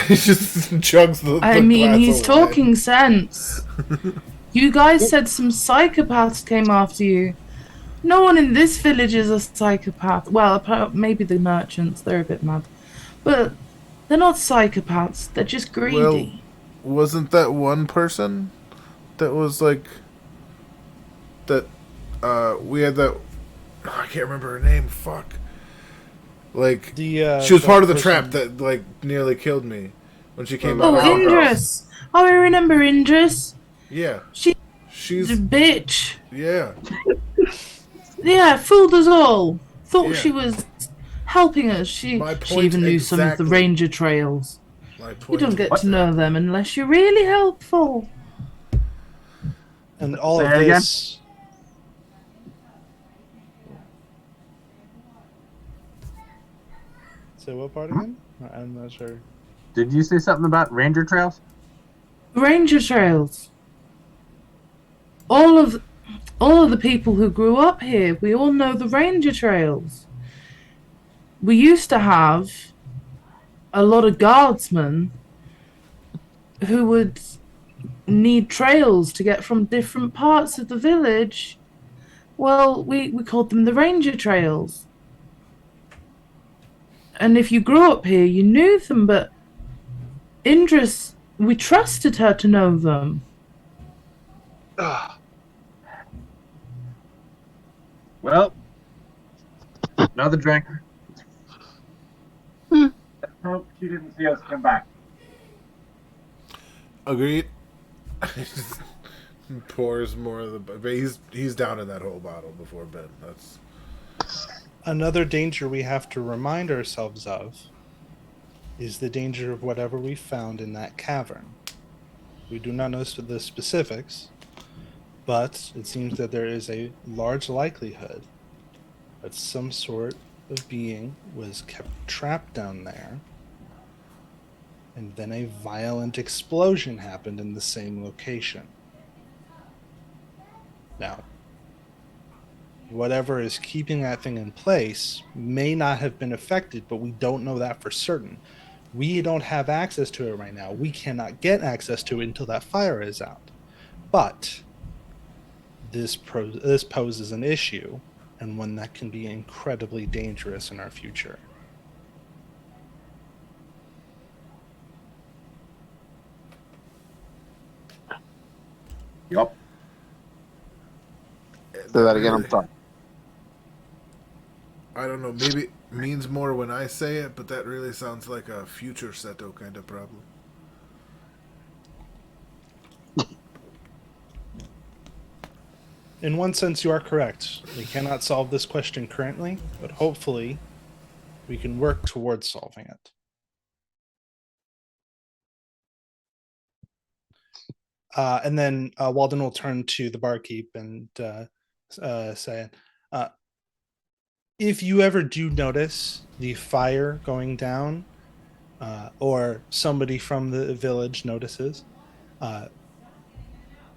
He just chugs the I the mean, glass he's of wine. talking sense. You guys said some psychopaths came after you. No one in this village is a psychopath. Well, maybe the merchants, they're a bit mad. But they're not psychopaths, they're just greedy. Wasn't that one person that was like that we had that I can't remember her name, fuck. Like The she was part of the person- trap that like nearly killed me when she came Oh, out. of her house. Indris! Oh, I remember Indris. Yeah. She's She's a bitch. yeah. Yeah, fooled us all. Thought Yeah. she was helping us. She My she point even knew some of the exactly. ranger trails. My You point don't get is to know them unless you're really helpful. And all Say of that again? this. Say what part again? I'm not sure. Did you say something about ranger trails? Ranger trails. All of the people who grew up here, we all know the ranger trails. We used to have a lot of guardsmen who would need trails to get from different parts of the village. Well, we called them the ranger trails. And if you grew up here, you knew them, but Indris, we trusted her to know them. Well, another drink. Hope she didn't see us come back. agreed. Pours more of the but he's down in that whole bottle before bed. That's Another danger we have to remind ourselves of is the danger of whatever we found in that cavern. We do not know the specifics, but it seems that there is a large likelihood that some sort of being was kept trapped down there, and then a violent explosion happened in the same location. Now, whatever is keeping that thing in place may not have been affected, but we don't know that for certain. We don't have access to it right now. We cannot get access to it until that fire is out. But this poses an issue, and one that can be incredibly dangerous in our future. Yup. Say that again. I'm sorry. I don't know. Maybe it means more when I say it, but that really sounds like a future Seto kind of problem. In one sense, you are correct. We cannot solve this question currently, but hopefully we can work towards solving it. And then Walden will turn to the barkeep and say, if you ever do notice the fire going down, or somebody from the village notices,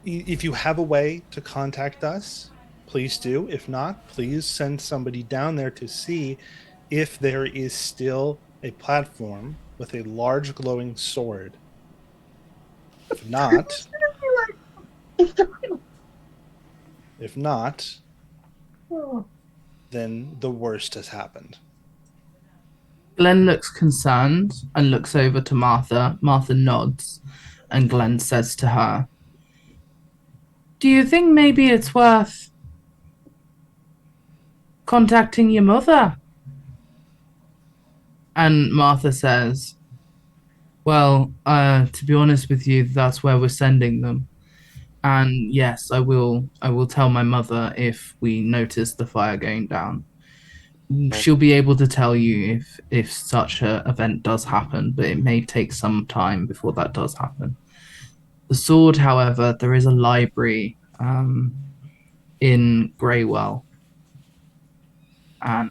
if you have a way to contact us, please do. If not, please send somebody down there to see if there is still a platform with a large glowing sword. If not, then the worst has happened. Glenn looks concerned and looks over to Martha. Martha nods, and Glenn says to her, "Do you think maybe it's worth contacting your mother?" And Martha says, "Well, to be honest with you, that's where we're sending them. And yes, I will tell my mother if we notice the fire going down. She'll be able to tell you if such an event does happen, but it may take some time before that does happen. The sword, however, there is a library in Greywell, and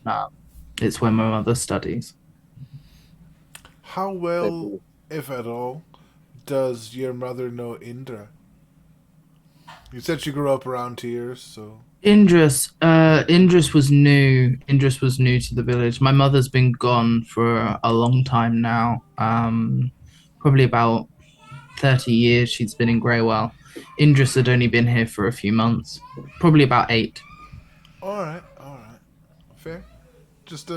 it's where my mother studies." How well, if at all, does your mother know Indra? You said she grew up around here, so... Indris was new. Indris was new to the village. My mother's been gone for a long time now. Probably about 30 years she's been in Greywell. Indris had only been here for a few months. Probably about 8. Alright. Fair. Just,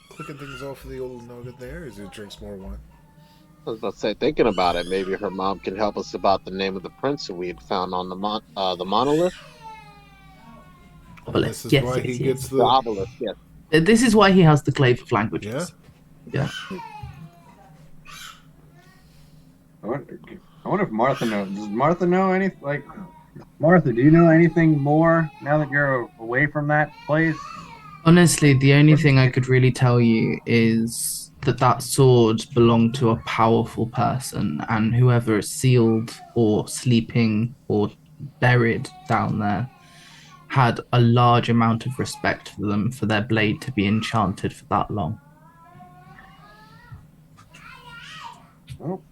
clicking things off of the old nugget there as he drinks more wine. I was about to say, thinking about it, maybe her mom can help us about the name of the prince that we had found on the monolith. This is why he gets The obelisk, yes. This is why he has the Glaive of Languages. Yeah. I wonder if Martha knows. Does Martha know anything? Like, Martha, do you know anything more now that you're away from that place? Honestly, the only thing I could really tell you is that sword belonged to a powerful person, and whoever is sealed or sleeping or buried down there had a large amount of respect for them for their blade to be enchanted for that long. Oh.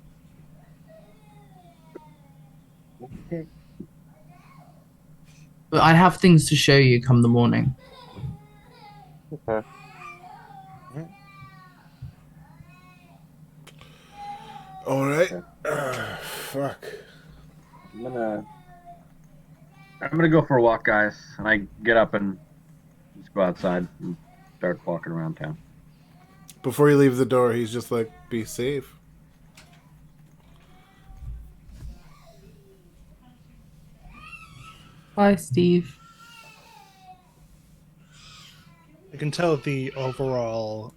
Okay. But I have things to show you come the morning. Okay. Alright. Fuck. I'm gonna go for a walk, guys. And I get up and just go outside and start walking around town. Before you leave the door, he's just like, be safe. Bye, Steve. I can tell the overall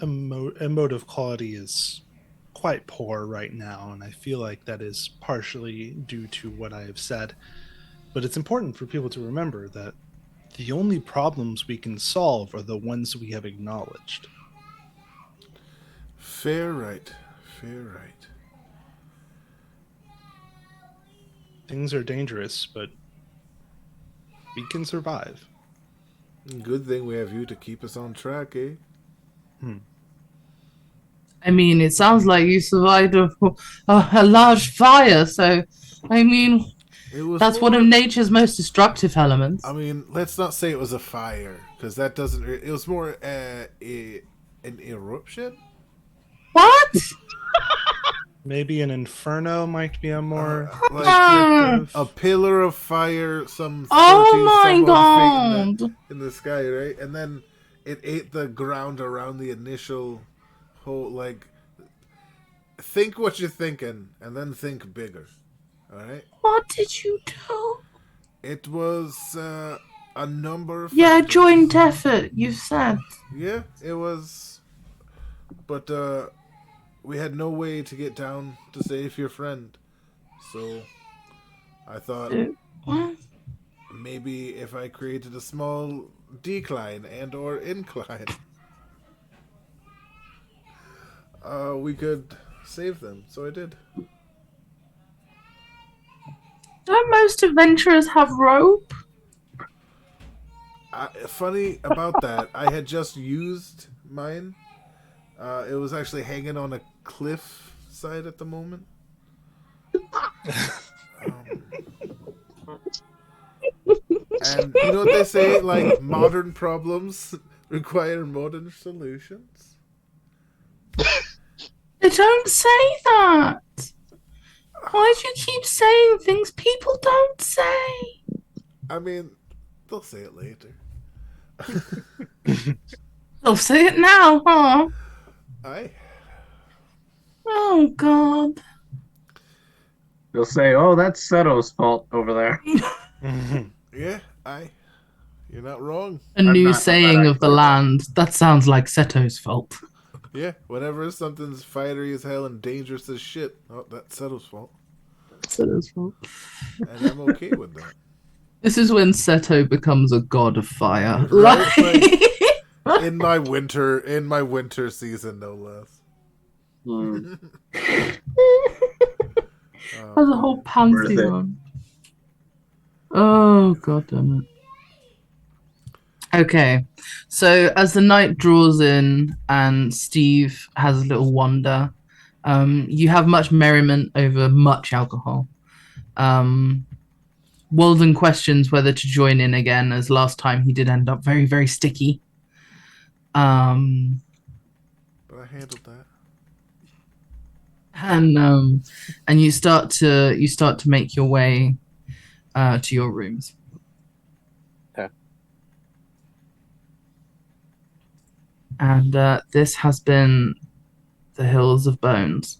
emotive quality is quite poor right now, and I feel like that is partially due to what I have said. But it's important for people to remember that the only problems we can solve are the ones we have acknowledged. Fair right. Things are dangerous, but we can survive. Good thing we have you to keep us on track, eh? I mean, it sounds like you survived a large fire, so, I mean, It was. That's one of nature's most destructive elements. I mean, let's not say it was a fire because that doesn't. It was more an eruption. What? Maybe an inferno might be a more Like a pillar of fire. Some. Oh my 30-some odd feet god! in the sky, right? And then it ate the ground around the initial hole. Like, think what you're thinking, and then think bigger. All right. What did you do? It was a number of. Yeah, factors. joint effort. You said. Yeah, it was. But we had no way to get down to save your friend, so I thought What? maybe if I created a small decline and or incline, we could save them. So I did. Don't most adventurers have rope? Funny about that, I had just used mine. It was actually hanging on a cliff side at the moment. And you know what they say? Like, modern problems require modern solutions. They don't say that. Why do you keep saying things people don't say? I mean, they'll say it later. They'll say it now, huh? Aye. Oh god. They'll say, "Oh, that's Seto's fault over there." Yeah, aye. You're not wrong. A I'm new not saying of the actually. land. That sounds like Seto's fault. Yeah, whenever something's fiery as hell and dangerous as shit, oh, that's Seto's fault. Seto's fault. And I'm okay with that. This is when Seto becomes a god of fire. Right, In my winter season, no less. Hmm. Has a whole pantheon. Oh god damn it. Okay, so as the night draws in and Steve has a little wander, you have much merriment over much alcohol. Walden questions whether to join in again, as last time he did end up very, very sticky. But I handled that. And you start to make your way to your rooms. Okay. And this has been the Hills of Bones.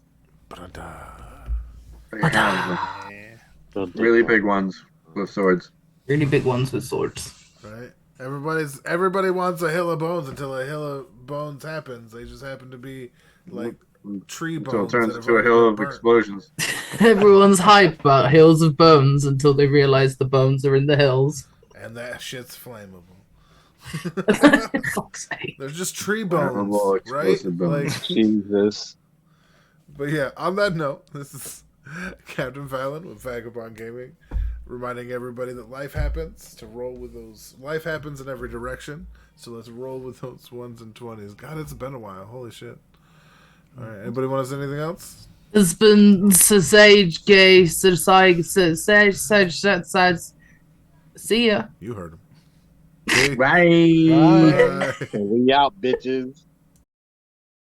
Really big ones with swords. Really big ones with swords. Right? Everybody wants a hill of bones until a hill of bones happens. They just happen to be like tree bones. So it turns that have into a already hill been of burnt. explosions. Everyone's hype about Hills of Bones until they realize the bones are in the hills. And that shit's flammable. Fuck's sake. There's just tree bones, Flammable, right? explosive bones. Like, Jesus. but yeah, on that note, this is Captain Fallon with Vagabond Gaming, reminding everybody that life happens, to roll with those. Life happens in every direction, so let's roll with those 1s and 20s. God, it's been a while. Holy shit. All right, anybody want to say anything else? It's been sage, gay, sage. See ya. You heard him. Okay, Right. bye. We out, bitches.